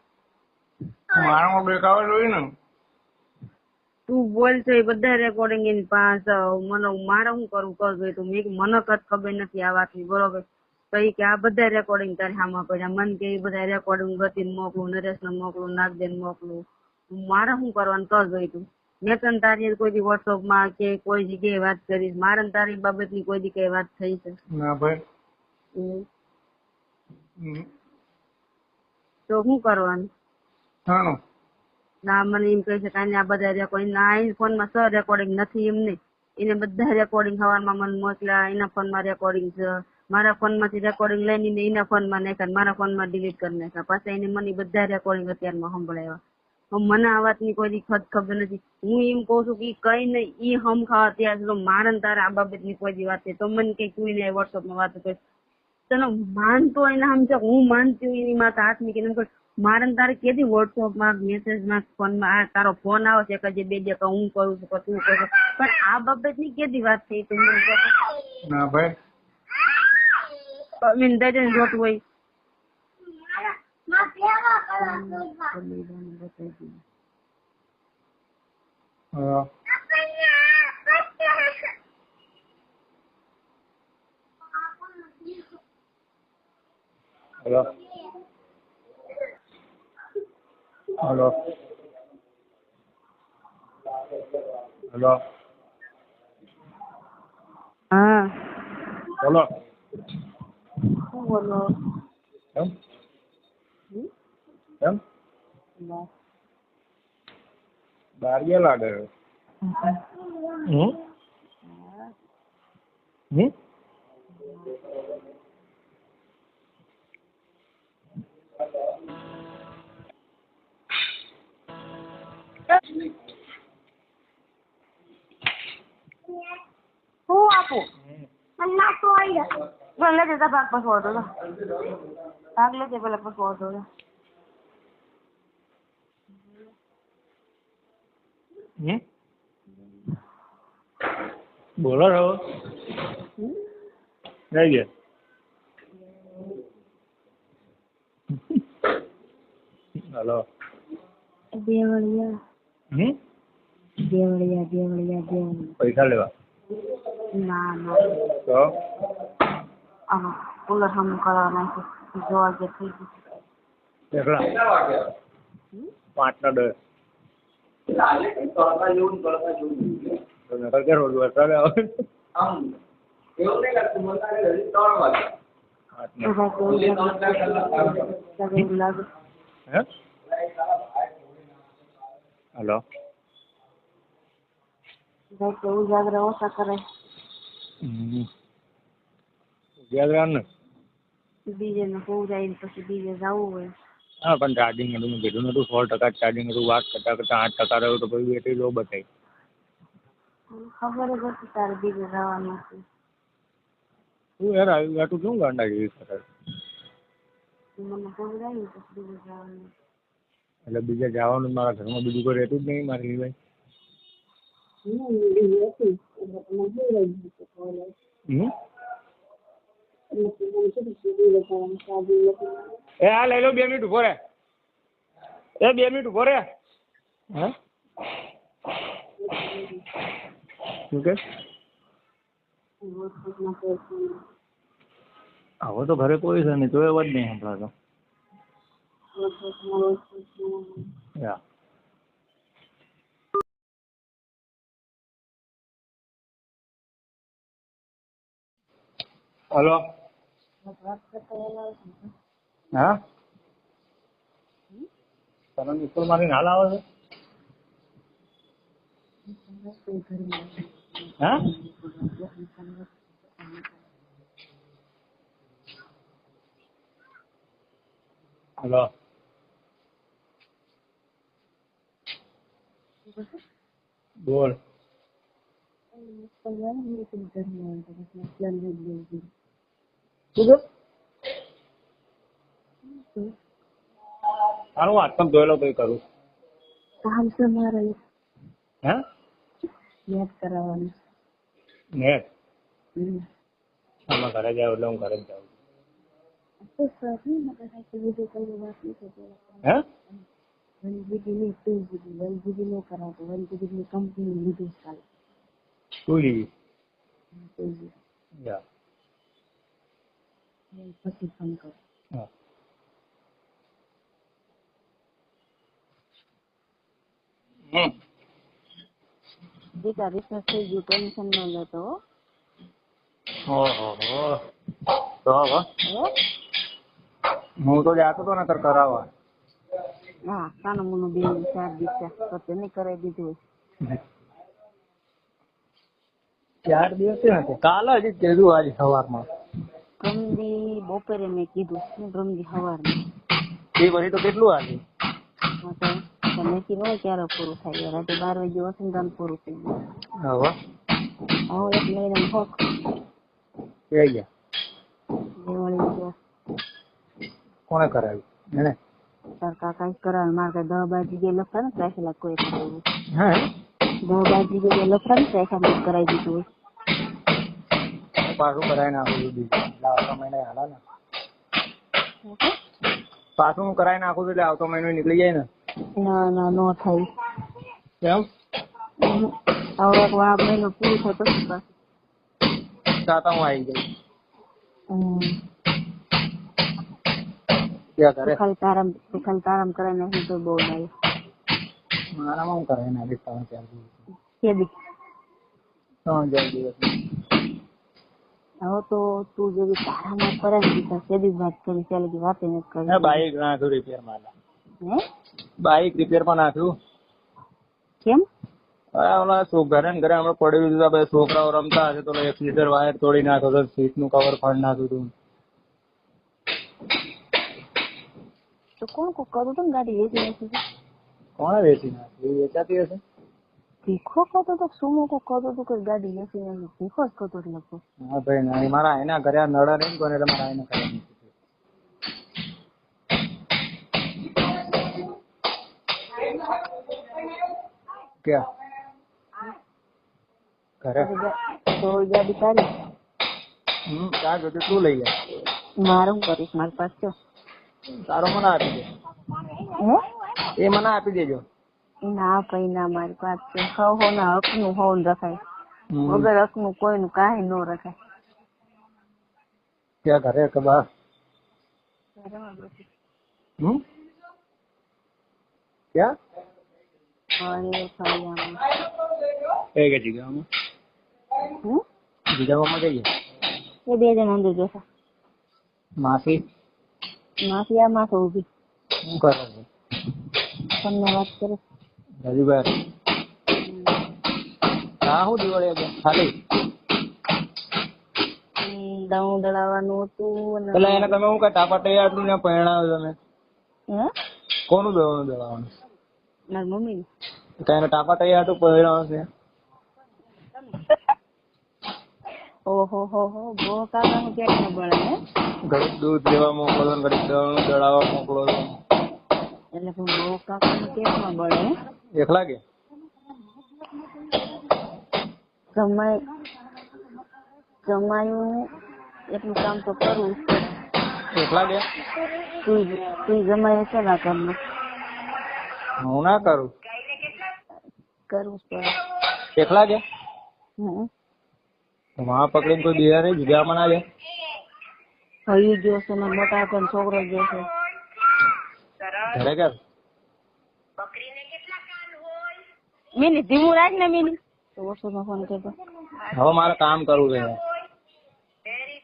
[SPEAKER 2] મારામાં બેકાવા જોઈએ ને.
[SPEAKER 5] તું બોલ છો એ બધા રેકોર્ડિંગ ઇન પાસ મને મારે શું કરવું કરજો તું મેં મને કદ ખબર નથી આ વાતની બરોબર તો એ કે આ બધા રેકોર્ડિંગ તારી સામે પડ્યા મને કે એ બધા રેકોર્ડિંગ ગતિને મોકલું નરેશને મોકલું નાગદેને મોકલું મારે શું કરવાનું કર જોઈ તું મેં તને તારી કોઈ દી વોટ્સઅપમાં કે કોઈ જગ્યાએ વાત કરીશ મારે તારી બાબતની કોઈ દી કઈ વાત થઈ છે
[SPEAKER 2] ના ભાઈ.
[SPEAKER 5] તો શું કરવાનું
[SPEAKER 2] હાનું
[SPEAKER 5] ના મને એમ કહી શકાય ને આ બધા રેકોર્ડિંગ ના એ ફોનમાં સર રેકોર્ડિંગ નથી એમ નહીં એને બધા રેકોર્ડિંગ સવારમાં મને મોકલ્યા એના ફોનમાં રેકોર્ડિંગ છે મારા ફોનમાંથી રેકોર્ડિંગ લઈને એના ફોનમાં નાખ્યા મારા ફોનમાં ડિલીટ કરી નાખ્યા પાછા એને મને બધા રેકોર્ડિંગ અત્યારમાં સંભળાવ્યા મને આ વાતની કોઈ ખબર નથી હું એમ કઉ છું કે કઈ નહીં ઈ હમ ખાવા ત્યાં તો મારે ને તારે આ બાબતની કોઈ દી વાત છે તો મને કઈ કોઈ નહીં વોટ્સઅપમાં વાત કરી તને માનતો એને સમજો હું માનતી હું એની માથે હાથ મૂકીને મારે ને તારે કેદી વોટ્સઅપમાં મેસેજમાં ફોનમાં આ તારો ફોન આવે છે કે જે બે જે હું કરું છું કે તું કરું પણ આ બાબતની કેદી વાત થઈ તું મને
[SPEAKER 2] ના ભાઈ.
[SPEAKER 5] દઈને જોતું હોય
[SPEAKER 6] હેલો હેલો હેલો
[SPEAKER 5] હા
[SPEAKER 6] બોલો
[SPEAKER 5] શું બોલો
[SPEAKER 6] એમ એમ બહાર ગયા લાગે
[SPEAKER 5] હું આપું લેજે તા ભાગ પછી ઓઢો ભાગ લેજે પેલા પછી ઓઢો
[SPEAKER 6] બોલો રહો થઈ ગયા હેલો
[SPEAKER 5] દેવળિયા
[SPEAKER 6] પૈસા લેવા
[SPEAKER 5] ના ના
[SPEAKER 6] તો
[SPEAKER 5] કુલર હમ કરવાના છે જોવા જે થઈ ગયું
[SPEAKER 6] કેટલા 5 ના 10 તો નકર કે રોજ વરસાદ આવે હેલો
[SPEAKER 4] ઉજાગરા ઓછા કરે
[SPEAKER 6] ઉજાગરા ને
[SPEAKER 4] બીજે ને પહોંચાઈ પછી બીજે જવું હોય.
[SPEAKER 6] હા પણ ચાર્જિંગ હતું મેં કીધું નતું 100% ચાર્જિંગ હતું વાત કરતા કરતા 8% રહ્યું તો પછી બેટરી લો બતાવી.
[SPEAKER 4] ખબર જ હતી તારે બીજે જવાનું હતું.
[SPEAKER 6] તું યાર આવી તું કેમ ગાંડા જેવી કરે
[SPEAKER 4] મને પહોંચાઈ પછી બીજે જવાનું.
[SPEAKER 6] એટલે બીજે જવાનું મારા ઘરમાં બીજું કોઈ રહેતું જ નહીં મારી ભાઈ. એ હા લઈ લો 2 મિનિટ ઉભો રે. એ 2 મિનિટ ઉભો રે. હા શું કે હવે તો ઘરે કોઈ છે નહીં તો એ વાત નહીં સંભળાતો. હલો હા તમે સ્કૂલ માંથી નાલ આવે છે હા હલો બોલ સારું વાત તમે જોઈ લો કઈ કરું
[SPEAKER 4] કામ છે મારે
[SPEAKER 6] હે
[SPEAKER 4] યાદ કરાવવાનું.
[SPEAKER 6] નેટ આમાં ઘરે જાવ એટલે હું ઘરે જ જાઉં હે
[SPEAKER 4] 1 GB નહીં 2 GB 1 GB નો કરાવતો 1 GB ની કંપની લીધું ચાલે
[SPEAKER 6] 2 GB
[SPEAKER 4] પછી ફોન કરો.
[SPEAKER 6] હા
[SPEAKER 4] બેટા રિસર્ચ થઈ ગયું ટેન્શન ન લેતો.
[SPEAKER 6] ઓહો તો હું તો જાતો હતો ને કરાવવા.
[SPEAKER 4] હા કાનો મુનો બે 4 દિવસ તો તેને કરાવી દીધું.
[SPEAKER 6] 4 દિવસ નથી કાલે જ કીધું આજે સવારમાં
[SPEAKER 4] ગમદી બપોરે મેં કીધું ગમદી સવારમાં
[SPEAKER 6] એ વળી તો કેટલું આજે
[SPEAKER 4] તમે કીધું ક્યારે પૂરું થાય રાતે 12 વાગે વસંત પૂરું થઈ ગયું.
[SPEAKER 6] હવે
[SPEAKER 4] એક મહિના હોક
[SPEAKER 6] થઈ ગયા
[SPEAKER 4] દિવાળી ગયા.
[SPEAKER 6] કોને કરાવ્યું એને
[SPEAKER 4] તાર કાકા કરાવે મારે કઈ 10 બાર જગ્યાએ લખતા ને રાખેલા કોઈ કરાવ્યું.
[SPEAKER 6] હા
[SPEAKER 4] 10 બાર જગ્યાએ લખતા ને રાખેલા કરાવી દીધું હોય.
[SPEAKER 6] પાછું કરાવી નાખું છું આવતા મહિને હાલા ને પાછું હું કરાવી નાખું છું એટલે આવતો મહિનો નીકળી જાય ને.
[SPEAKER 4] ના ના નો થાય
[SPEAKER 6] કેમ
[SPEAKER 4] હવે આ મહિનો પૂરું થાય પછી પાછું
[SPEAKER 6] સાતા હું આવી ગઈ ક્યાં કરે
[SPEAKER 4] ખાલી તારામ કરાવી નાખી તો બહુ લાગે
[SPEAKER 6] મારામાં હું કરાવી નાખીશ 3-4 દિવસ 3-4 દિવસ
[SPEAKER 4] હવે તો તું જેવી તારામાં કરાવી દીધા સેદી વાત કરી ચાલે કે વાત નથી કરી.
[SPEAKER 6] બાઈક નાખ્યું રિપેર માં
[SPEAKER 4] હે
[SPEAKER 6] બાઈક રિપેર માં નાખ્યું
[SPEAKER 4] કેમ
[SPEAKER 6] ઓલા ઘરે ને ઘરે હમણાં પડી દીધું બધા છોકરાઓ રમતા હશે તો એક મીટર વાયર તોડી નાખ્યો તો સીટ નું કવર ફાડી નાખ્યું હતું.
[SPEAKER 4] તો કોણ કરું તો ગાડી વેચી નાખી
[SPEAKER 6] કોણે વેચી નાખી વેચાતી હશે
[SPEAKER 4] ભીખો કરતો તો શું મોકો કરતો તો કોઈ ગાડી વેચી નાખી ભીખો જ કરતો લખો.
[SPEAKER 6] હા ભાઈ ના મારા એના ઘરે નડા નહીં કોને એટલે મારા એને કરાવી ક્યાં ઘરે
[SPEAKER 4] તો ગાડી તારી
[SPEAKER 6] ક્યાં જોતી તું લઈ જાય
[SPEAKER 4] મારું કરીશ મારી પાસે
[SPEAKER 6] તારો મને આપી દે એ મને આપી દેજો.
[SPEAKER 4] ના કઈ ના મારી પાસે હો ના હક નું હો રખાય વગર હક નું કોઈ નું કાંઈ ન રખાય.
[SPEAKER 6] ક્યાં ઘરે કે બહાર ક્યાં એ કે જગ્યામાં જગ્યામાં જઈએ
[SPEAKER 5] એ 2 જણ અંદર જોશે.
[SPEAKER 6] માસી
[SPEAKER 5] માસી આ માથે ઊભી
[SPEAKER 6] શું કરે છે?
[SPEAKER 5] તમને વાત કરે.
[SPEAKER 6] રવિભાઈ હા હું દિવાળી આગળ ખાલી
[SPEAKER 5] દઉં દળાવવાનું હતું.
[SPEAKER 6] એટલે એને તમે હું કઈ ટાપા તૈયાર હતું ને પહેણાવ્યું તમે?
[SPEAKER 5] હે
[SPEAKER 6] કોનું દવાનું દળાવવાનું?
[SPEAKER 5] મારી મમ્મી.
[SPEAKER 6] કઈ એને ટાપા તૈયાર હતું પહેણાવ્યું છે?
[SPEAKER 5] ઓહો હો હો બહુ કાકાનું પેટ ન બળે હે.
[SPEAKER 6] ઘડીક દૂધ લેવા મોકલો ને ઘડીક દળનું દળાવવા મોકલો છો.
[SPEAKER 5] એટલે બહુ કાકાનું પેટ ન બળે હે.
[SPEAKER 6] એકલા કે
[SPEAKER 5] જમાયું એટલું કામ તો કરવું જ પડે.
[SPEAKER 6] એકલા કે
[SPEAKER 5] તું જમાય છે ના કરવું.
[SPEAKER 6] હું ના કરું.
[SPEAKER 5] કરવું જ પડે.
[SPEAKER 6] એકલા કે
[SPEAKER 5] હમ
[SPEAKER 6] વહાં પકડીને કોઈ બીજા નહીં બીજામાં ના જાય?
[SPEAKER 5] હયું ગયો છે ને મોટા પણ છોકરો ગયો છે.
[SPEAKER 6] ઘરે કે
[SPEAKER 5] મિની ધીમું રાખ ને મિની. તો વોટ્સઅપમાં ફોન કરતો.
[SPEAKER 6] હવે મારે કામ કરવું છે.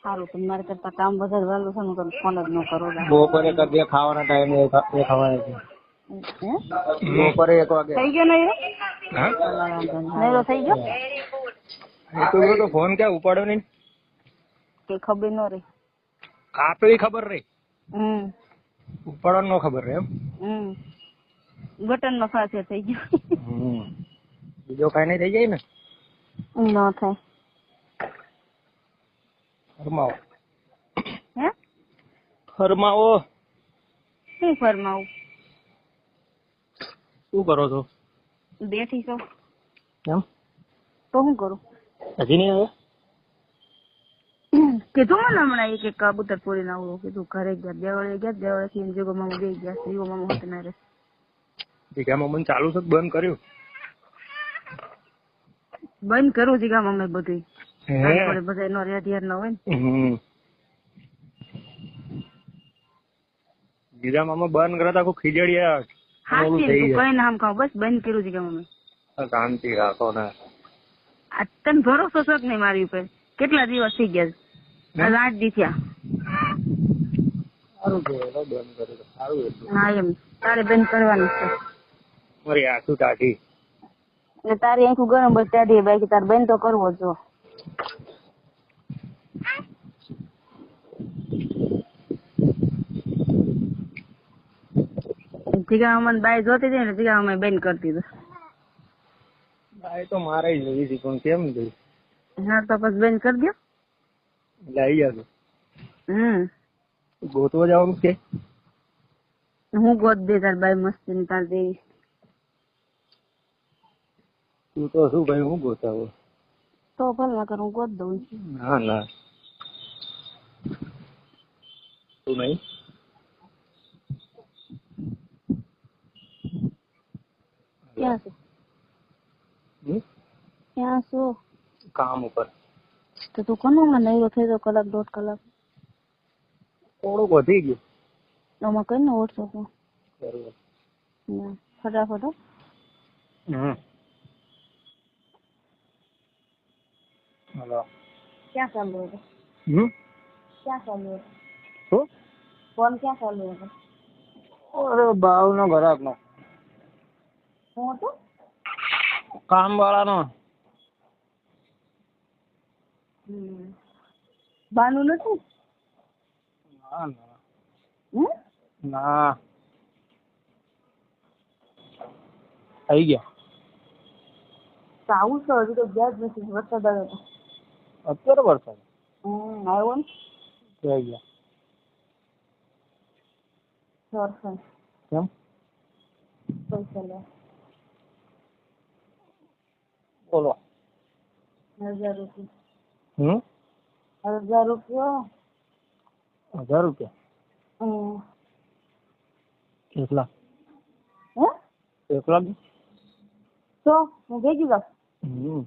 [SPEAKER 5] સારું તો મારે કરતા કામ વધારે વહેલું છે ને તો ફોન જ ન કરો.
[SPEAKER 6] બપોરે કરી દે ખાવાના ટાઈમે એ ખવાય છે. બપોરે 1 વાગે
[SPEAKER 5] થઈ ગયો નહીં?
[SPEAKER 6] હા
[SPEAKER 5] નૈરો થઈ ગયો
[SPEAKER 6] તો ફોન ક્યાં ઉપાડ્યો નહીં?
[SPEAKER 5] કે ખબર ન રહી.
[SPEAKER 6] કાપેલી ખબર રહી, ઉપાડવાનું ન ખબર રહે એમ.
[SPEAKER 5] બટન નો ફાશે થઈ ગયો.
[SPEAKER 6] બીજો કઈ નહીં થઈ જાય ને?
[SPEAKER 5] ન થાય.
[SPEAKER 6] ફરમાવો
[SPEAKER 5] હે
[SPEAKER 6] ફરમાવો.
[SPEAKER 5] શું ફરમાવું?
[SPEAKER 6] શું કરો છો?
[SPEAKER 5] બેઠી છો.
[SPEAKER 6] એમ
[SPEAKER 5] તો શું કરું?
[SPEAKER 6] હજી નહીં આવે?
[SPEAKER 5] કીધું મને હમણાં એક કબૂતર પૂરી ના આવું કીધું. ઘરે ગયા દેવાળે થી જીગો મામા બે ગયા. જીગો મામા હોત ના રે.
[SPEAKER 6] જીગા મામા ચાલુ છે બંધ કર્યું?
[SPEAKER 5] બંધ કરું જીગા મામા બધું. બધા એનો રેડિયર ન હોય ને.
[SPEAKER 6] જીગા મામા બંધ કરે તો આખું ખીજડીયા
[SPEAKER 5] કઈ નામ ખાવ બસ બંધ કર્યું જીગા મામા.
[SPEAKER 6] શાંતિ રાખો ને.
[SPEAKER 5] આ તને ભરોસો છો કે નહીં મારી ઉપર? કેટલા દિવસ થઈ ગયા? 8 દી થયા.
[SPEAKER 6] સારું કહેવાય બંધ કરે તો સારું એટલું.
[SPEAKER 5] હા એમ તારે બંધ કરવાનું છે.
[SPEAKER 6] મારી આંખું ટાઢી.
[SPEAKER 5] એટલે તારી આંખું ગરમ બસ ટાઢી બાકી તારે બંધ તો કરવો જો. જીગા મામા બાય જોતી હતી ને જીગા મામા બંધ કરતી હતી.
[SPEAKER 6] બાય તો મારે જોઈ હતી પણ કેમ જોઈ?
[SPEAKER 5] હા તો પછી બંધ કરી દો.
[SPEAKER 6] લઈ જજો. ગોતવા જવાનું છે?
[SPEAKER 5] હું ગોત દે તાર બાય મસ્તી ની તાર દેવી.
[SPEAKER 6] તું તો શું ભાઈ હું ગોતાવો?
[SPEAKER 5] તો ભલે કર હું ગોત દઉં.
[SPEAKER 6] ના ના તું નહીં.
[SPEAKER 5] ક્યાં છો? ક્યાં છો?
[SPEAKER 6] કામ ઉપર.
[SPEAKER 5] તો તું કોનો માં નહીરો થઈ તો 1-1.5 કલાક?
[SPEAKER 6] થોડુંક વધી ગયું.
[SPEAKER 5] આમાં કઈ ને વોટ્સઅપ માં
[SPEAKER 6] બરોબર.
[SPEAKER 5] ફટાફટ.
[SPEAKER 6] હલો
[SPEAKER 5] ક્યાં ચાલુ હતો? ક્યાં ચાલુ હતો?
[SPEAKER 6] શું
[SPEAKER 5] ફોન ક્યાં ચાલુ હતો?
[SPEAKER 6] અરે બાવ નો ઘરાક નો.
[SPEAKER 5] શું હતું?
[SPEAKER 6] કામ વાળા નો.
[SPEAKER 5] બાનું નથી?
[SPEAKER 6] ના ના આવી ગયા.
[SPEAKER 5] તો આવું છે હજુ તો ગયા જ નથી. વરસાદ આવ્યો હતો.
[SPEAKER 6] અત્યારે વરસાદ
[SPEAKER 5] આવ્યો ને
[SPEAKER 6] આવી ગયા.
[SPEAKER 5] વરસાદ
[SPEAKER 6] કેમ?
[SPEAKER 5] પૈસા લે.
[SPEAKER 6] બોલો.
[SPEAKER 5] 1000 રૂપિયા. 1000 રૂપિયા.
[SPEAKER 6] 1000 રૂપિયા? કેટલા? એકલા?
[SPEAKER 5] તો હું ભેગી જાઉં.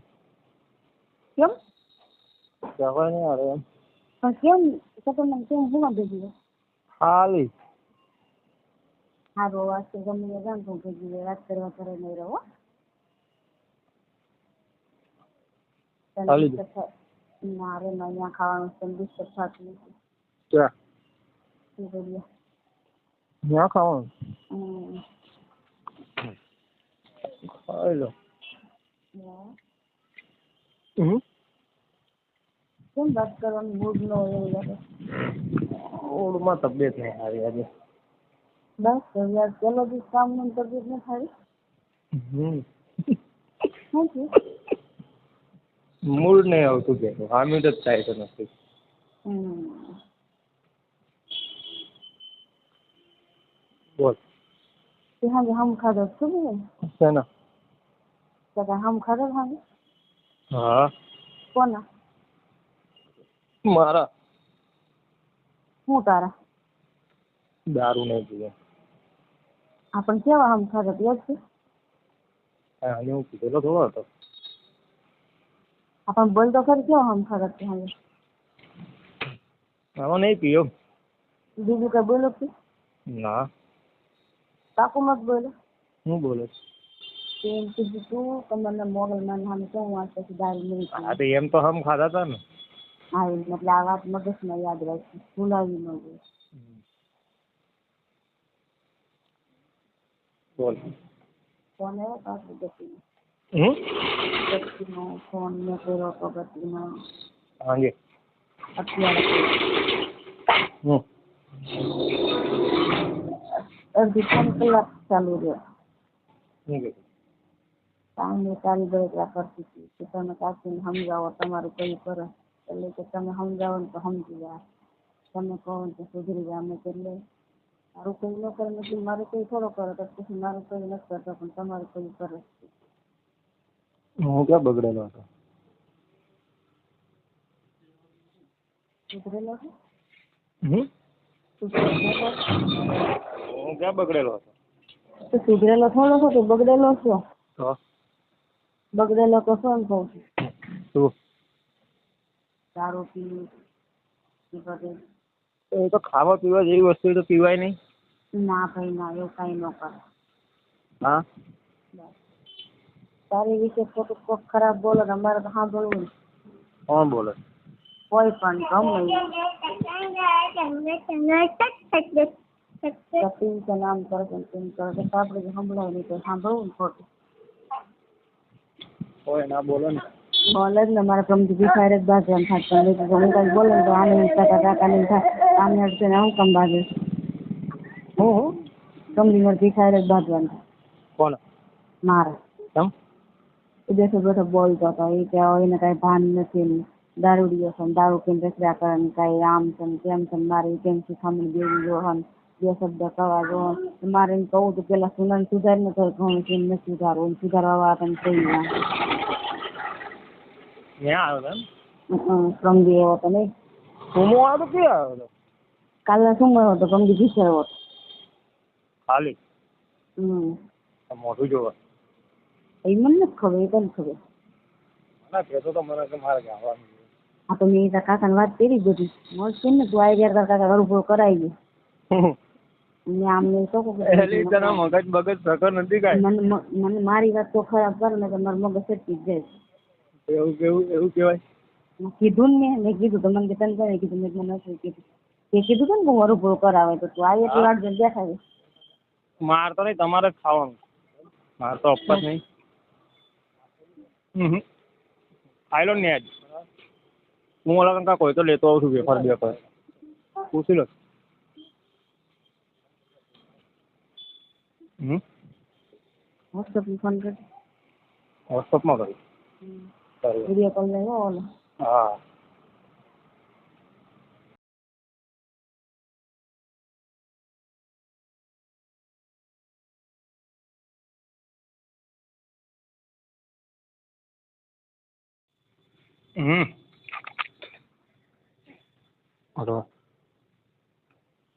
[SPEAKER 5] કેમ?
[SPEAKER 6] જવાય નહીં અરે એમ.
[SPEAKER 5] પણ કેમ તમને કેમ હું ભેગી જાઉં?
[SPEAKER 6] ખાલી
[SPEAKER 5] સારો વાત છે. ગમે જાણ તો ભેગી વાત કરવા કરે નહીં રહો.
[SPEAKER 4] મારે અહીંયા ખાવાનું છે બિસ્કટ ખાતું નથી.
[SPEAKER 2] ક્યાં
[SPEAKER 4] શું કરીએ?
[SPEAKER 2] ત્યાં ખાવાનું ખાઈ લો.
[SPEAKER 4] કેમ વાત કરવાનું મૂડ ન હોય એવું લાગે?
[SPEAKER 2] ઓળમાં તબિયત નહીં સારી આજે.
[SPEAKER 4] બસ યાર પેલો દિવસ કામ ની તબિયત નહીં સારી. શું છે?
[SPEAKER 2] મૂડ નહીં આવતું કે હામીદ જ થાય છે નથી. બોલ
[SPEAKER 4] હમ ખાધો શું
[SPEAKER 2] શેના?
[SPEAKER 4] હમ ખાધો હા.
[SPEAKER 2] હા
[SPEAKER 4] કોના?
[SPEAKER 2] મારા.
[SPEAKER 4] હું તારા?
[SPEAKER 2] દારૂ નહીં પીવે.
[SPEAKER 4] આપણ કેવા હમ ખાધો યાદ છે?
[SPEAKER 2] હા હું પીધેલો થોડો હતો.
[SPEAKER 4] આપણ બોલતો ખરી કેવા હમ ખાધો છે?
[SPEAKER 2] આમાં નહીં પીયો.
[SPEAKER 4] બીજું કઈ બોલો કે?
[SPEAKER 2] ના.
[SPEAKER 4] કાકુ મત બોલો.
[SPEAKER 2] હું બોલે?
[SPEAKER 4] એમ કીધું તું તમને મોગલમાં સામે કેમ વાંચે છે દારૂ નહીં પીવે?
[SPEAKER 2] હા તો એમ તો હમ ખાધા હતા ને.
[SPEAKER 4] હા એટલે આ વાત મગજમાં યાદ રાખી, ભૂલાવી ન ગઈ.
[SPEAKER 2] બોલ.
[SPEAKER 4] ફોન આવ્યો પાછું ગતિનો. ગતિનો ફોન મેં કર્યો હતો ગતિનો.
[SPEAKER 2] હાજી.
[SPEAKER 4] અત્યારે અડધી 3 કલાક ચાલુ રહ્યો. કાંઈ તારી બળતરા કરતી હતી કે તમે કાકીને સમજાવો તમારું કઈ કરે એટલે કે તમે સમજાવો ને તો સમજી જાય, તમે કહો ને તો સુધરી જાય. અમે એટલે મારું કોઈ ન કરે નથી, મારું કોઈ થોડો કરે તો પછી મારું કોઈ નથી કરતો પણ તમારું કોઈ કરે.
[SPEAKER 2] હું ક્યાં બગડેલો હતો?
[SPEAKER 4] સુધરેલો છે?
[SPEAKER 2] હું ક્યાં બગડેલો હતો?
[SPEAKER 4] તો સુધરેલો થોડો છો કે બગડેલો છો?
[SPEAKER 2] તો
[SPEAKER 4] બગડેલો તો શું કહું છું?
[SPEAKER 2] શું?
[SPEAKER 4] દારૂ પીવું બધું.
[SPEAKER 2] એ તો ખાવા પીવા જેવી વસ્તુ તો પીવાય નહીં.
[SPEAKER 4] ના ભાઈ ના, એવું કઈ ન કરે.
[SPEAKER 2] હા
[SPEAKER 4] તારી વિશે ખોટું કોક ખરાબ બોલો ને અમારે તો સાંભળવું.
[SPEAKER 2] કોણ બોલે?
[SPEAKER 4] કોઈ પણ ગમે નામ કરે તેમ કરે તો આપણે સંભળાય નહીં તો સાંભળવું ને ખોટું.
[SPEAKER 2] કોઈ ના બોલો ને.
[SPEAKER 4] બોલે જ ને મારા ગમતી ભીખાય જ બાજવાનું થાય હું કઈ બોલે ને તો આને કાકા નહીં થાય આને અડશે ને હું કમ બાજુ ગમતી મારે ભીખાય જ બાજવાનું થાય.
[SPEAKER 2] કોણ?
[SPEAKER 4] મારે બેઠો બેઠો બોલતો હતો એ કે એને કઈ ભાન નથી ને દારૂડીઓ છે ને દારૂ પીને રખડ્યા કરે ને કઈ આમ છે ને તેમ છે ને મારે કેમ શીખામણ દેવી જો બે શબ્દ કવા જો મારે એમ કહું તો પેલા સુનન સુધાર ને તો ઘણું કેમ નથી સુધારવું સુધારવા વાળા તમે કહી સમજી એવો તો નહીં. કાલે શું મળ્યો હતો? ગમતી ભીસાયો હતો
[SPEAKER 2] ખાલી. મોઢું જોવા
[SPEAKER 4] એ મને નથી ખબર, એ તને ખબર. હા તો મેં કાકા ને વાત કરી બધી મોજ કેમ ને તું આવી ગયા કાકા ઘર ઉભો કરાવી ગયો. મને મારી વાત તો ખરાબ કરે ને તો મારું મગજ સટકી જ જાય.
[SPEAKER 2] એવું કેવાય?
[SPEAKER 4] કીધું ને મેં કીધું તો મને તને કરે કીધું મેં મને નથી કીધું તે કીધું કે હું મારું ઉભો કરાવે તો તું આવી એટલી વાર દેખાય.
[SPEAKER 2] માર તો નહીં, તમારે જ ખાવાનું. માર તો અપત નહીં. ખાઈ લો ને આજ. હું ઓલા કંકા કોઈ તો લેતો આવું છું વેફર બેફર પૂછી લો.
[SPEAKER 4] વોટ્સઅપ ફોન કર.
[SPEAKER 2] વોટ્સઅપમાં કરું.
[SPEAKER 4] વિડીયો કોલ લઈ ઓલો.
[SPEAKER 2] હા હલો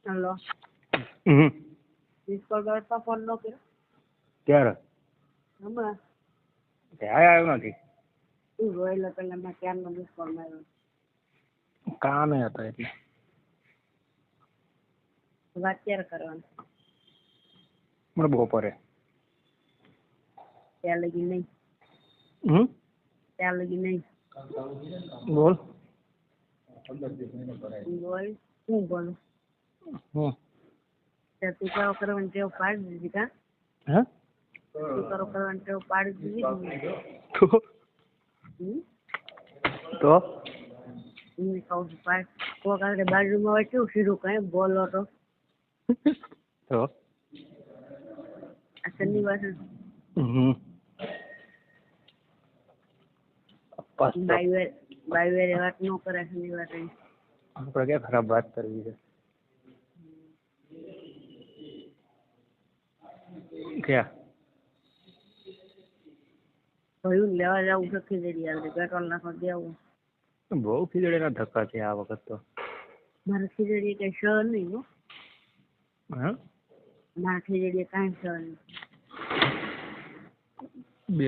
[SPEAKER 4] હેલો. મિસ કોલ કરતા ફોન નો કર્યો?
[SPEAKER 2] ક્યારે?
[SPEAKER 4] હમણાં.
[SPEAKER 2] ક્યારે આવ્યો નથી.
[SPEAKER 4] તું રોયેલો પેલા મેં ક્યારનો મિસ કોલ માર્યો.
[SPEAKER 2] કામે હતા એટલે.
[SPEAKER 4] વાત ક્યારે કરવાની?
[SPEAKER 2] મને બપોરે.
[SPEAKER 4] ત્યાં લગી નહીં. ત્યાં લગી નહીં.
[SPEAKER 2] બોલ.
[SPEAKER 5] બોલ શું બોલું તું કરો કરવાની ટેવ પાડી દીધી કા
[SPEAKER 1] હે
[SPEAKER 5] તું કરો કરવાની ટેવ પાડી દીધી
[SPEAKER 1] તો
[SPEAKER 5] હું કહું છું પાડ કોક આગળ બાજુમાં હોય કેવું સીધું કઈ બોલો તો આ શનિવાર બાઈ વાત ન કરે શનિવાર
[SPEAKER 1] આપણે ક્યાં ખરાબ વાત કરવી છે ક્યાં
[SPEAKER 5] ભયું લેવા જવું છે ખીચડી આવે પેટ્રોલ નાખવા દેવું
[SPEAKER 1] બહુ ખીચડીના ધક્કા છે આ વખત તો
[SPEAKER 5] મારે ખીચડી કઈ શ નહીં હો મારે ખીચડી કાંઈ શ નહીં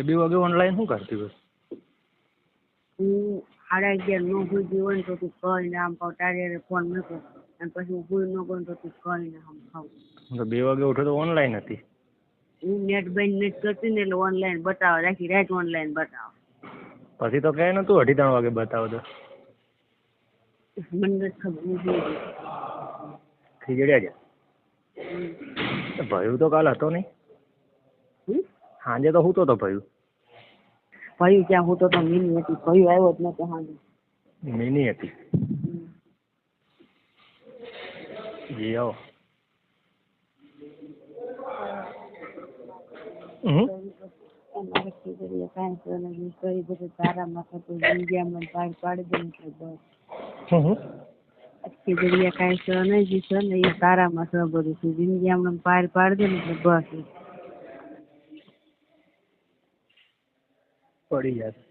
[SPEAKER 1] 2 વાગે ઓનલાઈન શું કરતી હોય
[SPEAKER 5] હું 11:30 નો સુધી હોય ને તો તું કહીને આમ ખાવ તારે ફોન મૂકો અને પછી હું ભૂલ ન કરું તો તું કહીને આમ ખાવ
[SPEAKER 1] 2 વાગે ઉઠો તો ઓનલાઈન હતી
[SPEAKER 5] હું નેટ બંધ નથી કરતી ને એટલે ઓનલાઈન બતાવે રાખી રાત ઓનલાઈન બતાવે
[SPEAKER 1] પછી તો કઈ નતું 2:30 વાગે બતાવો તો
[SPEAKER 5] મને નથી ખબર હું જોઈ
[SPEAKER 1] ખીચડી આજે ભયું તો કાલ હતો નહીં સાંજે તો હું તો ભયું
[SPEAKER 5] ભયું ક્યાં હું તો મીની હતી ભયું આવ્યો જ નતો સાંજે
[SPEAKER 1] મીની હતી જી આવો
[SPEAKER 5] અમારે ખીચડી કાંઈ છે નહીં કરી બધું તારામાં થતું જિંદગીમાં પાડ પાડી દે એટલે બસ ખીચડી કાંઈ છે નહીં જે છે ને એ તારામાં છે બધું છે જિંદગીમાં પાડ પાડી દે ને એટલે બસ
[SPEAKER 1] પડી જાય